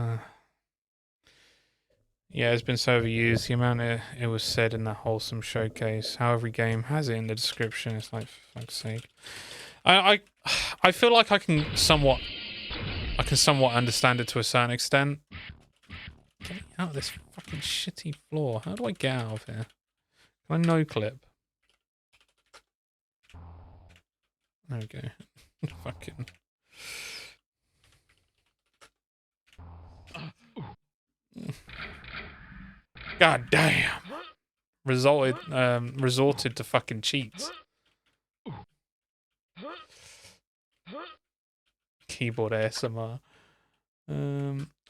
Yeah, it's been so overused. The amount it was said in that wholesome showcase, how every game has it in the description. It's like, for fuck's sake. I feel like I can somewhat understand it to a certain extent. Get me out of this fucking shitty floor. How do I get out of here? Can I no clip? There we go. Fucking. God damn. Resorted to fucking cheats. Keyboard ASMR.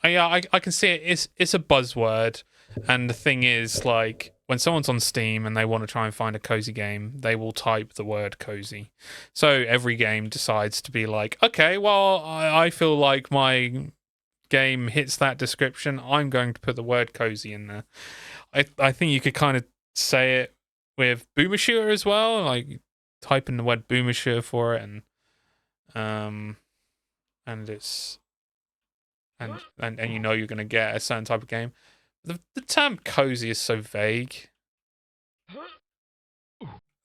Yeah, I can see it. It's a buzzword, and the thing is, like, when someone's on Steam and they want to try and find a cozy game, they will type the word cozy. So every game decides to be like, okay, well, I feel like my game hits that description. I'm going to put the word cozy in there. I think you could kind of say it with Boomer Shooter as well, like type in the word Boomer Shooter for it, and it's and you know you're going to get a certain type of game. The term cozy is so vague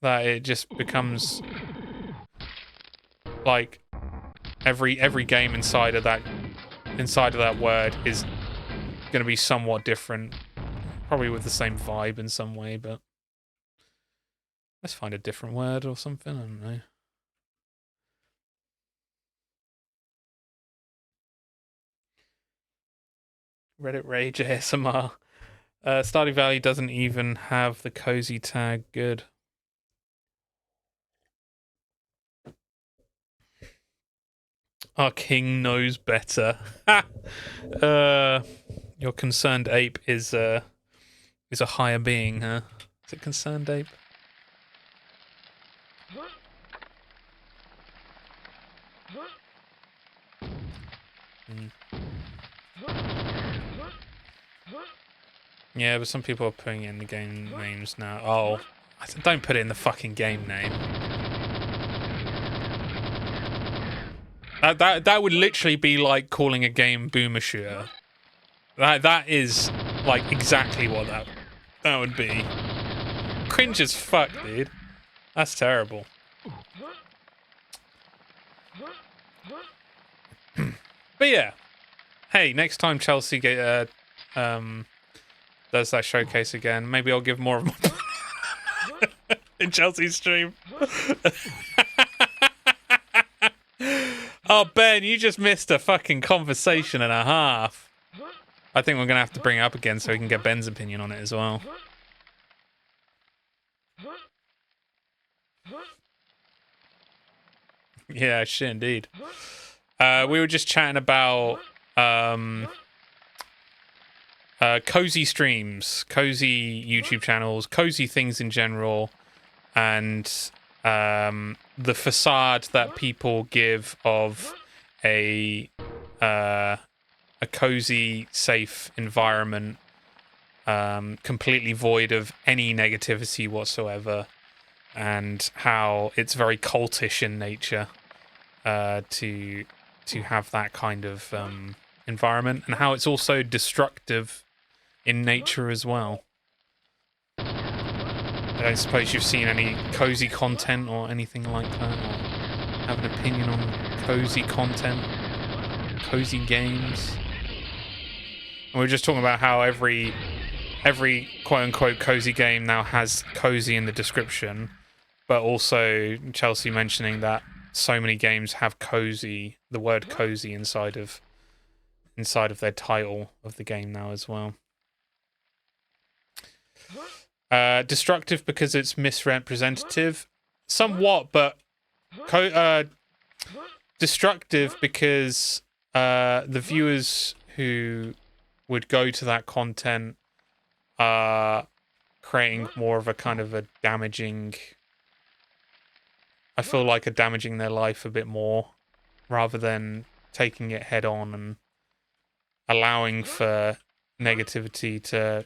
that it just becomes like every game inside of that word is going to be somewhat different, probably with the same vibe in some way, but let's find a different word or something. I don't know. Reddit Rage ASMR. Stardew Valley doesn't even have the cozy tag. Good. Our king knows better. Your concerned ape is a higher being, huh? Is it concerned ape? Yeah, but some people are putting in the game names now. Oh, don't put it in the fucking game name. That would literally be like calling a game Boomer Shooter. That is like exactly what that would be. Cringe as fuck, dude. That's terrible. But yeah, hey, next time Chelsea does that showcase again, maybe I'll give more of my in Chelsea's stream. Oh, Ben, you just missed a fucking conversation and a half. I think we're gonna have to bring it up again so we can get Ben's opinion on it as well. Yeah, shit, indeed. We were just chatting about cozy streams, cozy YouTube channels, cozy things in general, and the facade that people give of a cozy, safe environment, completely void of any negativity whatsoever, and how it's very cultish in nature to have that kind of environment, and how it's also destructive in nature as well. I don't suppose you've seen any cozy content or anything like that, or have an opinion on cozy content, cozy games. And we're just talking about how every quote-unquote cozy game now has cozy in the description, but also Chelsea mentioning that so many games have cozy, the word cozy inside of their title of the game now as well. Destructive because it's misrepresentative, somewhat, but destructive because the viewers who would go to that content are creating more of a kind of a damaging. I feel like damaging their life a bit more, rather than taking it head on and allowing for negativity to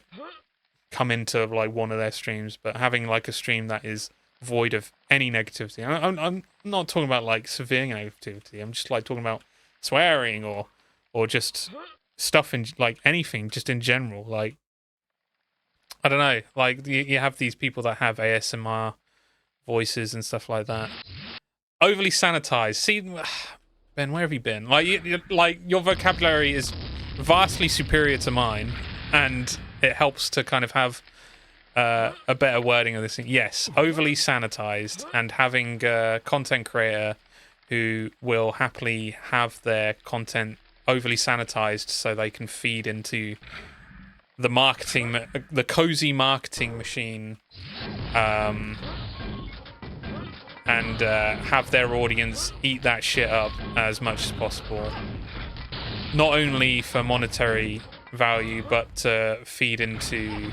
come into like one of their streams, but having like a stream that is void of any negativity. I'm not talking about like severe negativity. I'm just like talking about swearing or just stuff in like anything, just in general. Like, I don't know. Like you have these people that have ASMR voices and stuff like that. Overly sanitized. See, Ben, where have you been? Like, like your vocabulary is vastly superior to mine, and it helps to kind of have a better wording of this thing. Yes, overly sanitized, and having a content creator who will happily have their content overly sanitized so they can feed into the marketing, the cozy marketing machine, and have their audience eat that shit up as much as possible. Not only for monetary value, but to feed into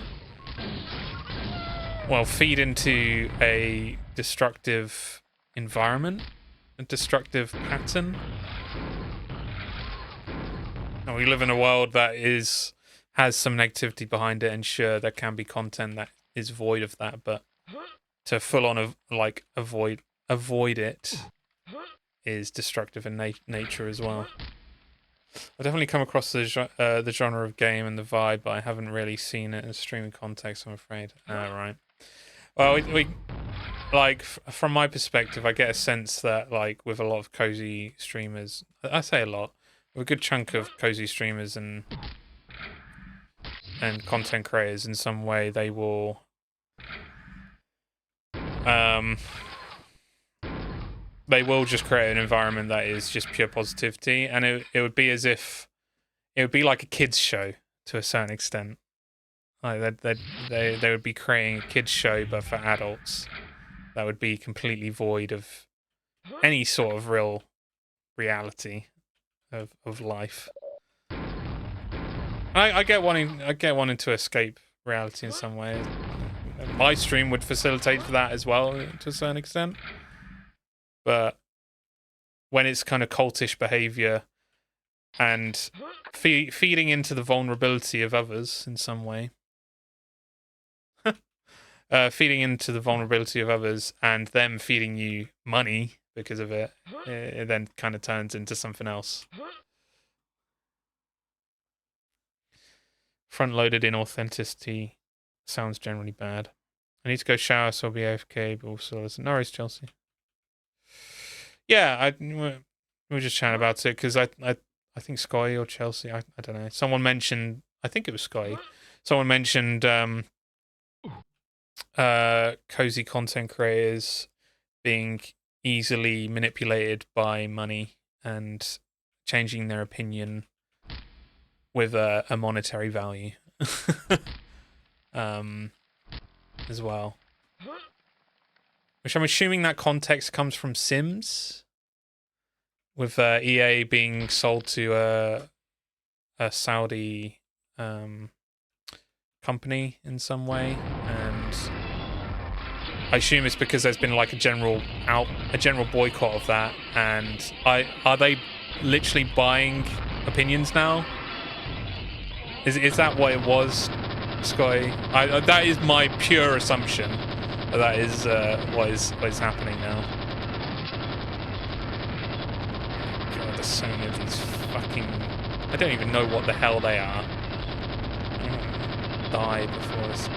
a destructive environment, a destructive pattern. And we live in a world that has some negativity behind it, and sure, there can be content that is void of that, but to full on avoid it is destructive in nature as well. I've definitely come across the genre of game and the vibe, but I haven't really seen it in a streaming context, I'm afraid. Right. Well, we like, from my perspective, I get a sense that, like, with a lot of cozy streamers, I say a lot, with a good chunk of cozy streamers and content creators in some way, they will just create an environment that is just pure positivity, and it would be as if it would be like a kids show to a certain extent. Like they would be creating a kids show, but for adults, that would be completely void of any sort of real reality of life. I get wanting to escape reality in some way. My stream would facilitate that as well to a certain extent. But when it's kind of cultish behavior and feeding into the vulnerability of others in some way, feeding into the vulnerability of others and them feeding you money because of it, it then kind of turns into something else. Front-loaded inauthenticity sounds generally bad. I need to go shower, so I'll be AFK, but also listen. No worries, Chelsea. Yeah, we were just chatting about it because I think Sky or Chelsea, I don't know. Someone mentioned, I think it was Sky. Someone mentioned cozy content creators being easily manipulated by money and changing their opinion with a monetary value as well. Which I'm assuming that context comes from Sims, with EA being sold to a Saudi company in some way, and I assume it's because there's been like a general boycott of that. And are they literally buying opinions now? Is that what it was, Sky? That is my pure assumption. That is what is happening now. God, there's so many of these fucking... I don't even know what the hell they are. I'm gonna die before this.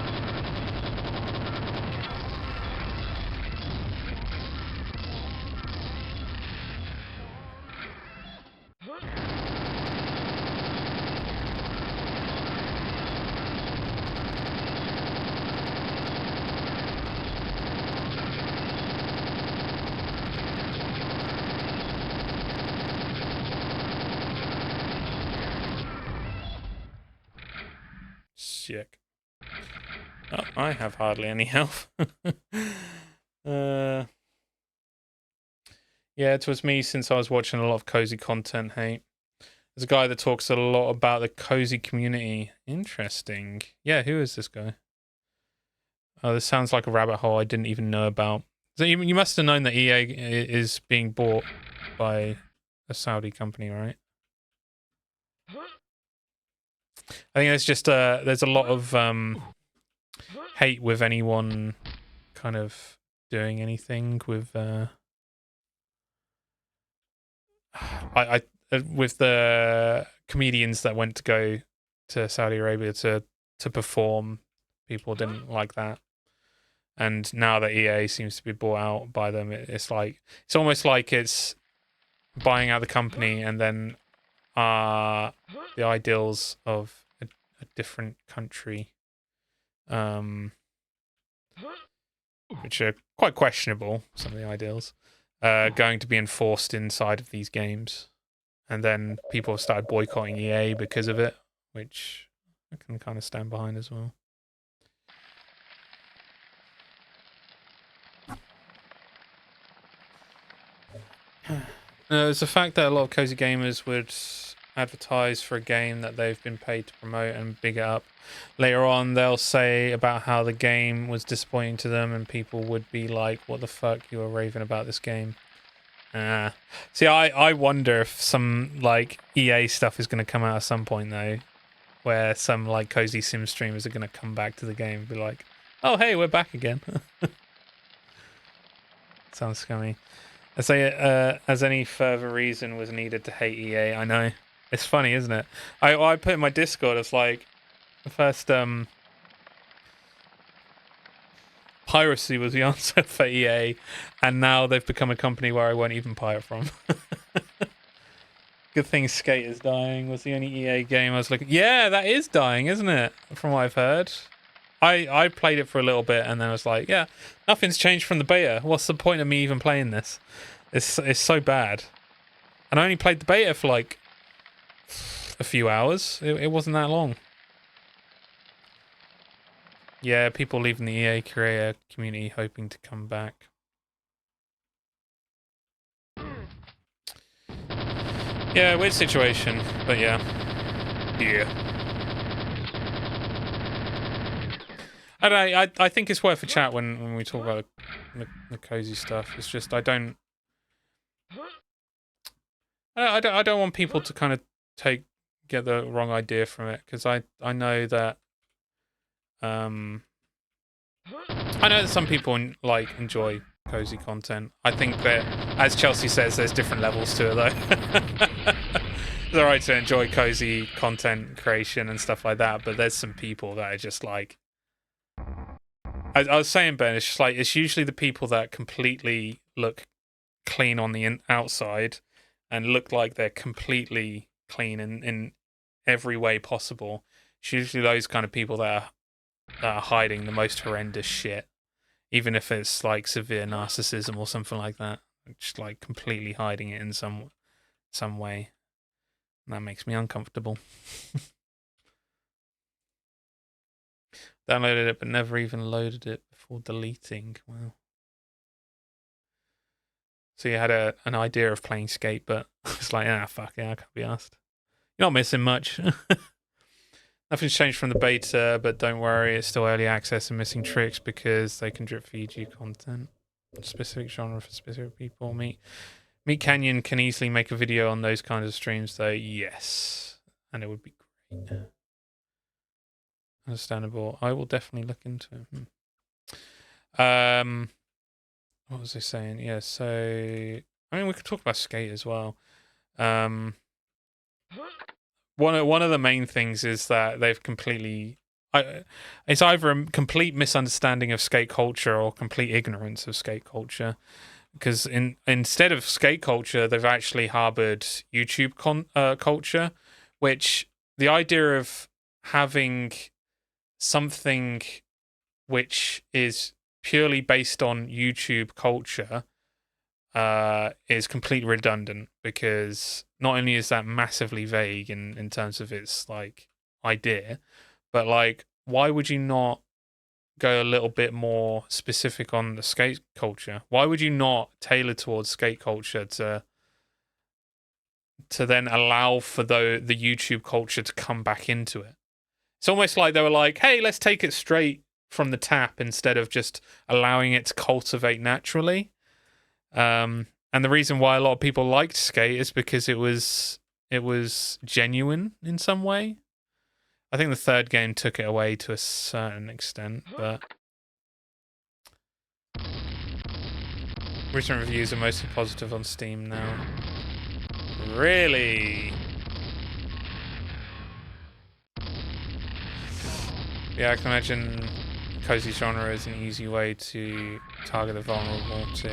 Sick. Oh, I have hardly any health. Yeah, it was me since I was watching a lot of cozy content, hey. There's a guy that talks a lot about the cozy community. Interesting. Yeah, who is this guy? Oh, this sounds like a rabbit hole I didn't even know about. So you must have known that EA is being bought by a Saudi company, right? I think there's just there's a lot of hate with anyone kind of doing anything with with the comedians that went to go to Saudi Arabia to perform. People didn't like that, and now that EA seems to be bought out by them, it's almost like it's buying out the company, and then the ideals of a different country, which are quite questionable, some of the ideals, going to be enforced inside of these games. And then people have started boycotting EA because of it, which I can kind of stand behind as well. It's the fact that a lot of cozy gamers would advertise for a game that they've been paid to promote and big it up. Later on, they'll say about how the game was disappointing to them, and people would be like, "What the fuck? You were raving about this game." See, I wonder if some like EA stuff is going to come out at some point though, where some like cozy sim streamers are going to come back to the game and be like, "Oh, hey, we're back again." Sounds scummy. I say, as any further reason was needed to hate EA. I know. It's funny, isn't it? I put in my Discord, it's like, the first, piracy was the answer for EA, and now they've become a company where I won't even pirate from. Good thing Skate is dying was the only EA game I was looking... Yeah, that is dying, isn't it? From what I've heard. I played it for a little bit and then I was like, yeah, nothing's changed from the beta. What's the point of me even playing this? It's so bad. And I only played the beta for like a few hours. It wasn't that long. Yeah, people leaving the EA creator community hoping to come back. Yeah, weird situation, but yeah. Yeah. I think it's worth a chat when we talk about the cozy stuff. It's just I don't want people to kind of get the wrong idea from it, because I know that I know that some people like enjoy cozy content. I think that, as Chelsea says, there's different levels to it though. It's alright to enjoy cozy content creation and stuff like that, but there's some people that are just like, I was saying, Ben, it's just like, it's usually the people that completely look clean on the outside and look like they're completely clean in every way possible. It's usually those kind of people that are hiding the most horrendous shit, even if it's like severe narcissism or something like that. Just like completely hiding it in some way. And that makes me uncomfortable. Downloaded it, but never even loaded it before deleting. Wow. So you had an idea of playing Skate, but it's like, fuck it, I can't be asked. You're not missing much. Nothing's changed from the beta, but don't worry, it's still early access and missing tricks because they can drip feed you content. Specific genre for specific people. Meat Canyon can easily make a video on those kinds of streams, though. Yes, and it would be great. Understandable. I will definitely look into it. What was I saying? Yeah, so I mean, we could talk about Skate as well. One of the main things is that they've completely... it's either a complete misunderstanding of skate culture or complete ignorance of skate culture. Because instead of skate culture, they've actually harbored YouTube culture, which the idea of having something which is purely based on YouTube culture is completely redundant, because not only is that massively vague in terms of its like idea, but like, why would you not go a little bit more specific on the skate culture? Why would you not tailor towards skate culture to then allow for the YouTube culture to come back into it? It's almost like they were like, hey, let's take it straight from the tap instead of just allowing it to cultivate naturally. And the reason why a lot of people liked Skate is because it was genuine in some way. I think the third game took it away to a certain extent, but recent reviews are mostly positive on Steam now. Really? Yeah, I can imagine cozy genre is an easy way to target the vulnerable too.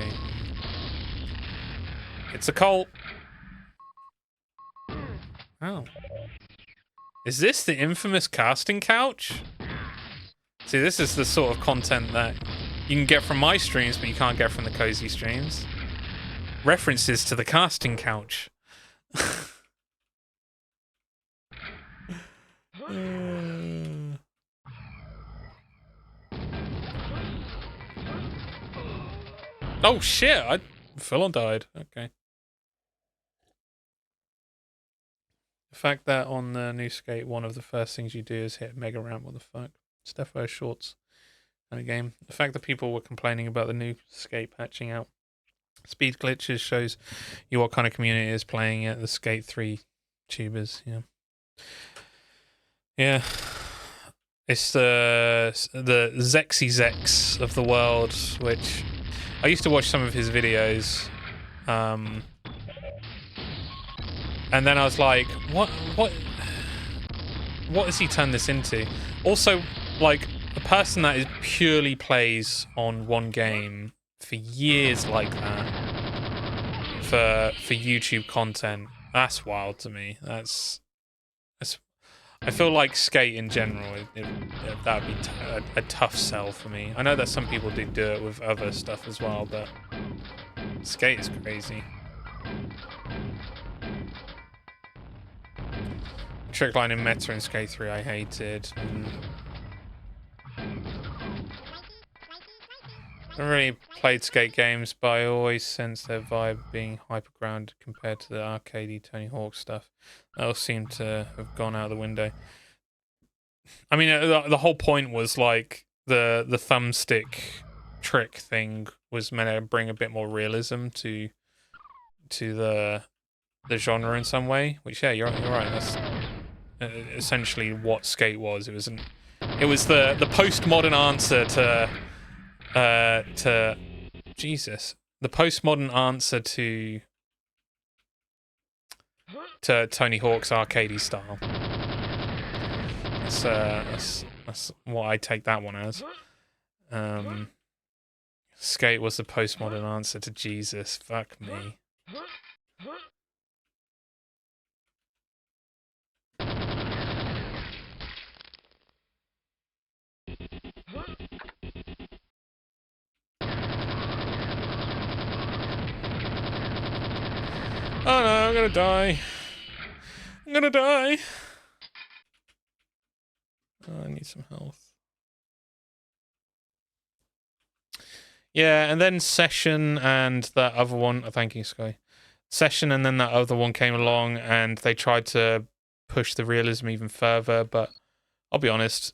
It's a cult. Oh. Is this the infamous casting couch? See, this is the sort of content that you can get from my streams, but you can't get from the Cozy streams. References to the casting couch. Oh shit, I full on died. Okay. The fact that on the new Skate, one of the first things you do is hit Mega Ramp, what the fuck? Stepho Shorts kind of game. The fact that people were complaining about the new Skate patching out speed glitches shows you what kind of community is playing it. The Skate 3 tubers, yeah. Yeah. It's the Zexy Zex of the world, which I used to watch some of his videos. And then I was like, what has he turned this into? Also, like, a person that is purely plays on one game for years like that for YouTube content, that's wild to me. That's I feel like Skate in general, that would be a tough sell for me. I know that some people do it with other stuff as well, but Skate is crazy. Trick line in Meta and Skate 3 I hated. I haven't really played Skate games, but I always sense their vibe being hyper-grounded compared to the arcadey Tony Hawk stuff. That all seemed to have gone out the window. I mean, the whole point was like the thumbstick trick thing was meant to bring a bit more realism to the genre in some way. Which, yeah, you're right. That's essentially what Skate was. It was the postmodern answer to Jesus. The postmodern answer to Tony Hawk's arcadey style. That's what I take that one as. Skate was the postmodern answer to Jesus. Fuck me. Oh no, I'm gonna die. I'm gonna die. Oh, I need some health. Yeah, and then Session and that other one, thank you, Sky. Session and then that other one came along and they tried to push the realism even further, but I'll be honest,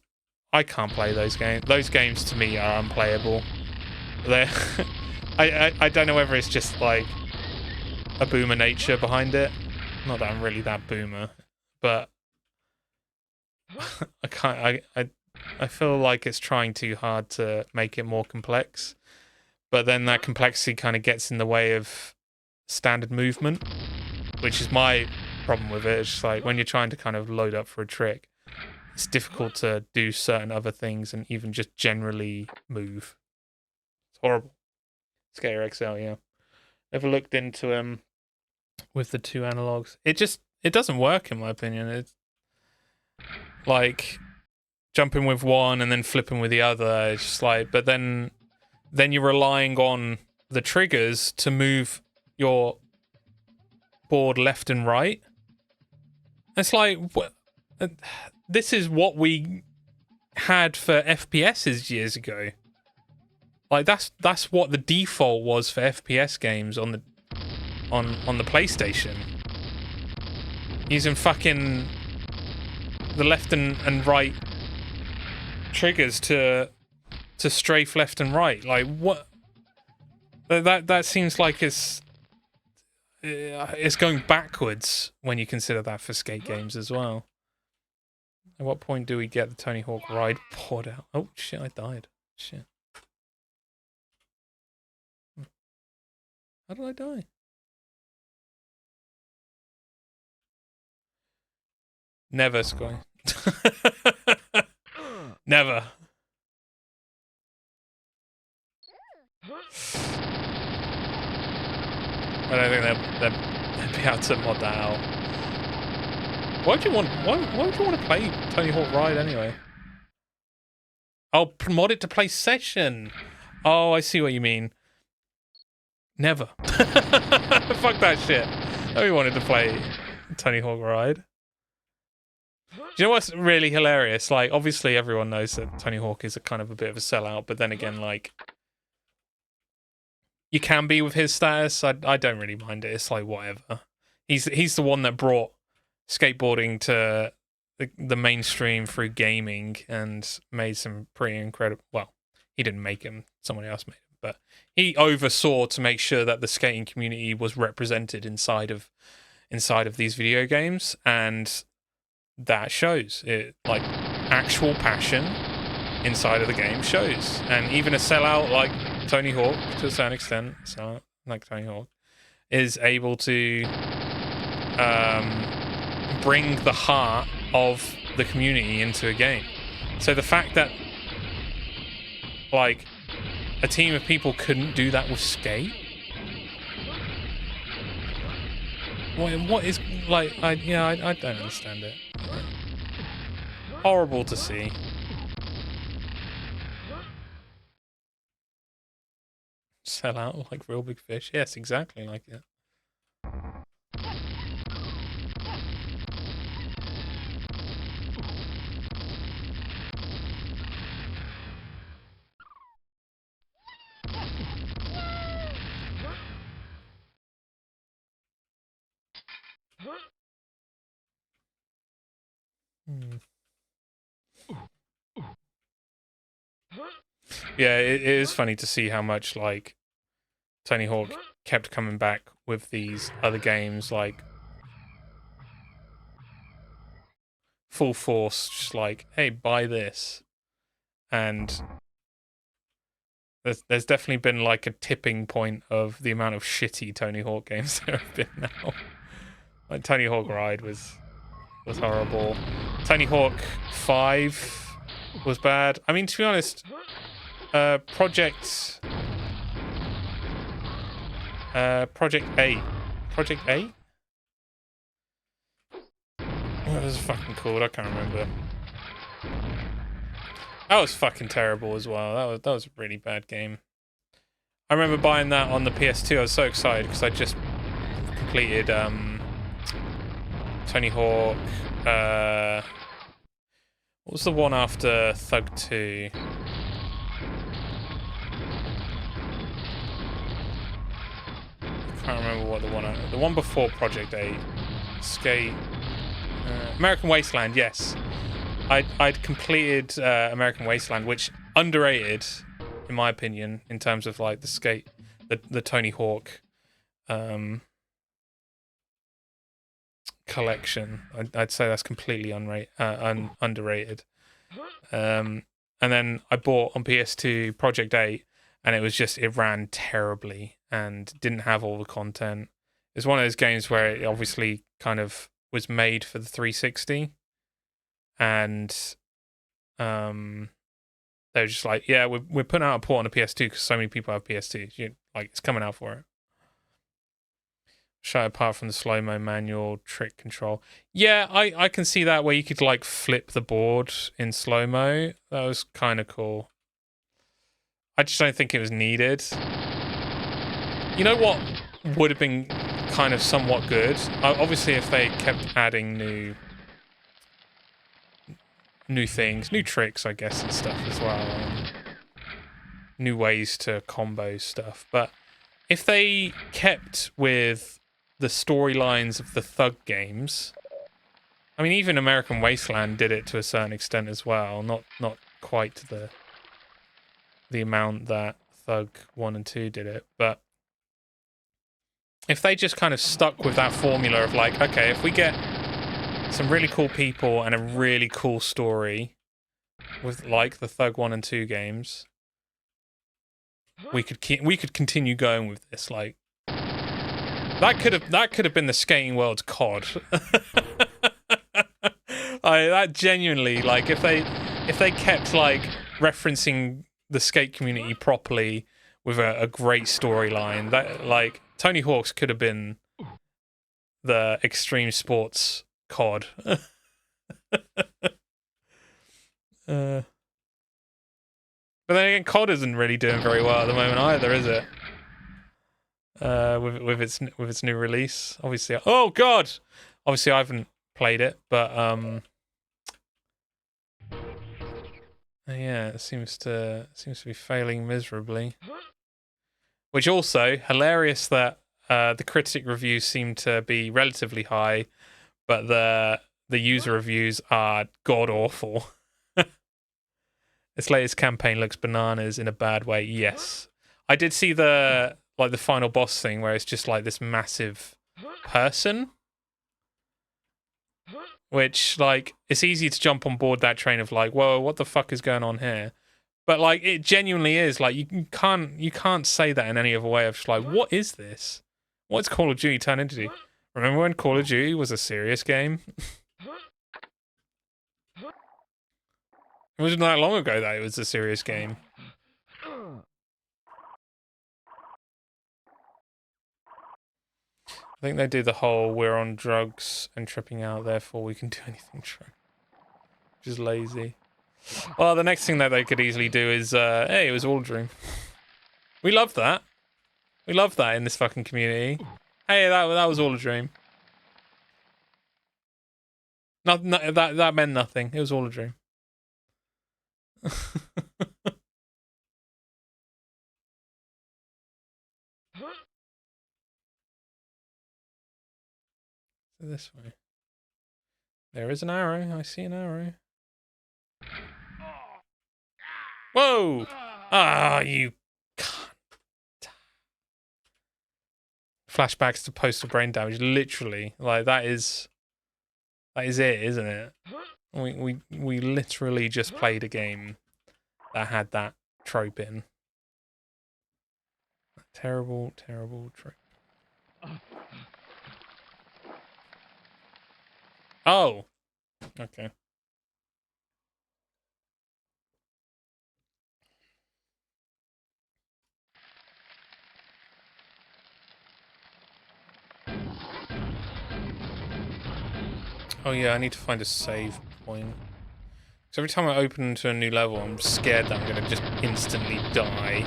I can't play those games. Those games to me are unplayable. They're I don't know whether it's just like a boomer nature behind it. Not that I'm really that boomer, but I feel like it's trying too hard to make it more complex. But then that complexity kind of gets in the way of standard movement, which is my problem with it. It's just like when you're trying to kind of load up for a trick, it's difficult to do certain other things and even just generally move. It's horrible. Skater XL, yeah. Never looked into with the two analogs. It doesn't work in my opinion. It's like jumping with one and then flipping with the other. It's just like, but then you're relying on the triggers to move your board left and right. It's like, this is what we had for FPSs years ago. Like that's what the default was for FPS games on the PlayStation. Using fucking the left and right triggers to strafe left and right. Like what? That seems like it's going backwards when you consider that for Skate games as well. At what point do we get the Tony Hawk ride poured out? Oh shit! I died. Shit. How did I die? Never, Sky. Never. I don't think they'll be able to mod that out. Why would you want to play Tony Hawk Ride anyway? Oh, mod it to play Session. Oh, I see what you mean. Never. Fuck that shit. Nobody wanted to play Tony Hawk Ride. Do you know what's really hilarious? Like, obviously everyone knows that Tony Hawk is a kind of a bit of a sellout, but then again, like, you can be with his status. I don't really mind it. It's like, whatever. He's the one that brought skateboarding to the mainstream through gaming and made some pretty incredible... Well, he didn't make him. Someone else made him. But he oversaw to make sure that the skating community was represented inside of these video games, and that shows. It, like, actual passion inside of the game shows. And even a sellout like Tony Hawk, to a certain extent, like Tony Hawk, is able to bring the heart of the community into a game. So the fact that, like, a team of people couldn't do that with Skate? What is, like, I don't understand it. Horrible to see. Sell out like Real Big Fish. Yes, exactly like it. Yeah, it is funny to see how much, like, Tony Hawk kept coming back with these other games, like full force, just like, hey, buy this. And there's definitely been like a tipping point of the amount of shitty Tony Hawk games there have been now. Like Tony Hawk Ride was horrible. Tony Hawk 5 was bad. I mean, to be honest, Project 8. Project 8? What was it fucking called? I can't remember. That was fucking terrible as well. That was a really bad game. I remember buying that on the PS2. I was so excited because I just completed Tony Hawk. What was the one after Thug 2? I can't remember what the one before Project 8. Skate. American Wasteland, yes. I'd completed American Wasteland, which underrated, in my opinion, in terms of like the skate, the Tony Hawk collection. I'd say that's completely underrated. And then I bought on PS2 Project 8, and it ran terribly and didn't have all the content. It's one of those games where it obviously kind of was made for the 360. And they were just like, yeah, we're putting out a port on a PS2 because so many people have PS2s. Like, it's coming out for it. Shut apart from the slow-mo manual trick control. Yeah, I can see that where you could like flip the board in slow-mo. That was kind of cool. I just don't think it was needed. You know what would have been kind of somewhat good? Obviously, if they kept adding new things, new tricks, I guess, and stuff as well. New ways to combo stuff. But if they kept with the storylines of the Thug games, I mean, even American Wasteland did it to a certain extent as well. Not quite to the amount that Thug 1 and 2 did it. But if they just kind of stuck with that formula of like, okay, if we get some really cool people and a really cool story with like the Thug 1 and 2 games, we could continue going with this. Like, that could have been the skating world's COD. That genuinely, like, if they kept like referencing the skate community properly with a great storyline, that like Tony Hawk's could have been the extreme sports COD. But then again, COD isn't really doing very well at the moment either, is it? With its new release, obviously. Oh God! Obviously, I haven't played it, but yeah, it seems to be failing miserably. Which also hilarious that the critic reviews seem to be relatively high, but the user reviews are god awful. Its latest campaign looks bananas in a bad way. Yes, I did see the final boss thing where it's just like this massive person, which like it's easy to jump on board that train of like, whoa, what the fuck is going on here? But like it genuinely is like you can't say that in any other way of just like, what is this? What's Call of Duty turned into? Remember when Call of Duty was a serious game? It wasn't that long ago that it was a serious game. I think they do the whole we're on drugs and tripping out, therefore we can do anything true. Which is lazy. Well, the next thing that they could easily do is, hey, it was all a dream. We love that. We love that in this fucking community. Hey, that was all a dream. No, that meant nothing. It was all a dream. This way. There is an arrow. I see an arrow. Whoa! Ah, you cunt. Flashbacks to post brain damage. Literally, like that is it, isn't it? We literally just played a game that had that trope in. Terrible, terrible trope. Oh, okay. Oh yeah, I need to find a save point. So every time I open into a new level, I'm scared that I'm gonna just instantly die.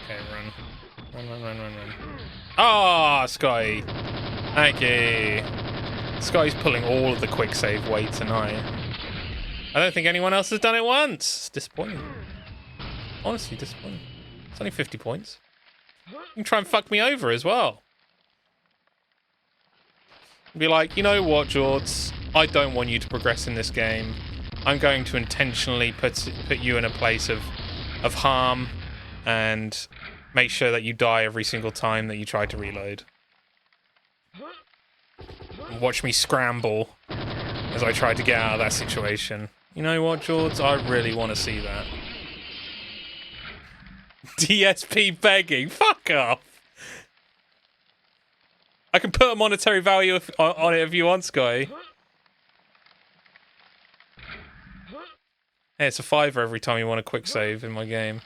Okay, run. Ah, Sky! Thank you. Sky's pulling all of the quick save weight tonight. I don't think anyone else has done it once. It's disappointing. Honestly, disappointing. It's only 50 points. You can try and fuck me over as well. Be like, you know what, Jords? I don't want you to progress in this game. I'm going to intentionally put you in a place of harm and make sure that you die every single time that you try to reload. And watch me scramble as I try to get out of that situation. You know what, Jords? I really want to see that. DSP begging. Fuck off. I can put a monetary value on it if you want, Sky. Hey, it's a $5 every time you want a quick save in my game.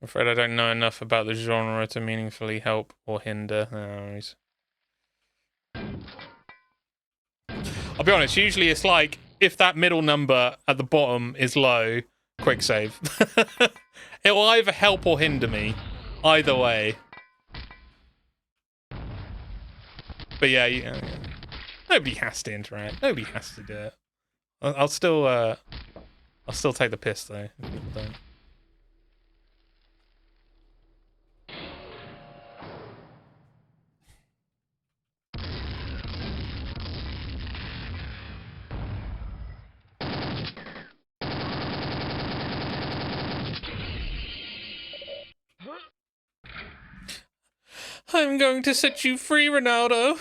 I'm afraid I don't know enough about the genre to meaningfully help or hinder. No worries. I'll be honest, usually it's like, if that middle number at the bottom is low, quick save. It will either help or hinder me. Either way. But yeah, nobody has to interact. Nobody has to do it. I'll still take the piss though, if people don't. I'm going to set you free, Ronaldo.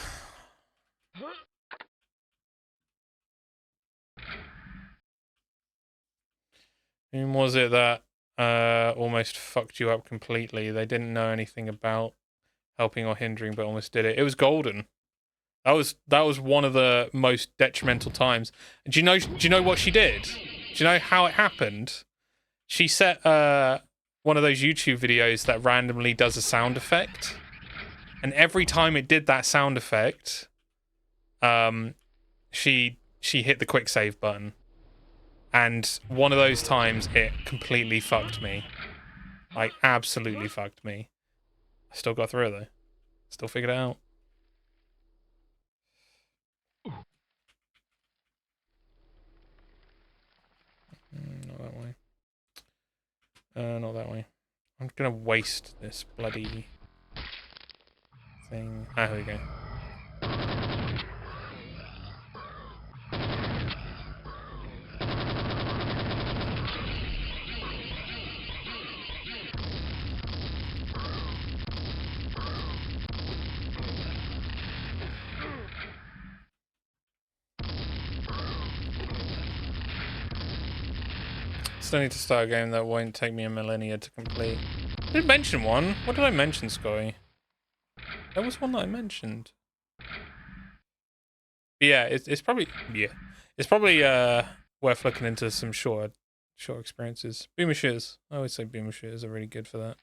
Whom was it that almost fucked you up completely. They didn't know anything about helping or hindering, but almost did it. It was golden. That was one of the most detrimental times. Do you know what she did? Do you know how it happened? She set one of those YouTube videos that randomly does a sound effect, and every time it did that sound effect, she hit the quick save button, and one of those times it completely fucked me. Like, absolutely fucked me. I still got through it though. Still figured it out. Not that way. Not that way. I'm gonna waste this bloody thing. Ah, here we go. Still need to start a game that won't take me a millennia to complete. I did mention one. What did I mention, Scotty? There was one that I mentioned. But yeah, it's probably worth looking into some short experiences. Boomer shooters. I always say boomer shooters are really good for that.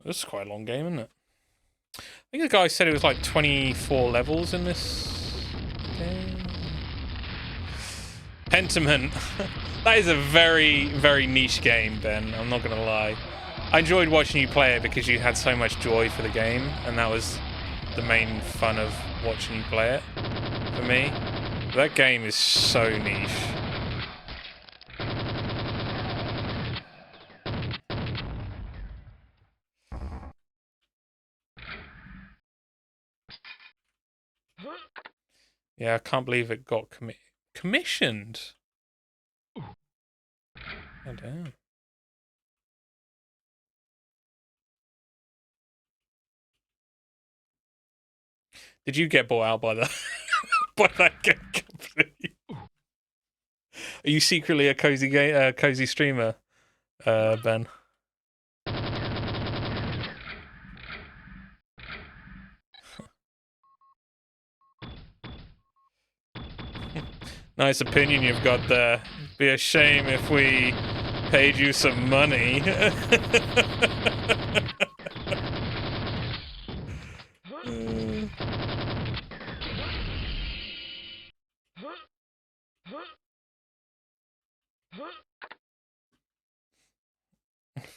This is quite a long game, isn't it? I think the guy said it was like 24 levels in this game. Pentiment. That is a very, very niche game, Ben. I'm not going to lie. I enjoyed watching you play it because you had so much joy for the game, and that was the main fun of watching you play it for me. That game is so niche. Yeah, I can't believe it got commissioned. Oh, damn. Did you get bought out by the by that game company? Are you secretly a cozy streamer, Ben? Nice opinion you've got there. Be a shame if we paid you some money.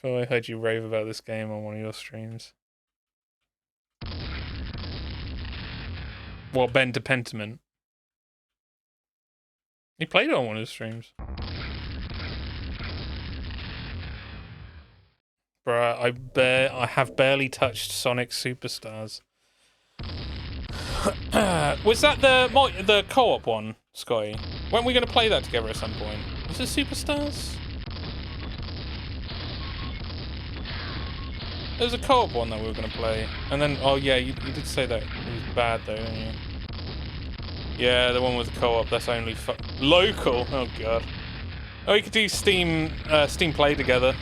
I heard you rave about this game on one of your streams. What, Ben to Pentiment? He played it on one of his streams. Bruh, I have barely touched Sonic Superstars. Was that the co-op one, Scotty? Weren't we going to play that together at some point? Was it Superstars? There was a co-op one that we were going to play. And then, oh yeah, you did say that it was bad though, didn't you? Yeah, the one with the co-op, that's only local. Oh god. Oh, we could do Steam Play together.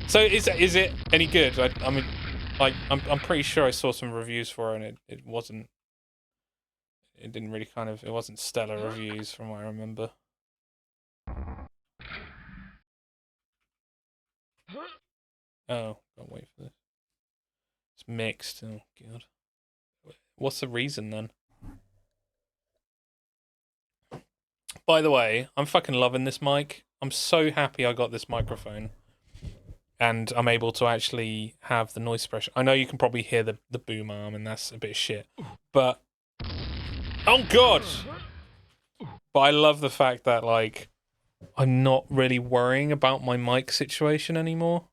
So is it any good? I mean, like I'm pretty sure I saw some reviews for it, and it wasn't. It didn't really it wasn't stellar reviews from what I remember. Oh, can't wait for this. It's mixed. Oh god. What's the reason then? By the way, I'm fucking loving this mic. I'm so happy I got this microphone. And I'm able to actually have the noise suppression. I know you can probably hear the boom arm, and that's a bit of shit. But... oh god! But I love the fact that, like, I'm not really worrying about my mic situation anymore.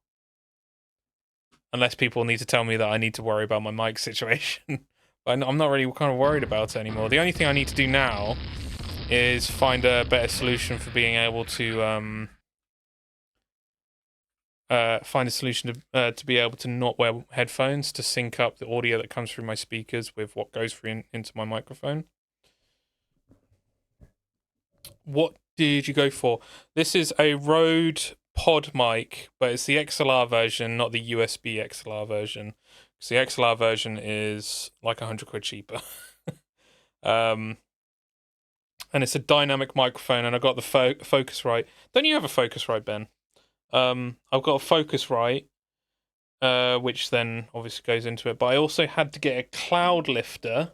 Unless people need to tell me that I need to worry about my mic situation. But I'm not really kind of worried about it anymore. The only thing I need to do now is find a better solution for being able to find a solution to be able to not wear headphones to sync up the audio that comes through my speakers with what goes through into my microphone. What did you go for? This is a Rode Pod mic, but it's the XLR version, not the USB XLR version. Because the XLR version is like £100 cheaper. And it's a dynamic microphone, and I got the Focusrite. Don't you have a Focusrite, Ben? I've got a Focusrite, which then obviously goes into it. But I also had to get a Cloud Lifter,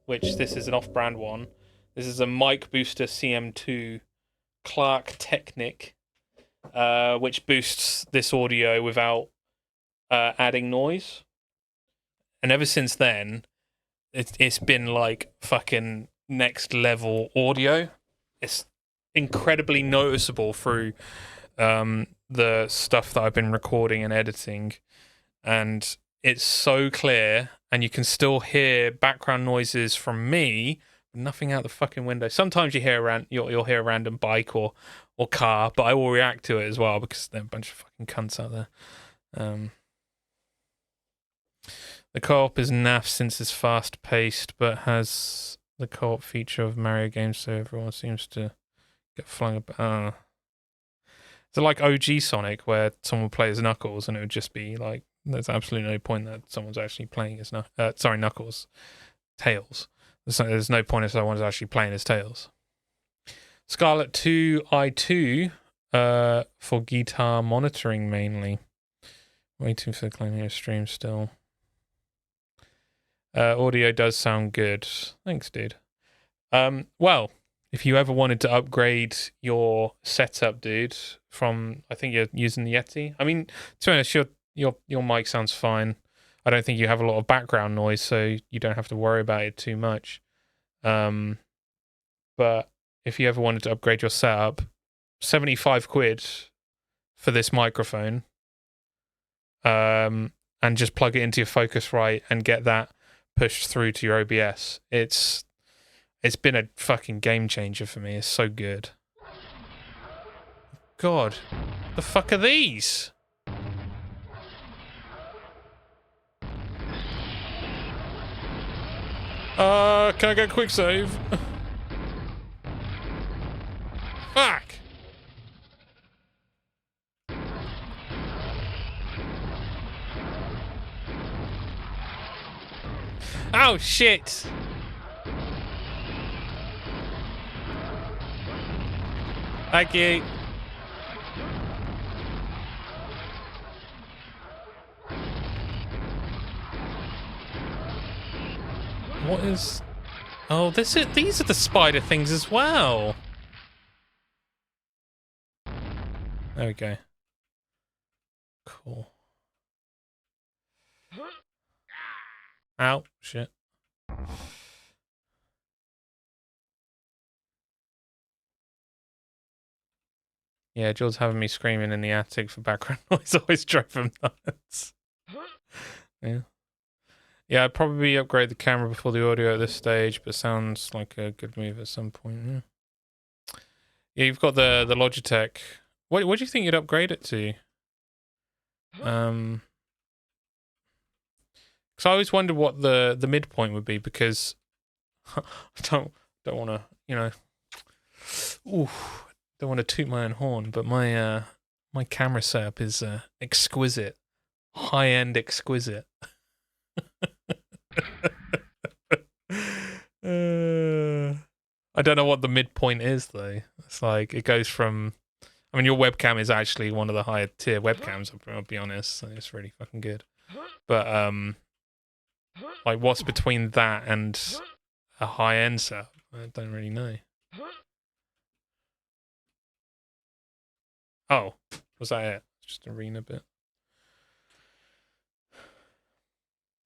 which this is an off-brand one. This is a Mic Booster CM2 Clark Technic, which boosts this audio without adding noise. And ever since then, it's been like fucking next level audio. It's incredibly noticeable through the stuff that I've been recording and editing, and it's so clear, and you can still hear background noises from me, nothing out the fucking window. Sometimes you hear you'll hear a random bike or car, but I will react to it as well because there are a bunch of fucking cunts out there. The co-op is naff since it's fast-paced, but has the co-op feature of Mario games, so everyone seems to get flung about. So like OG Sonic, where someone would play as Knuckles, and it would just be like, there's absolutely no point that someone's actually playing as Knuckles. Tails. There's no point if someone's actually playing as Tails. Scarlett 2 i2 for guitar monitoring mainly. Waiting for the Claymore stream still. Audio does sound good. Thanks, dude. Well, if you ever wanted to upgrade your setup, dude, from, I think you're using the Yeti. I mean, to be honest, your mic sounds fine. I don't think you have a lot of background noise, so you don't have to worry about it too much. But if you ever wanted to upgrade your setup, £75 for this microphone, and just plug it into your Focusrite and get that pushed through to your OBS. It's been a fucking game changer for me. It's so good. God, the fuck are these? Can I get a quick save? Fuck! Oh, shit! Thank you. What is... Oh, these are the spider things as well. There we go. Cool. Ow, shit. Yeah, Jules having me screaming in the attic for background noise always drove him nuts. Yeah. Yeah, I'd probably upgrade the camera before the audio at this stage, but sounds like a good move at some point. Yeah, you've got the Logitech. What do you think you'd upgrade it to? Because I always wonder what the midpoint would be, because I don't want to, you know, don't want to toot my own horn, but my my camera setup is exquisite, high-end exquisite. I don't know what the midpoint is though. It's like it goes from, I mean, your webcam is actually one of the higher tier webcams, I'll be honest, so it's really fucking good. But like what's between that and a high-end setup? I don't really know. Oh, was that it? Just arena bit.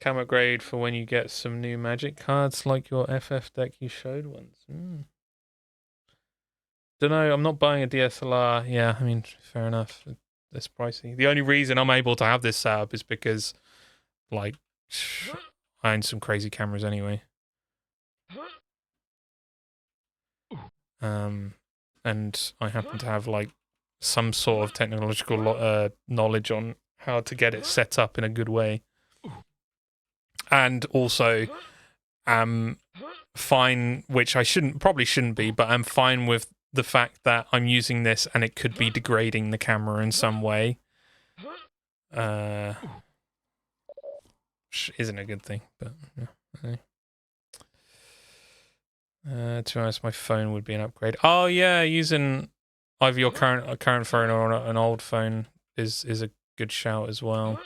Cam upgrade for when you get some new magic cards like your FF deck you showed once. Don't know, I'm not buying a DSLR. Yeah, I mean, fair enough. It's pricey. The only reason I'm able to have this setup is because, like, I own some crazy cameras anyway. And I happen to have, like, some sort of technological knowledge on how to get it set up in a good way. And also, fine, which I probably shouldn't be, but I'm fine with the fact that I'm using this and it could be degrading the camera in some way. Which isn't a good thing, but yeah. To be honest, my phone would be an upgrade. Oh yeah, using either your current phone or an old phone is a good shout as well.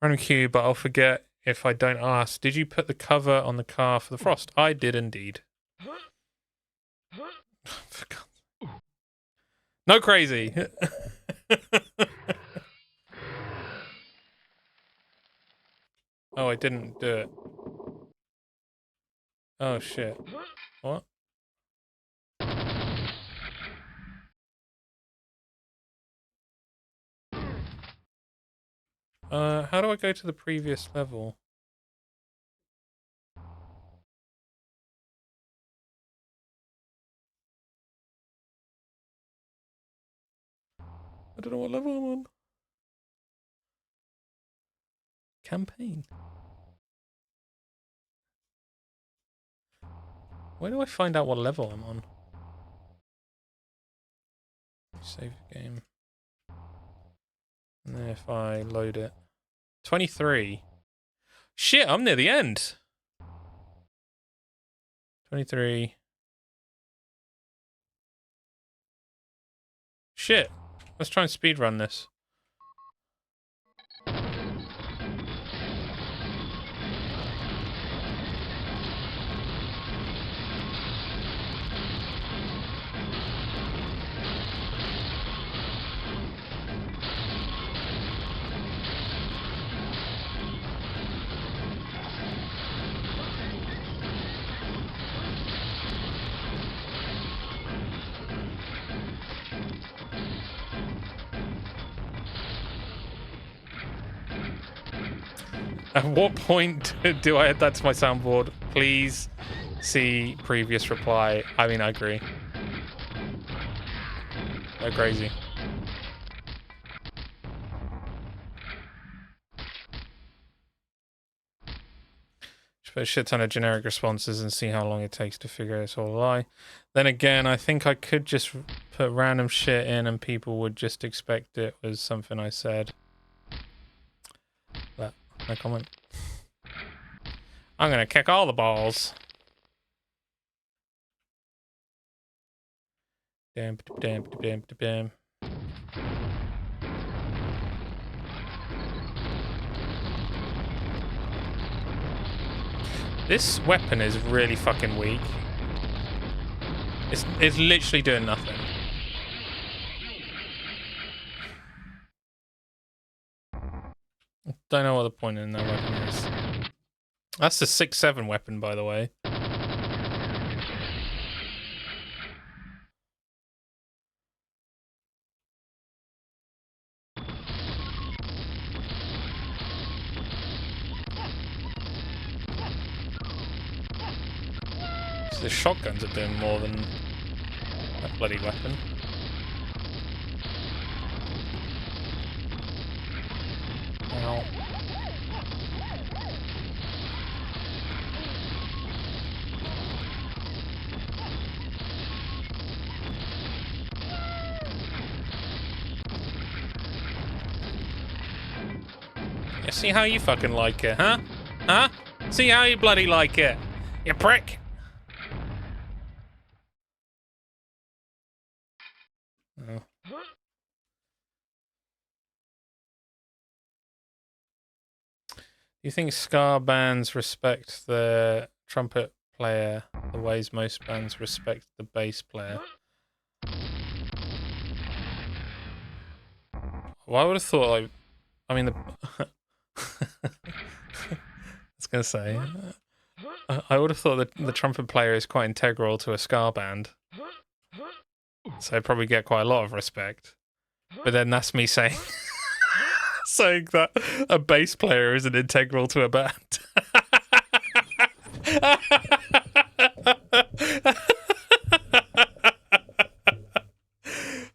Random queue, but I'll forget if I don't ask. Did you put the cover on the car for the frost? I did indeed. No crazy. Oh, I didn't do it. Oh shit. What? How do I go to the previous level? I don't know what level I'm on. Campaign. Where do I find out what level I'm on? Save the game. And then if I load it. 23. Shit, I'm near the end. 23. Shit. Let's try and speedrun this. At what point do I add that to my soundboard? Please see previous reply. I mean, I agree. They're crazy. Just put a shit ton of generic responses and see how long it takes to figure it's all a lie. Then again, I think I could just put random shit in and people would just expect it was something I said. But no comment. I'm gonna kick all the balls. Damn, damn, damn, damn. This weapon is really fucking weak. It's literally doing nothing. Don't know what the point in that weapon is. That's the 6-7 weapon, by the way. So the shotguns are doing more than that bloody weapon. Ow. Yeah, see how you fucking like it, huh? Huh? See how you bloody like it, you prick. Oh. Do you think ska bands respect the trumpet player the ways most bands respect the bass player? Well, I would have thought, like, I mean, I was gonna say, I would have thought that the trumpet player is quite integral to a ska band, so I'd probably get quite a lot of respect. But then that's me saying saying that a bass player isn't integral to a band.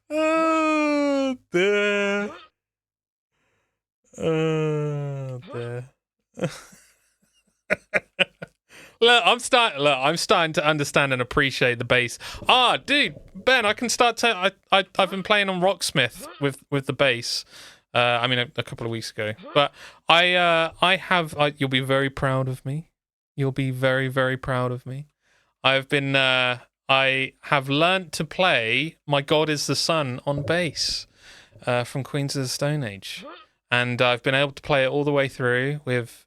Oh dear. Oh dear. Look, I'm starting to understand and appreciate the bass. Ah, dude, Ben, I can start to. I've been playing on Rocksmith with the bass. I mean, a couple of weeks ago, but I have. You'll be very proud of me. You'll be very, very proud of me. I've been. I have learnt to play "My God Is the Sun" on bass from Queens of the Stone Age, and I've been able to play it all the way through with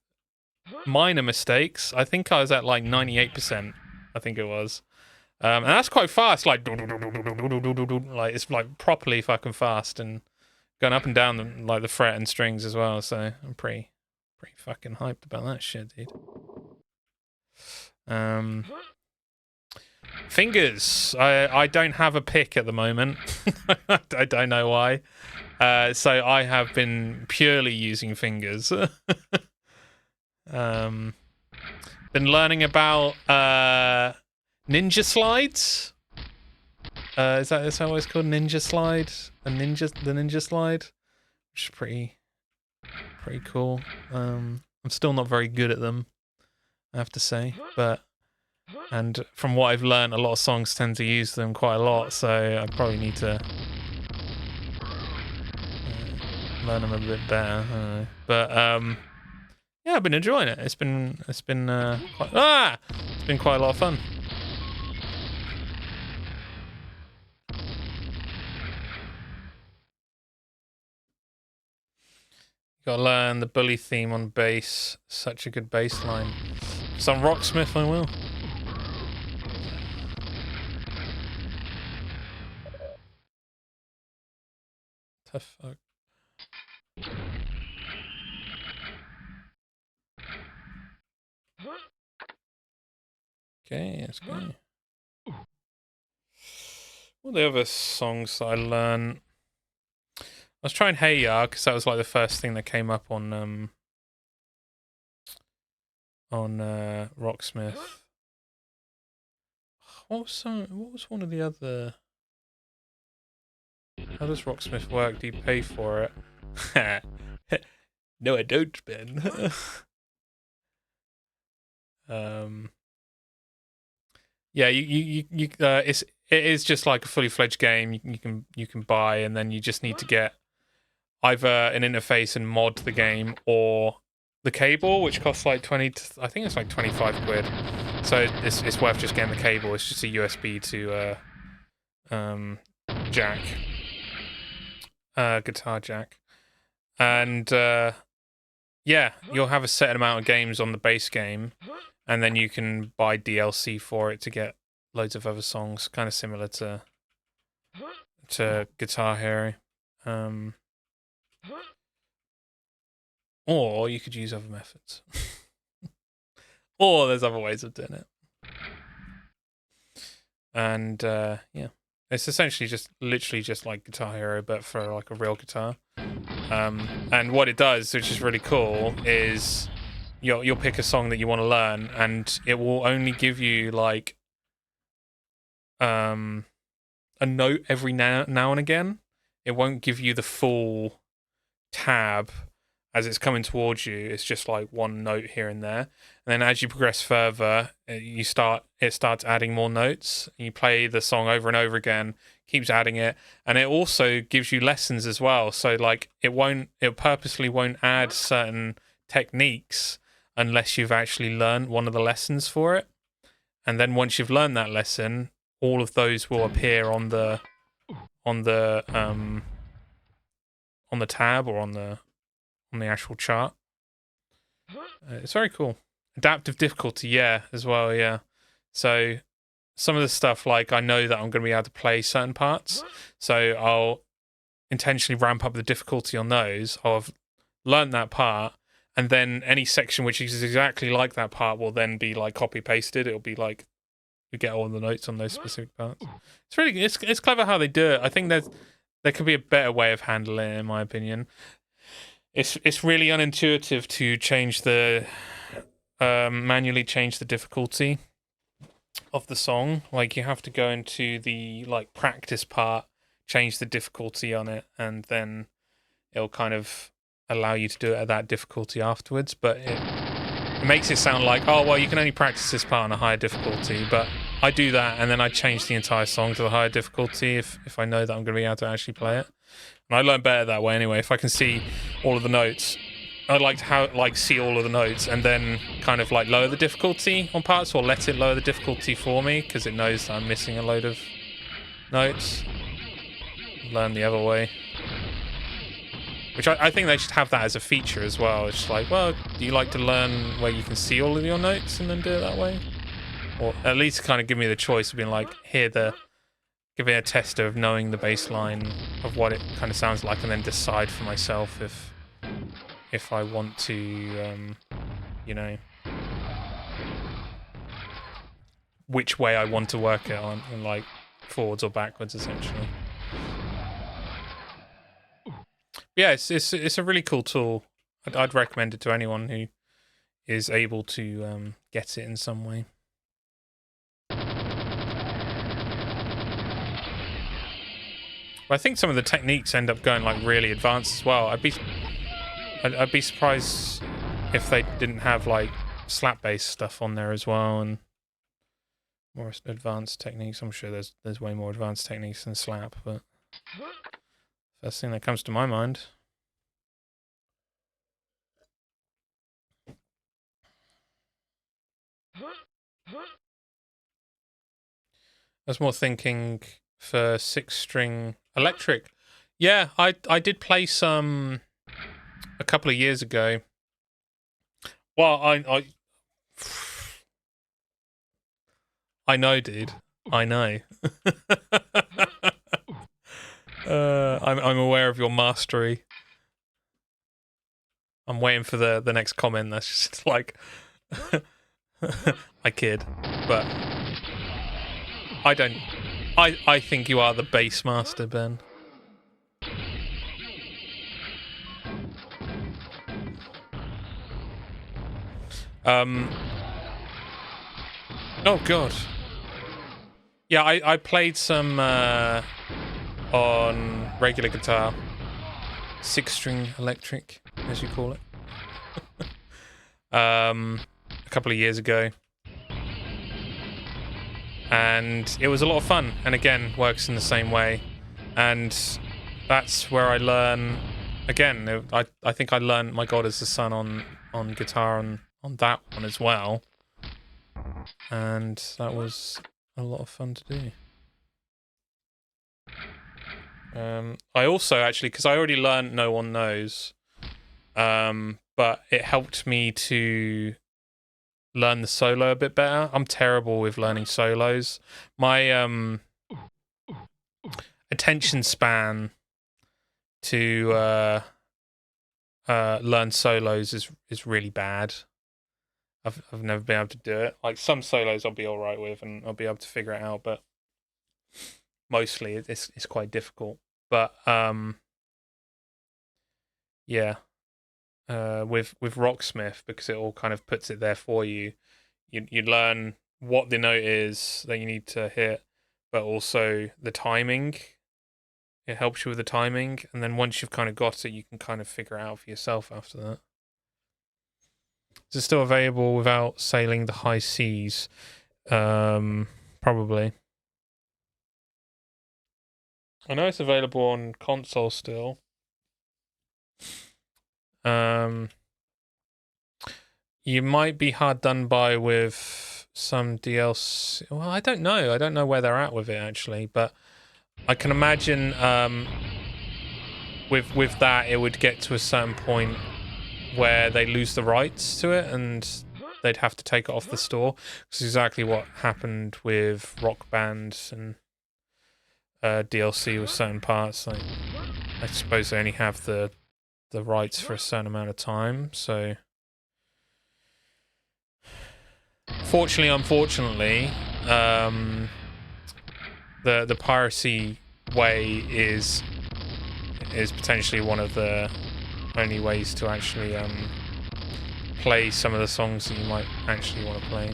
minor mistakes. I think I was at like 98%. I think it was, and that's quite fast. Like it's like properly fucking fast and going up and down like the fret and strings as well. So I'm pretty fucking hyped about that shit, dude. Fingers. I don't have a pick at the moment. I don't know why. So I have been purely using fingers. Been learning about ninja slides. Is that what it's called? Ninja slide? The ninja slide? Which is pretty cool. I'm still not very good at them, I have to say, and from what I've learned, a lot of songs tend to use them quite a lot, so I probably need to learn them a bit better. I don't know. But yeah, I've been enjoying it. It's been quite a lot of fun. Gotta learn the bully theme on bass. Such a good bass line. Some Rocksmith I will. The fuck? Okay, let's go. What are the other songs that I learned? I was trying Hey Ya because that was like the first thing that came up on Rocksmith. What was one of the other? How does Rocksmith work? Do you pay for it? No, I don't, Ben. Yeah, it is just like a fully fledged game. You can buy, and then you just need to get either an interface and mod the game, or the cable, which costs like 20. I think it's like 25 quid. So it's worth just getting the cable. It's just a USB to jack, guitar jack, and yeah, you'll have a set amount of games on the base game, and then you can buy DLC for it to get loads of other songs, kind of similar to Guitar Hero. Or you could use other methods. Or there's other ways of doing it. And yeah, it's essentially literally just like Guitar Hero, but for like a real guitar. And what it does, which is really cool, is you'll pick a song that you want to learn, and it will only give you like a note every now and again. It won't give you the full tab as it's coming towards you. It's just like one note here and there, and then as you progress further, it starts adding more notes. You play the song over and over again, keeps adding it, and it also gives you lessons as well. So like it purposely won't add certain techniques unless you've actually learned one of the lessons for it, and then once you've learned that lesson, all of those will appear on the tab or on the actual chart. It's very cool. Adaptive difficulty, yeah, as well, yeah. So some of the stuff, like I know that I'm going to be able to play certain parts, so I'll intentionally ramp up the difficulty on those. I've learned that part, and then any section which is exactly like that part will then be like copy pasted. It'll be like you get all the notes on those specific parts. It's really it's clever how they do it. I think there could be a better way of handling it, in my opinion. It's really unintuitive to change the manually change the difficulty of the song. Like you have to go into the like practice part, change the difficulty on it, and then it'll kind of allow you to do it at that difficulty afterwards. But it makes it sound like, oh, well, you can only practice this part on a higher difficulty, but I do that and then I change the entire song to the higher difficulty if I know that I'm going to be able to actually play it. And I learn better that way anyway. If I can see all of the notes, I like to see all of the notes and then kind of like lower the difficulty on parts, or let it lower the difficulty for me because it knows that I'm missing a load of notes. Learn the other way. Which I think they should have that as a feature as well. It's like, well, do you like to learn where you can see all of your notes and then do it that way? Or at least kind of give me the choice of being like, give me a tester of knowing the bass line of what it kind of sounds like, and then decide for myself if I want to, you know, which way I want to work it on, and like forwards or backwards, essentially. Yeah, it's a really cool tool. I'd recommend it to anyone who is able to get it in some way. But I think some of the techniques end up going like really advanced as well. I'd be surprised if they didn't have like slap bass stuff on there as well, and more advanced techniques. I'm sure there's way more advanced techniques than slap, but first thing that comes to my mind. I was more thinking for 6-string electric. Yeah, I did play some a couple of years ago. Well, I know, dude. I know. I'm aware of your mastery. I'm waiting for the next comment. That's just like, I kid, but I don't. I think you are the bass master, Ben. Oh god. Yeah, I played some on regular guitar, 6-string electric, as you call it, a couple of years ago, and it was a lot of fun. And again, works in the same way, and that's where I learn. Again, I think I learned My God Is the Sun on guitar on that one as well, and that was a lot of fun to do. I also actually, because I already learned No One Knows, but it helped me to learn the solo a bit better. I'm terrible with learning solos. My attention span to learn solos is really bad. I've never been able to do it. Like some solos I'll be all right with and I'll be able to figure it out, but mostly it's quite difficult. But yeah, with Rocksmith, because it all kind of puts it there for you. You learn what the note is that you need to hit, but also the timing. It helps you with the timing, and then once you've kind of got it, you can kind of figure it out for yourself after that. Is it still available without sailing the high seas? Probably. I know it's available on console still. You might be hard done by with some DLC. Well, I don't know. I don't know where they're at with it actually, but I can imagine with that it would get to a certain point where they lose the rights to it and they'd have to take it off the store. It's exactly what happened with Rock Band and DLC with certain parts. Like, I suppose they only have the rights for a certain amount of time. So, unfortunately, the piracy way is potentially one of the only ways to actually play some of the songs that you might actually want to play.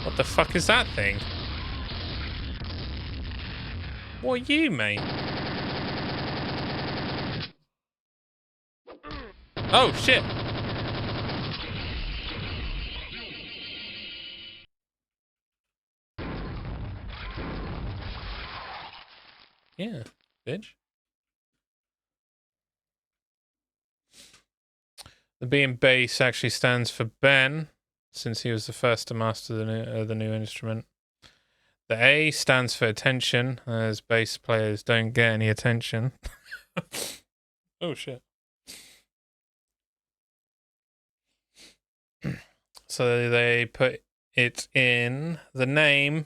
What the fuck is that thing? What are you, mate? Oh shit! Yeah, bitch. The B in bass actually stands for Ben, since he was the first to master the new instrument. The A stands for attention, as bass players don't get any attention. Oh shit. So they put it in the name.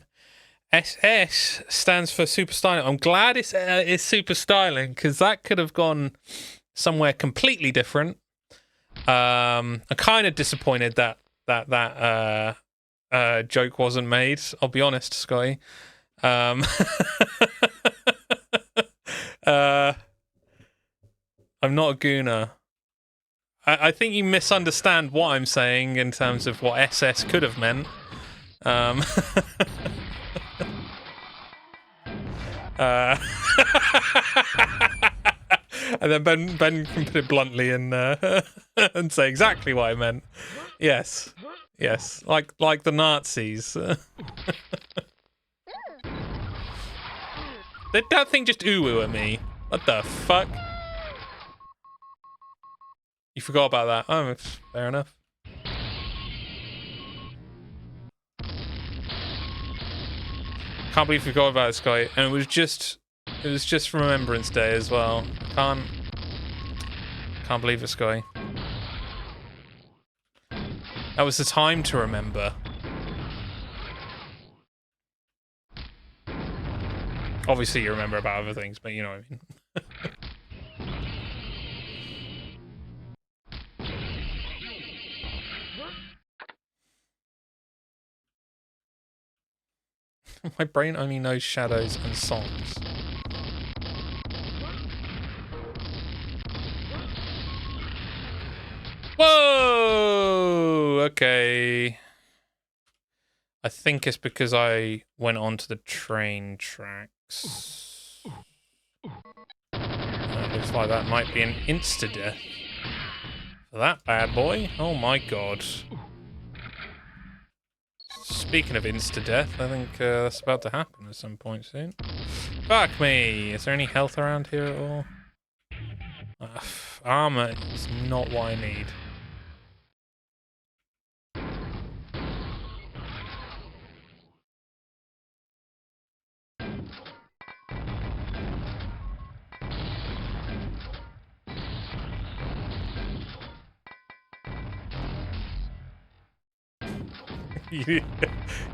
SS stands for super styling. I'm glad it's super styling, because that could have gone somewhere completely different. I'm kind of disappointed that joke wasn't made. I'll be honest, Scotty. I'm not a gooner. I think you misunderstand what I'm saying in terms of what SS could have meant. And then Ben can put it bluntly and and say exactly what I meant. Yes, like the Nazis. Did that thing just ooh at me? What the fuck? You forgot about that. Oh, fair enough. Can't believe you forgot about this guy, and it was just Remembrance Day as well. Can't believe it, Sky. That was the time to remember. Obviously, you remember about other things, but you know what I mean. My brain only knows shadows and songs. Whoa! Okay. I think it's because I went onto the train tracks. Looks like that might be an insta-death. For that bad boy. Oh my god. Speaking of insta-death, I think that's about to happen at some point soon. Fuck me! Is there any health around here at all? Armor is not what I need.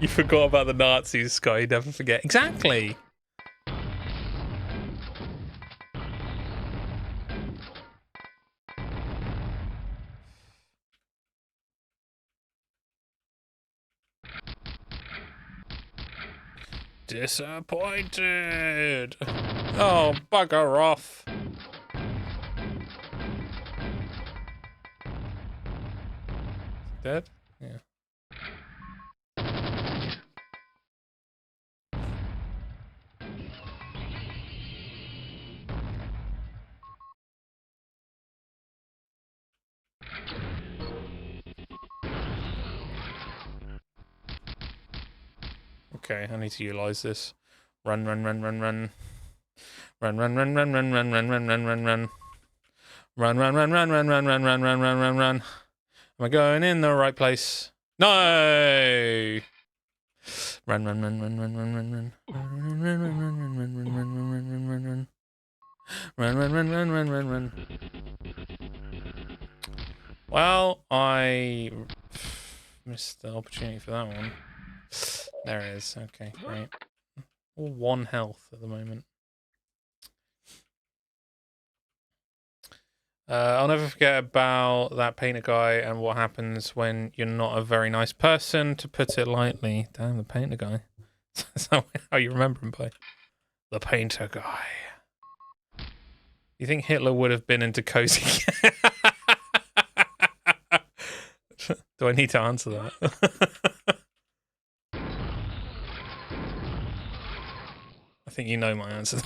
You forgot about the Nazis, Sky. You never forget. Exactly! Disappointed! Oh, bugger off. Dead? Yeah. Okay, I need to utilize this. Run, run, run, run, run. Run, run, run, run, run, run, run, run, run, run, run. Run, run, run, run, run, run, run, run, run, run, run, run. Am I going in the right place? No! Run, run, run, run, run, run, run, run. Run, run, run, run, run, run, run, run, run, run, run, run. Run, run, run, run, run, run, run. Well, I missed the opportunity for that one. There it is. Okay, great. All 1 health at the moment. I'll never forget about that painter guy and what happens when you're not a very nice person, to put it lightly. Damn, the painter guy. That's how you remember him by. The painter guy. You think Hitler would have been into cozy? Do I need to answer that? I think you know my answer.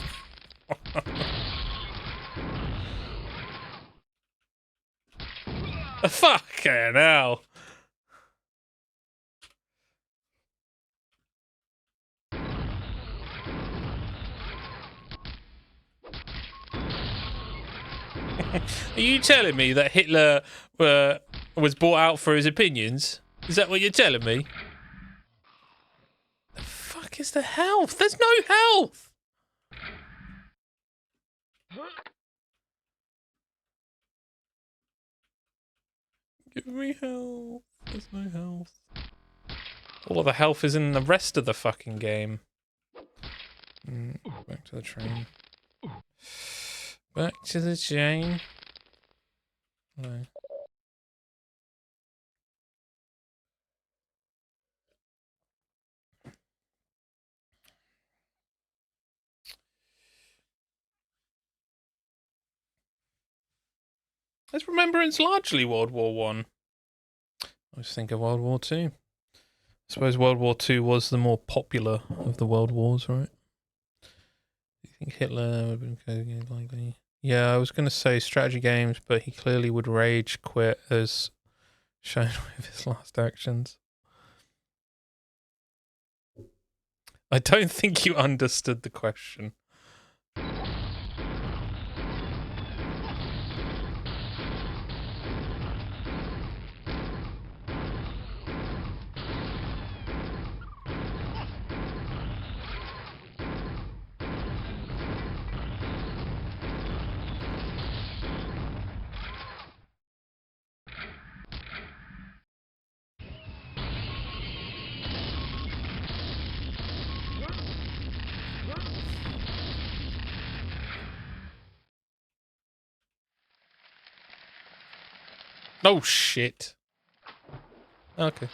Fucking hell. Are you telling me that Hitler was bought out for his opinions? Is that what you're telling me? The fuck is the health? There's no health! Give me health. There's no health. All of the health is in the rest of the fucking game. Back to the train. Back to the train. No. This remembrance largely World War One. I was thinking World War Two. I suppose World War Two was the more popular of the world wars, right? Do you think Hitler would have been likely? Yeah, I was going to say strategy games, but he clearly would rage quit as shown with his last actions. I don't think you understood the question. Oh shit. Okay.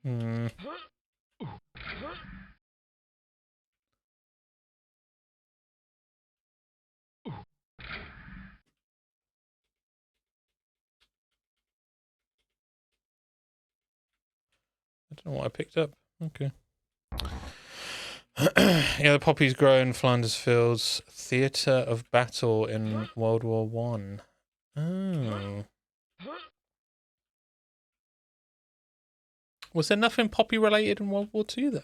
Hmm. I don't know what I picked up. Okay. Yeah, the poppies grow in Flanders Fields, theatre of battle in World War One. Oh. Was there nothing poppy related in World War Two then?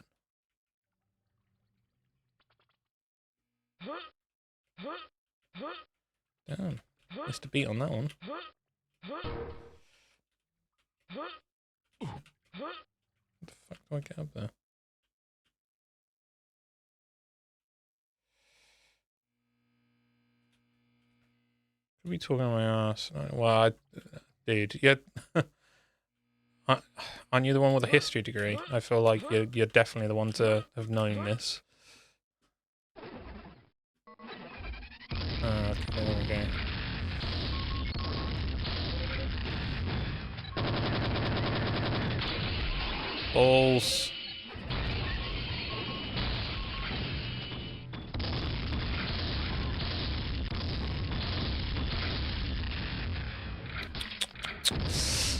Damn. Missed a beat on that one. What the fuck do I get up there? Could be talking on my ass. Well, dude, yeah. Aren't you the one with a history degree? I feel like you're definitely the one to have known this. Okay, there we go. Balls.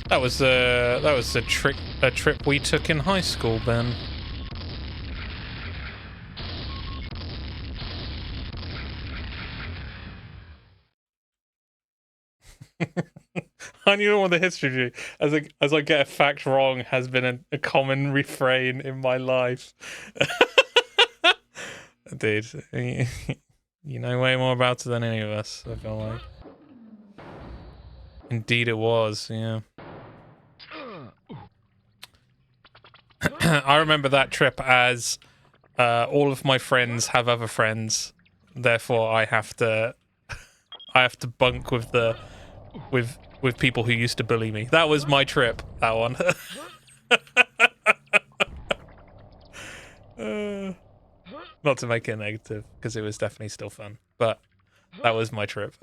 That was a trip we took in high school, Ben. I knew one of the history as I get a fact wrong has been a common refrain in my life. Dude, you know way more about it than any of us, I feel like. Indeed it was, yeah. I remember that trip as all of my friends have other friends, therefore I have to bunk with with people who used to bully me. That was my trip, that one. Not to make it negative, because it was definitely still fun, but that was my trip.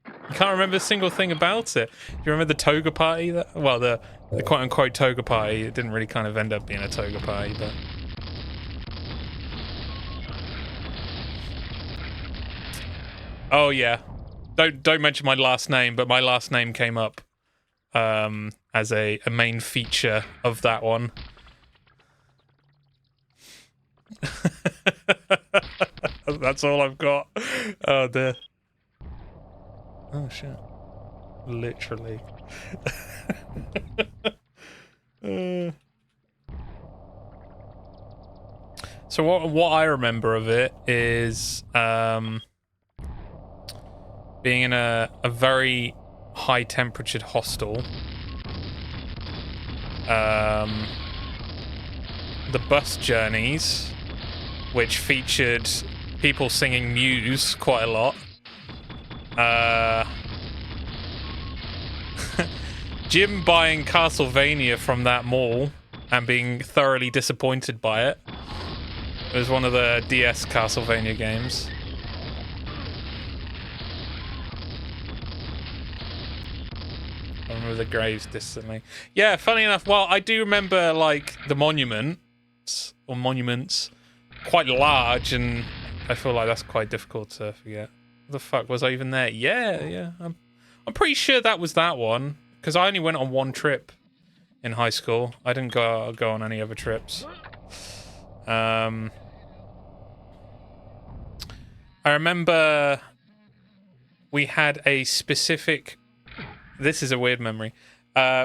I can't remember a single thing about it. Do you remember the toga party? Well, the quote-unquote toga party. It didn't really kind of end up being a toga party, but... Oh, yeah. Don't mention my last name, but my last name came up as a main feature of that one. That's all I've got. Oh, dear. Oh shit. Literally. So what I remember of it is being in a very high temperatured hostel. The bus journeys, which featured people singing Muse quite a lot. Jim buying Castlevania from that mall and being thoroughly disappointed by it. It was one of the DS Castlevania games. I remember the graves distantly. Yeah, funny enough, well, I do remember, like, the monuments quite large, and I feel like that's quite difficult to forget. What the fuck, was I even there? Yeah. I'm pretty sure that was that one, because I only went on one trip in high school. I didn't go on any other trips. I remember we had a specific... This is a weird memory.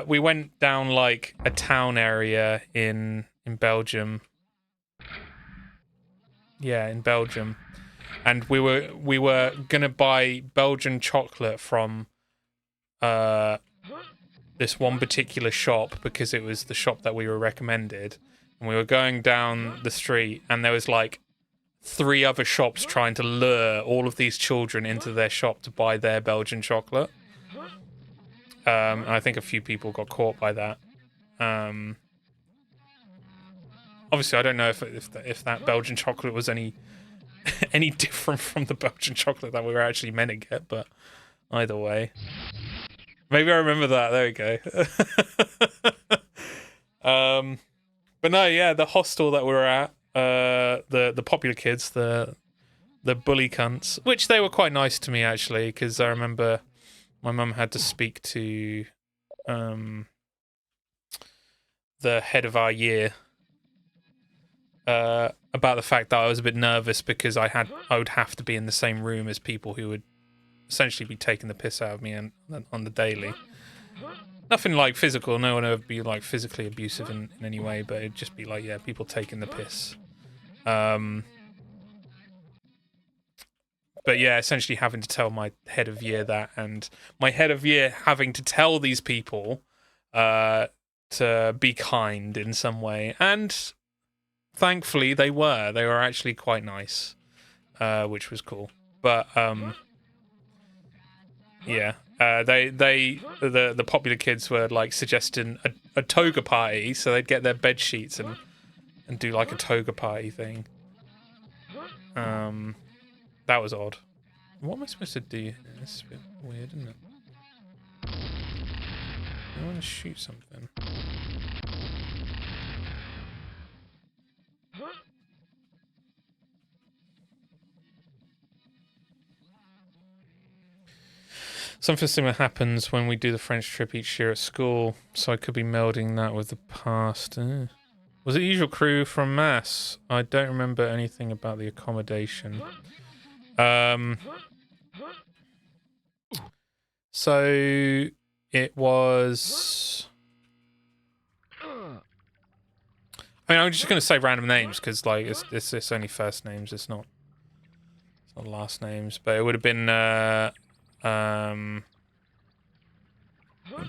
We went down, like, a town area in Belgium. Yeah, in Belgium. And we were gonna buy Belgian chocolate from this one particular shop because it was the shop that we were recommended. And we were going down the street and there was like 3 other shops trying to lure all of these children into their shop to buy their Belgian chocolate. And I think a few people got caught by that. Obviously, I don't know if that Belgian chocolate was any different from the Belgian chocolate that we were actually meant to get, but either way. Maybe I remember that. There we go. But no, yeah, the hostel that we were at, the popular kids, the bully cunts, which they were quite nice to me actually, because I remember my mum had to speak to the head of our year about the fact that I was a bit nervous because I would have to be in the same room as people who would essentially be taking the piss out of me on the daily. Nothing like physical, no one would be like physically abusive in any way, but it'd just be like, yeah, people taking the piss. But yeah, essentially having to tell my head of year that, and my head of year having to tell these people to be kind in some way, and thankfully they were actually quite nice, which was cool. But yeah, the popular kids were like suggesting a toga party, so they'd get their bed sheets and do like a toga party thing. That was odd. What am I supposed to do? This is a bit weird, isn't it? I want to shoot something. Something similar happens when we do the French trip each year at school, so I could be melding that with the past. Was it the usual crew from Mass? I don't remember anything about the accommodation. So it was... I mean, I'm just going to say random names because, like, it's only first names. It's not last names. But it would have been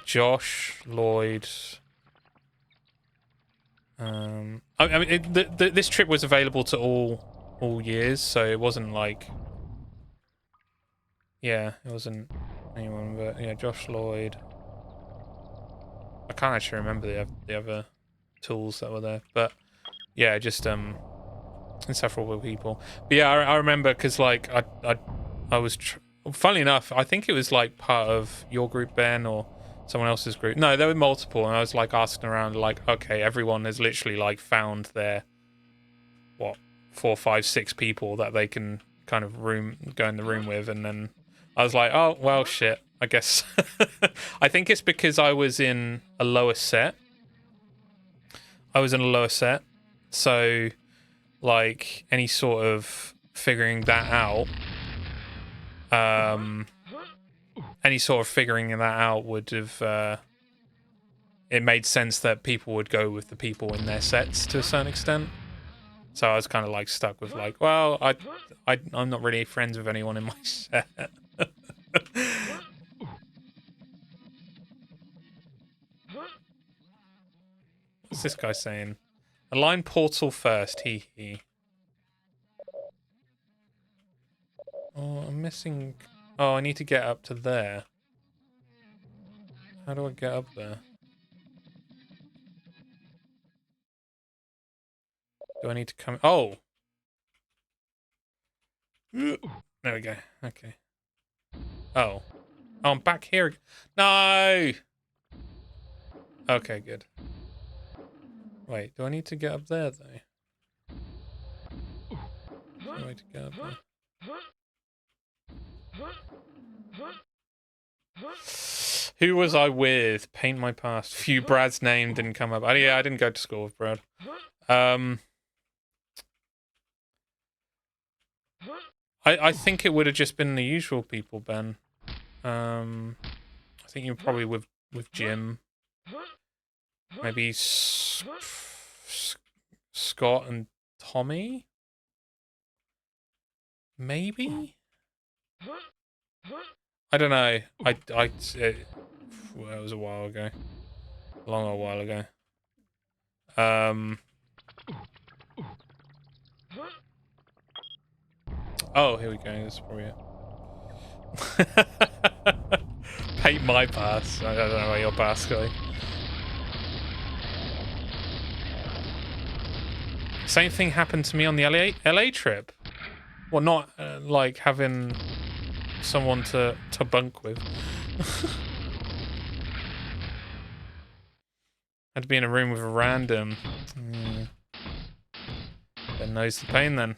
Josh, Lloyd. I mean, this trip was available to all years, so it wasn't like, yeah, it wasn't anyone, but yeah, Josh, Lloyd. I can't actually remember the other tools that were there, but yeah, just insufferable people. But yeah, I remember because like I was funnily enough, I think it was like part of your group, Ben, or someone else's group. No, there were multiple, and I was like asking around, like, okay, everyone has literally like found their 4, 5, 6 people that they can kind of go in the room with, and then I was like, oh well, shit, I guess. I think it's because I was in a lower set. So like any sort of figuring that out any sort of figuring that out would have it made sense that people would go with the people in their sets to a certain extent. So I was kind of like stuck with like, well, I'm not really friends with anyone in my set. What's this guy saying? Align portal first, hee. Oh, I'm missing... Oh, I need to get up to there. How do I get up there? Do I need to come... Oh! There we go. Okay. Oh. Oh, I'm back here. No! Okay, good. Wait, do I need to get up there, though? No way to get up there. Who was I with? Paint my past. Phew, Brad's name didn't come up. Oh, yeah, I didn't go to school with Brad. I think it would have just been the usual people, Ben. I think you're probably with Jim. Maybe Scott and Tommy? Maybe? I don't know. It was a while ago. A long while ago. Oh, here we go. This is probably it. Paint my pass. I don't know where your pass going. Same thing happened to me on the LA trip. Well, not like having someone to bunk with. Had to be in a room with a random. Ben knows the pain then.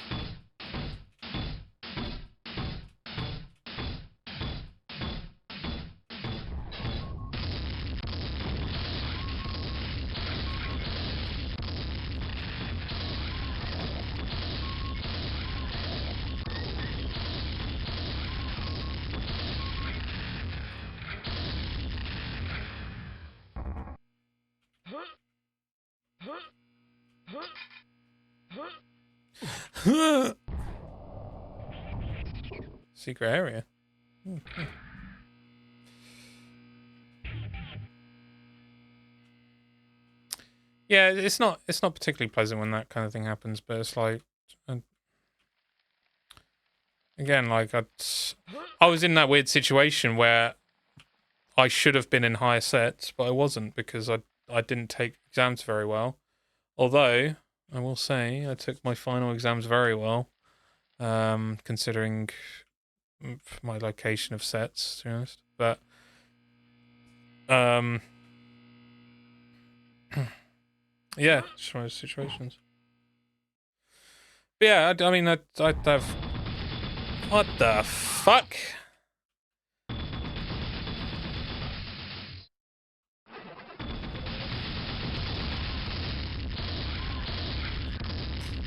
Secret area. Okay. Yeah, it's not particularly pleasant when that kind of thing happens, but it's like again, like I was in that weird situation where I should have been in higher sets, but I wasn't because I didn't take exams very well. Although I will say I took my final exams very well, considering my location of sets, to be honest. But yeah, just one of those situations. But yeah, I mean, I'd have... What the fuck?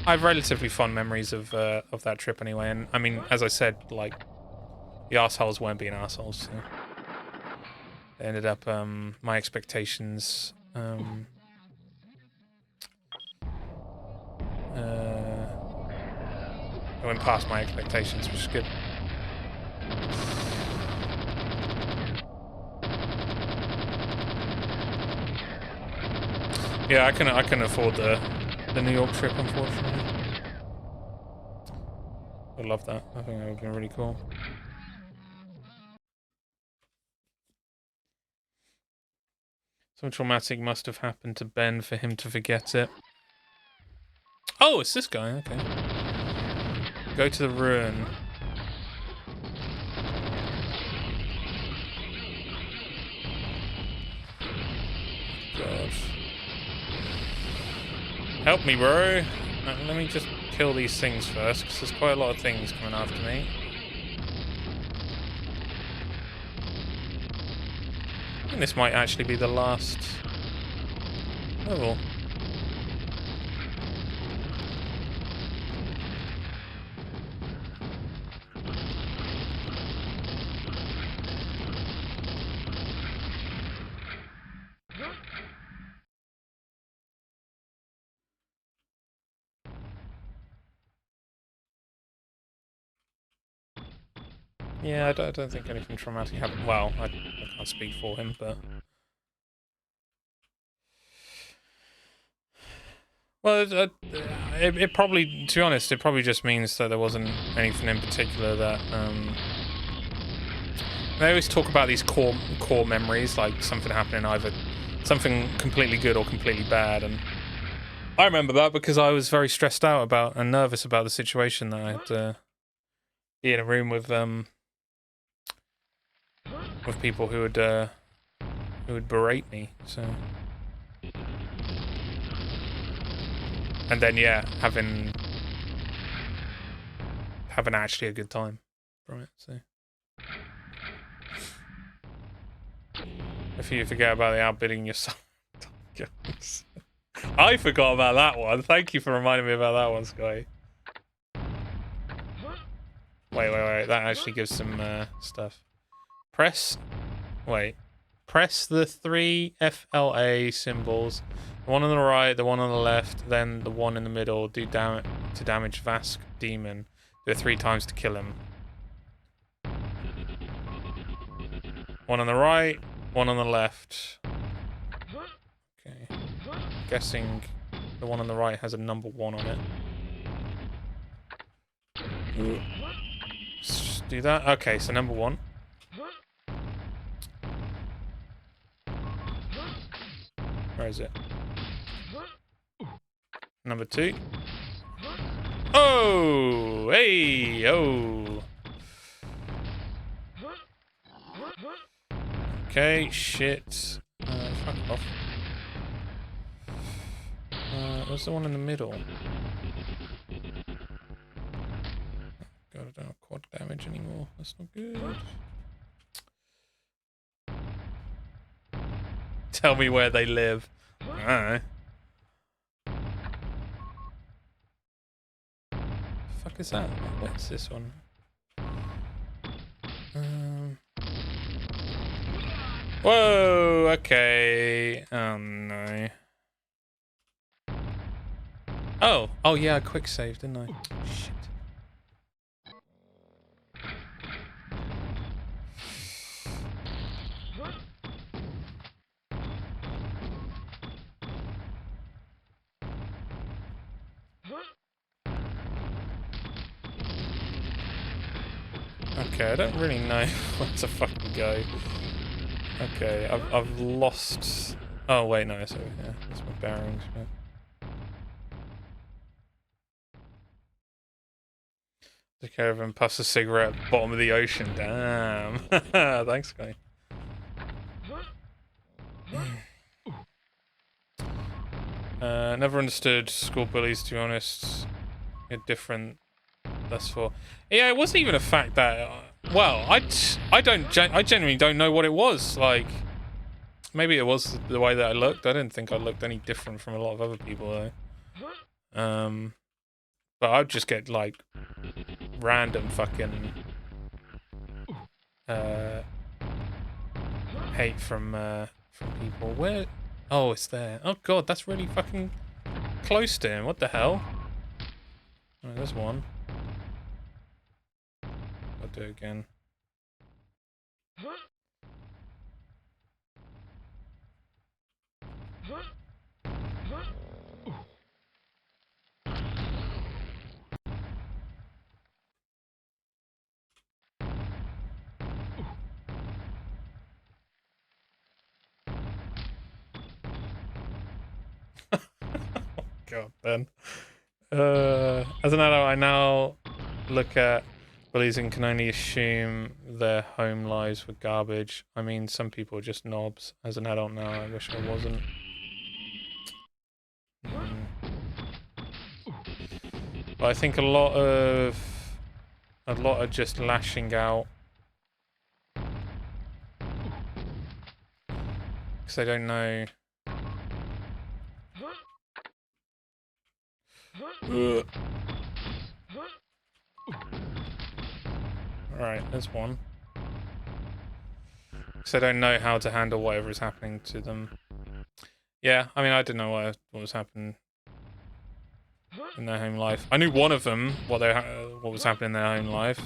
I have relatively fond memories of that trip anyway, and I mean, as I said, like, the arseholes weren't being arseholes, so they ended up, my expectations, I went past my expectations, which is good. Yeah, I can afford the New York trip, unfortunately. I love that. I think that would be really cool. Something traumatic must have happened to Ben for him to forget it. Oh, it's this guy. Okay. Go to the ruin. God. Help me, bro. Let me just kill these things first, because there's quite a lot of things coming after me. I think this might actually be the last level. Yeah, I don't think anything traumatic happened. Well, I can't speak for him, but... Well, it probably, to be honest, it probably just means that there wasn't anything in particular that, They always talk about these core memories, like something happening, either something completely good or completely bad, and I remember that because I was very stressed out about and nervous about the situation that I had to be in a room with people who would berate me, so... And then, yeah, having actually a good time from it, so... If you forget about the outbidding yourself... I forgot about that one. Thank you for reminding me about that one, Sky. Wait. That actually gives some stuff. Press the 3 FLA symbols. The one on the right, the one on the left, then the one in the middle. Do damage to damage Vask Demon. Do it 3 times to kill him. One on the right, one on the left. Okay. Guessing the one on the right has a number 1 on it. Let's do that. Okay, so number 1. Where is it? Number 2. Oh! Hey! Oh! Okay, shit. Fuck off. Where's the one in the middle? God, I don't have quad damage anymore. That's not good. Tell me where they live. Alright. Fuck is that? What's this one? Whoa, okay. Oh no. Oh yeah, I quick saved, didn't I? Shit. Okay, I don't really know where to fucking go. Okay, I've lost... Oh wait, no, it's over here. That's my bearings, but... The caravan puffs a cigarette at the bottom of the ocean. Damn. Thanks, guy. Never understood school bullies, to be honest. They're different. That's for... Yeah, it wasn't even a fact that... well, I genuinely don't know what it was. Like, maybe it was the way that I looked. I didn't think I looked any different from a lot of other people, though. But I'd just get, like, random fucking... hate from people. Where... Oh, it's there. Oh, God, that's really fucking close to him. What the hell? Oh, there's one. I'll do it again. God, Ben. As an adult, I now look at bullies and can only assume their home lives were garbage. I mean, some people are just knobs. As an adult now, I wish I wasn't. But I think a lot are just lashing out because they don't know. Alright, there's one. Because I don't know how to handle whatever is happening to them. Yeah, I mean, I didn't know what was happening in their home life. I knew one of them, what was happening in their home life.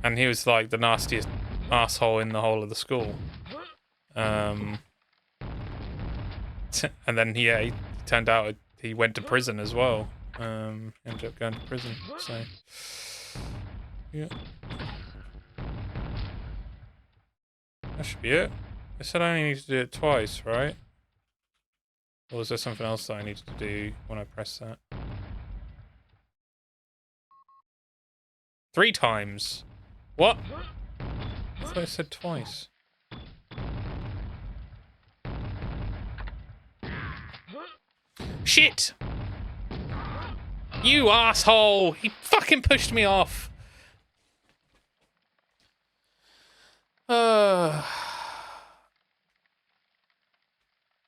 And he was like the nastiest asshole in the whole of the school. And then he turned out he went to prison as well. Ended up going to prison. So yeah, that should be it. I said I only need to do it twice, right? Or was there something else that I needed to do when I press that? 3 times. What? I thought I said twice. Shit! You asshole! He fucking pushed me off!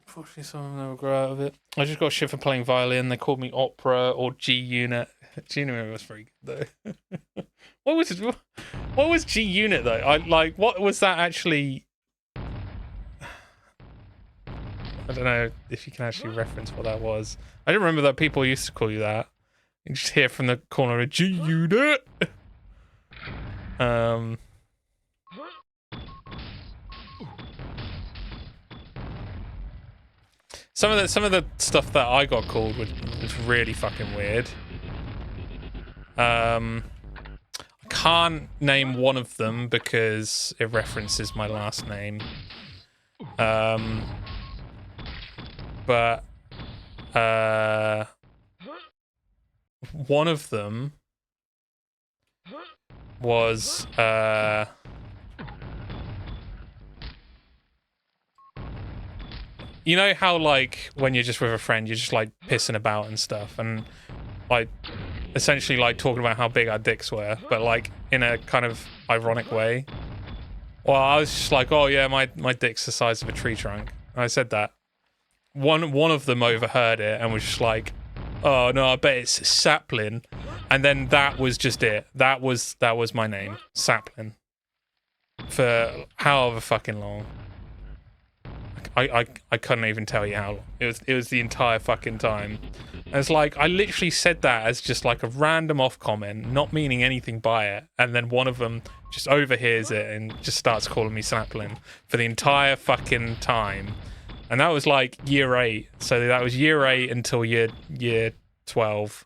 Unfortunately, some of them never grow out of it. I just got shit for playing violin. They called me opera or G Unit. G Unit was very good though. What was G Unit though? What was that actually? I don't know if you can actually reference what that was. I don't remember that people used to call you that. You just hear from the corner of G Unit. Some of the stuff that I got called was really fucking weird. I can't name one of them because it references my last name. But one of them was you know how like when you're just with a friend you're just like pissing about and stuff and like essentially like talking about how big our dicks were, but like in a kind of ironic way. Well, I was just like, oh yeah, my dick's the size of a tree trunk. And I said that. One of them overheard it and was just like, oh no, I bet it's Sapling. And then that was just it. That was my name, Sapling. For however fucking long. I couldn't even tell you how long. It was the entire fucking time. And it's like I literally said that as just like a random off comment, not meaning anything by it, and then one of them just overhears it and just starts calling me Sapling for the entire fucking time. And that was like year 8. So that was year 8 until year 12.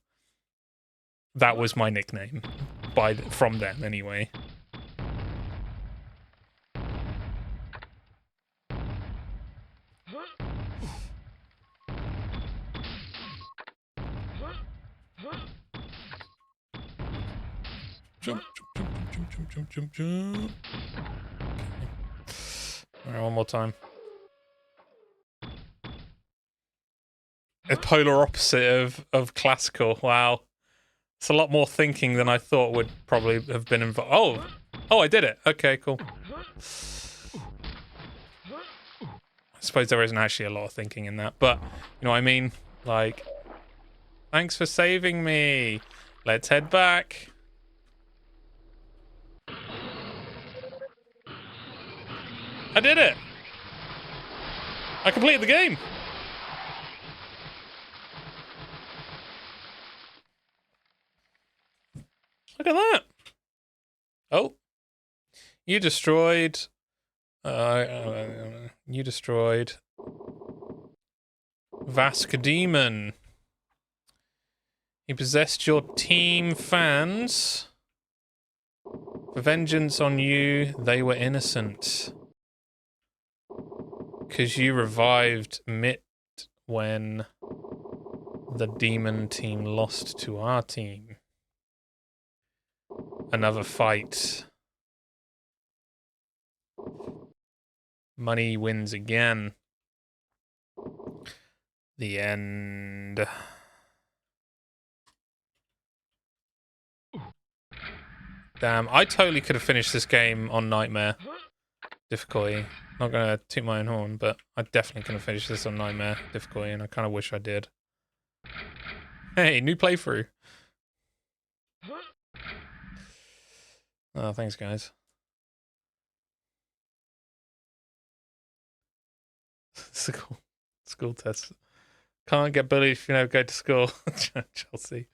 That was my nickname from them anyway. Jump. Okay. Alright, one more time. A polar opposite of classical. Wow. It's a lot more thinking than I thought would probably have been involved. Oh, I did it. Okay, cool. I suppose there isn't actually a lot of thinking in that, but you know what I mean? Like, thanks for saving me. Let's head back. I did it. I completed the game. Look at that. Oh. You destroyed Vascademon. He possessed your team fans. For vengeance on you, they were innocent. Because you revived Mitt when the demon team lost to our team. Another fight. Money wins again. The end. Damn, I totally could have finished this game on Nightmare difficulty. Not gonna toot my own horn, but I definitely could have finished this on Nightmare difficulty, and I kind of wish I did. Hey, new playthrough. Oh, thanks, guys. School test. Can't get bullied if you never go to school. Chelsea.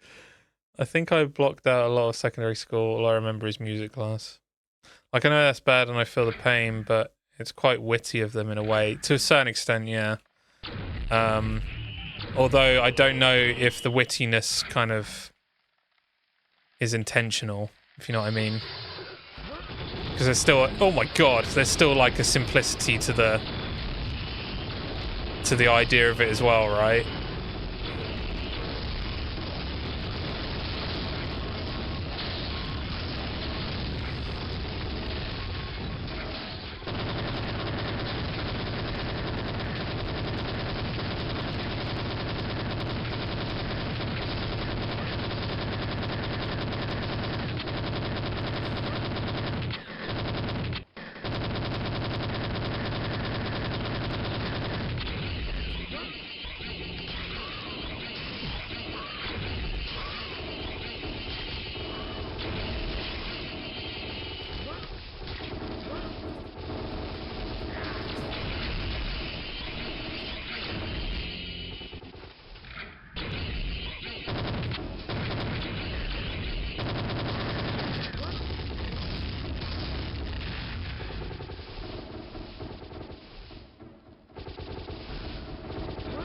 I think I blocked out a lot of secondary school. All I remember is music class. Like, I know that's bad and I feel the pain, but it's quite witty of them in a way. To a certain extent, yeah. Although I don't know if the wittiness kind of is intentional, if you know what I mean. Because there's still, oh my god, there's still like a simplicity to the idea of it as well, right?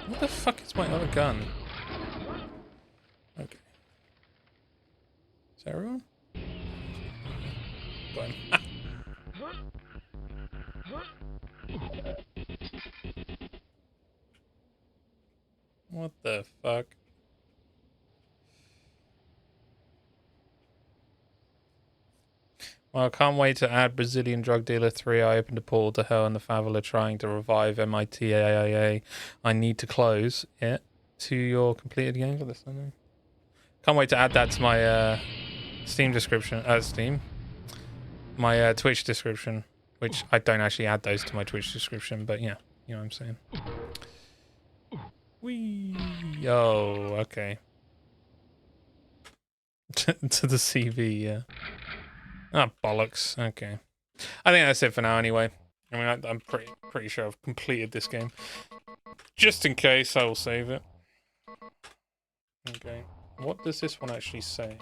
What the fuck is my other gun? Okay. Is that everyone? Got him. What the fuck? Well, I can't wait to add Brazilian Drug Dealer 3. I opened a portal to hell and the Favela trying to revive MITAAA. I need to close it to your completed game for this. Can't wait to add that to my Steam description. My Twitch description, which I don't actually add those to my Twitch description, but yeah, you know what I'm saying. Wee. Oh, okay. To the CV, yeah. Ah, bollocks. Okay. I think that's it for now anyway. I mean, I'm pretty sure I've completed this game. Just in case, I will save it. Okay. What does this one actually say?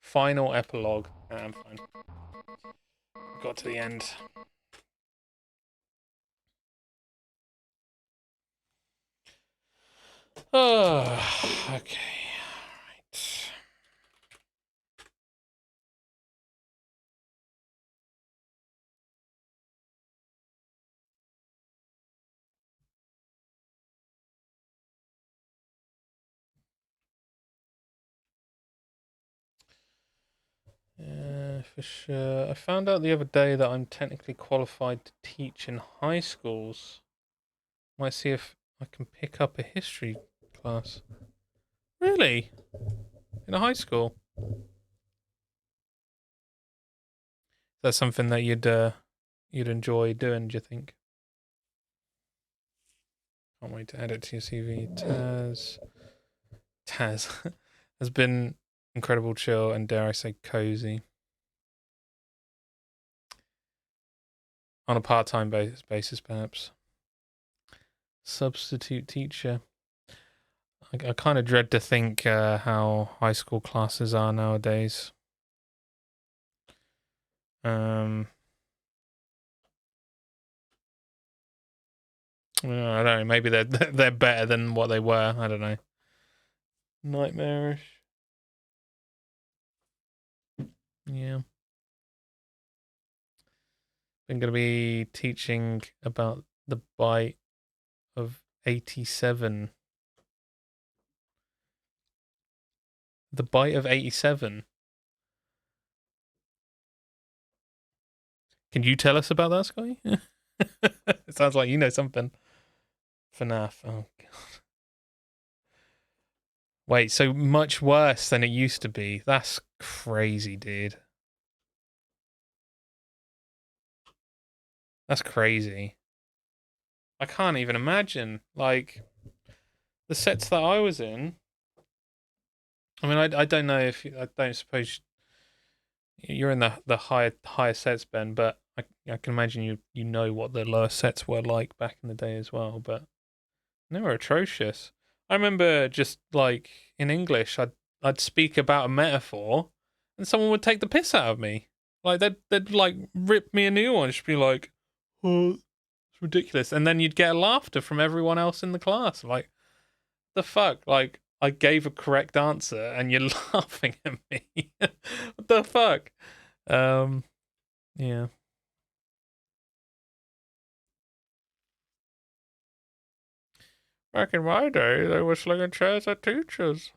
Final epilogue. Nah, I'm fine. Got to the end. Oh, okay. Alright. Yeah, for sure. I found out the other day that I'm technically qualified to teach in high schools. Might see if I can pick up a history class. Really? In a high school? Is that something that you'd enjoy doing, do you think? Can't wait to add it to your CV. Taz has been incredible chill and dare I say cozy. On a part-time basis, perhaps. Substitute teacher. I kind of dread to think how high school classes are nowadays. I don't know. Maybe they're better than what they were. I don't know. Nightmarish. Yeah. I'm going to be teaching about the bite of 87. The bite of 87. Can you tell us about that, Scotty? It sounds like you know something. FNAF. Oh, God. Wait, so much worse than it used to be. That's crazy, dude. That's crazy. I can't even imagine. Like, the sets that I was in. I mean, I don't know if... I don't suppose you're in the higher sets, Ben, but I can imagine you know what the lower sets were like back in the day as well, but they were atrocious. I remember just, like, in English, I'd speak about a metaphor, and someone would take the piss out of me. Like they'd like rip me a new one. Just be like, oh, it's ridiculous. And then you'd get laughter from everyone else in the class. Like, the fuck? Like, I gave a correct answer and you're laughing at me. What the fuck? Yeah. Back in my day, they were slinging chairs at teachers.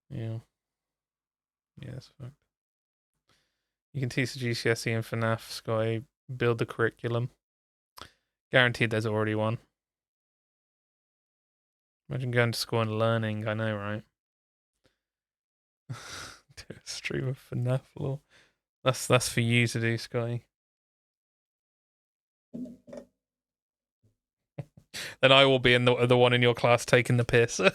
Yeah. Yeah, that's fucked. You can teach the GCSE and FNAF, Sky. Build the curriculum. Guaranteed there's already one. Imagine going to school and learning, I know, right? Do a stream of FNAF lore. That's for you to do, Scotty. Then I will be in the one in your class taking the piss. And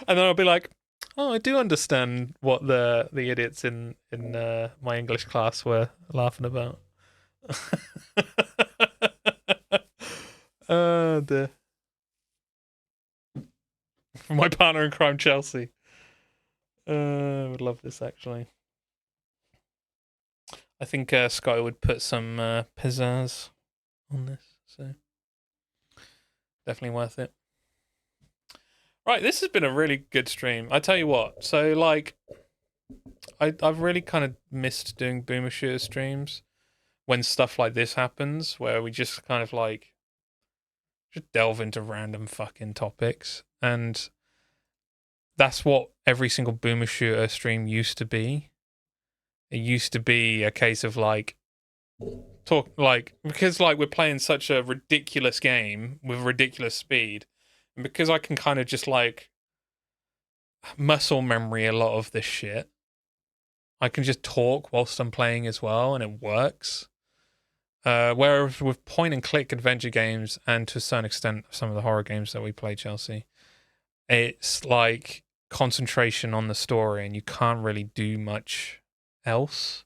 then I'll be like, oh, I do understand what the idiots in my English class were laughing about. Oh dear. For my partner in crime, Chelsea. I would love this actually. I think Sky would put some pizzazz on this, so definitely worth it. Right, this has been a really good stream. I tell you what, so like, I've really kind of missed doing Boomer Shooter streams when stuff like this happens, where we just kind of like just delve into random fucking topics, and that's what every single Boomer Shooter stream used to be. It used to be a case of like because like we're playing such a ridiculous game with ridiculous speed, and because I can kind of just like muscle memory a lot of this shit, I can just talk whilst I'm playing as well, and it works. Whereas with point and click adventure games, and to a certain extent some of the horror games that we play, Chelsea, it's like concentration on the story, and you can't really do much else.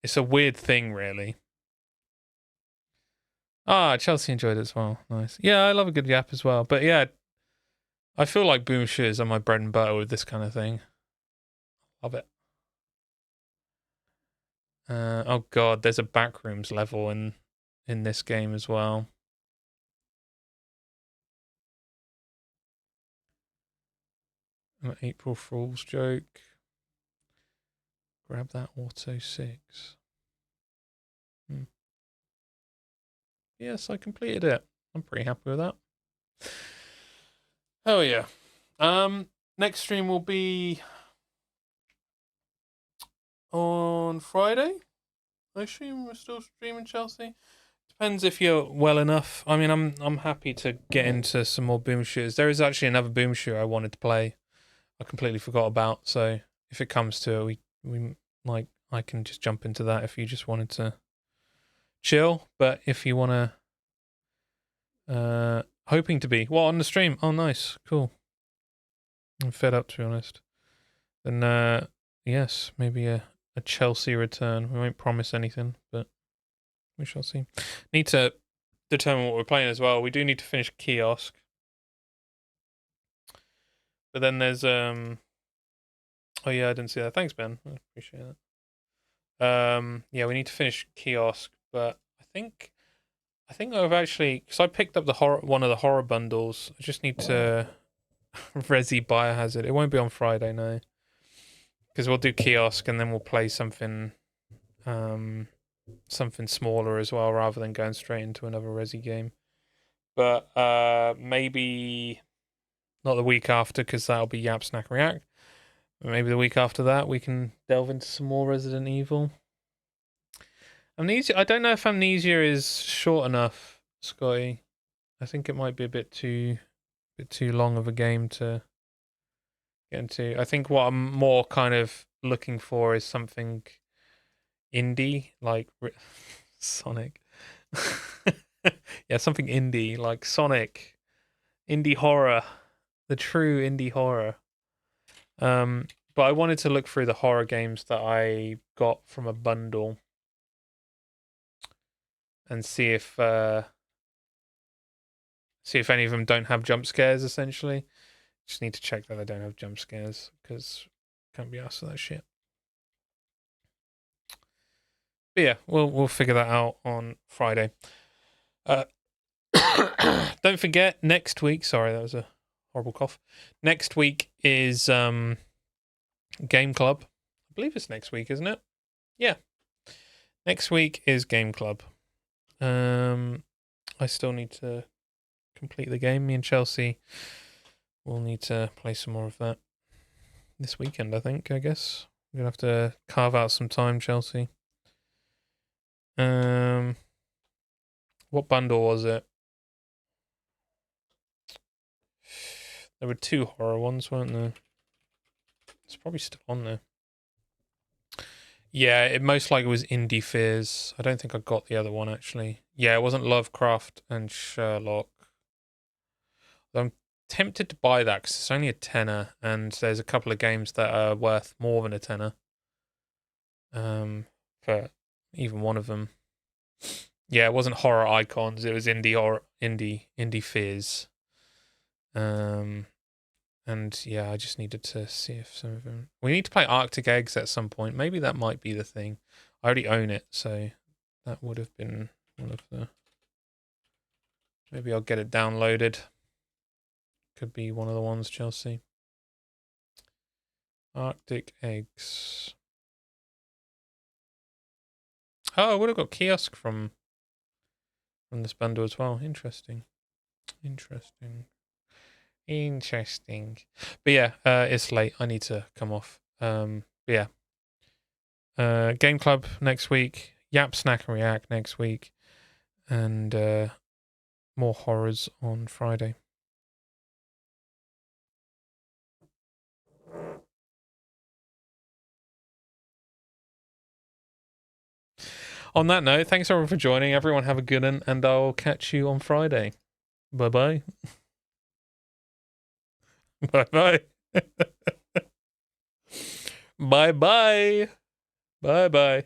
It's a weird thing, really. Chelsea enjoyed it as well. Nice. Yeah, I love a good yap as well. But yeah, I feel like Boom Shooters are my bread and butter with this kind of thing. Love it. Oh god, there's a backrooms level in this game as well. An April Fool's joke. Grab that Auto 6. Yes, I completed it. I'm pretty happy with that. Oh yeah. Next stream will be on Friday. I assume we're still streaming, Chelsea. Depends if you're well enough. I mean, I'm happy to get into some more Boom Shooters. There is actually another Boom Shooter I wanted to play. I completely forgot about. So if it comes to it, we like I can just jump into that if you just wanted to chill. But if you want to, hoping to be on the stream. Oh, nice, cool. I'm fed up, to be honest. Then yes, maybe a Chelsea return. We won't promise anything, but we shall see. Need to determine what we're playing as well. We do need to finish Kiosk. But then there's oh yeah, I didn't see that. Thanks, Ben. I appreciate that. Yeah, we need to finish Kiosk, but I think I've actually, because I picked up one of the horror bundles. I just need to Resi Biohazard. It won't be on Friday, no. Because we'll do Kiosk and then we'll play something something smaller as well, rather than going straight into another Resi game. But maybe not the week after, because that'll be Yap Snack React. Maybe the week after that we can delve into some more Resident Evil. Amnesia. I don't know if Amnesia is short enough, Scotty. I think it might be a bit too long of a game to get into. I think what I'm more kind of looking for is something indie, like Sonic. Yeah, something indie, like Sonic. Indie horror. The true indie horror. But I wanted to look through the horror games that I got from a bundle and see if any of them don't have jump scares, essentially. Just need to check that I don't have jump scares because can't be asked for that shit. But yeah, we'll figure that out on Friday. Don't forget next week. Sorry, that was a horrible cough. Next week is Game Club. I believe it's next week, isn't it? Yeah. Next week is Game Club. I still need to complete the game. Me and Chelsea will need to play some more of that this weekend, I think, I guess. We're going to have to carve out some time, Chelsea. What bundle was it? There were 2 horror ones, weren't there? It's probably still on there. Yeah, it most likely was Indie Fears. I don't think I got the other one, actually. Yeah, it wasn't Lovecraft and Sherlock. I'm tempted to buy that because it's only a tenner, and there's a couple of games that are worth more than a tenner. For even one of them. Yeah, it wasn't Horror Icons. It was Indie Fears. And yeah, I just needed to see if some of them. We need to play Arctic Eggs at some point. Maybe that might be the thing. I already own it, so that would have been one of the. Maybe I'll get it downloaded. Could be one of the ones, Chelsea. Arctic Eggs. Oh, I would have got Kiosk from this bundle as well. Interesting. But yeah, it's late. I need to come off. But yeah. Game Club next week. Yap, Snack and React next week. And more horrors on Friday. On that note, thanks everyone for joining. Everyone have a good one, and I'll catch you on Friday. Bye-bye. Bye-bye. Bye-bye. Bye-bye.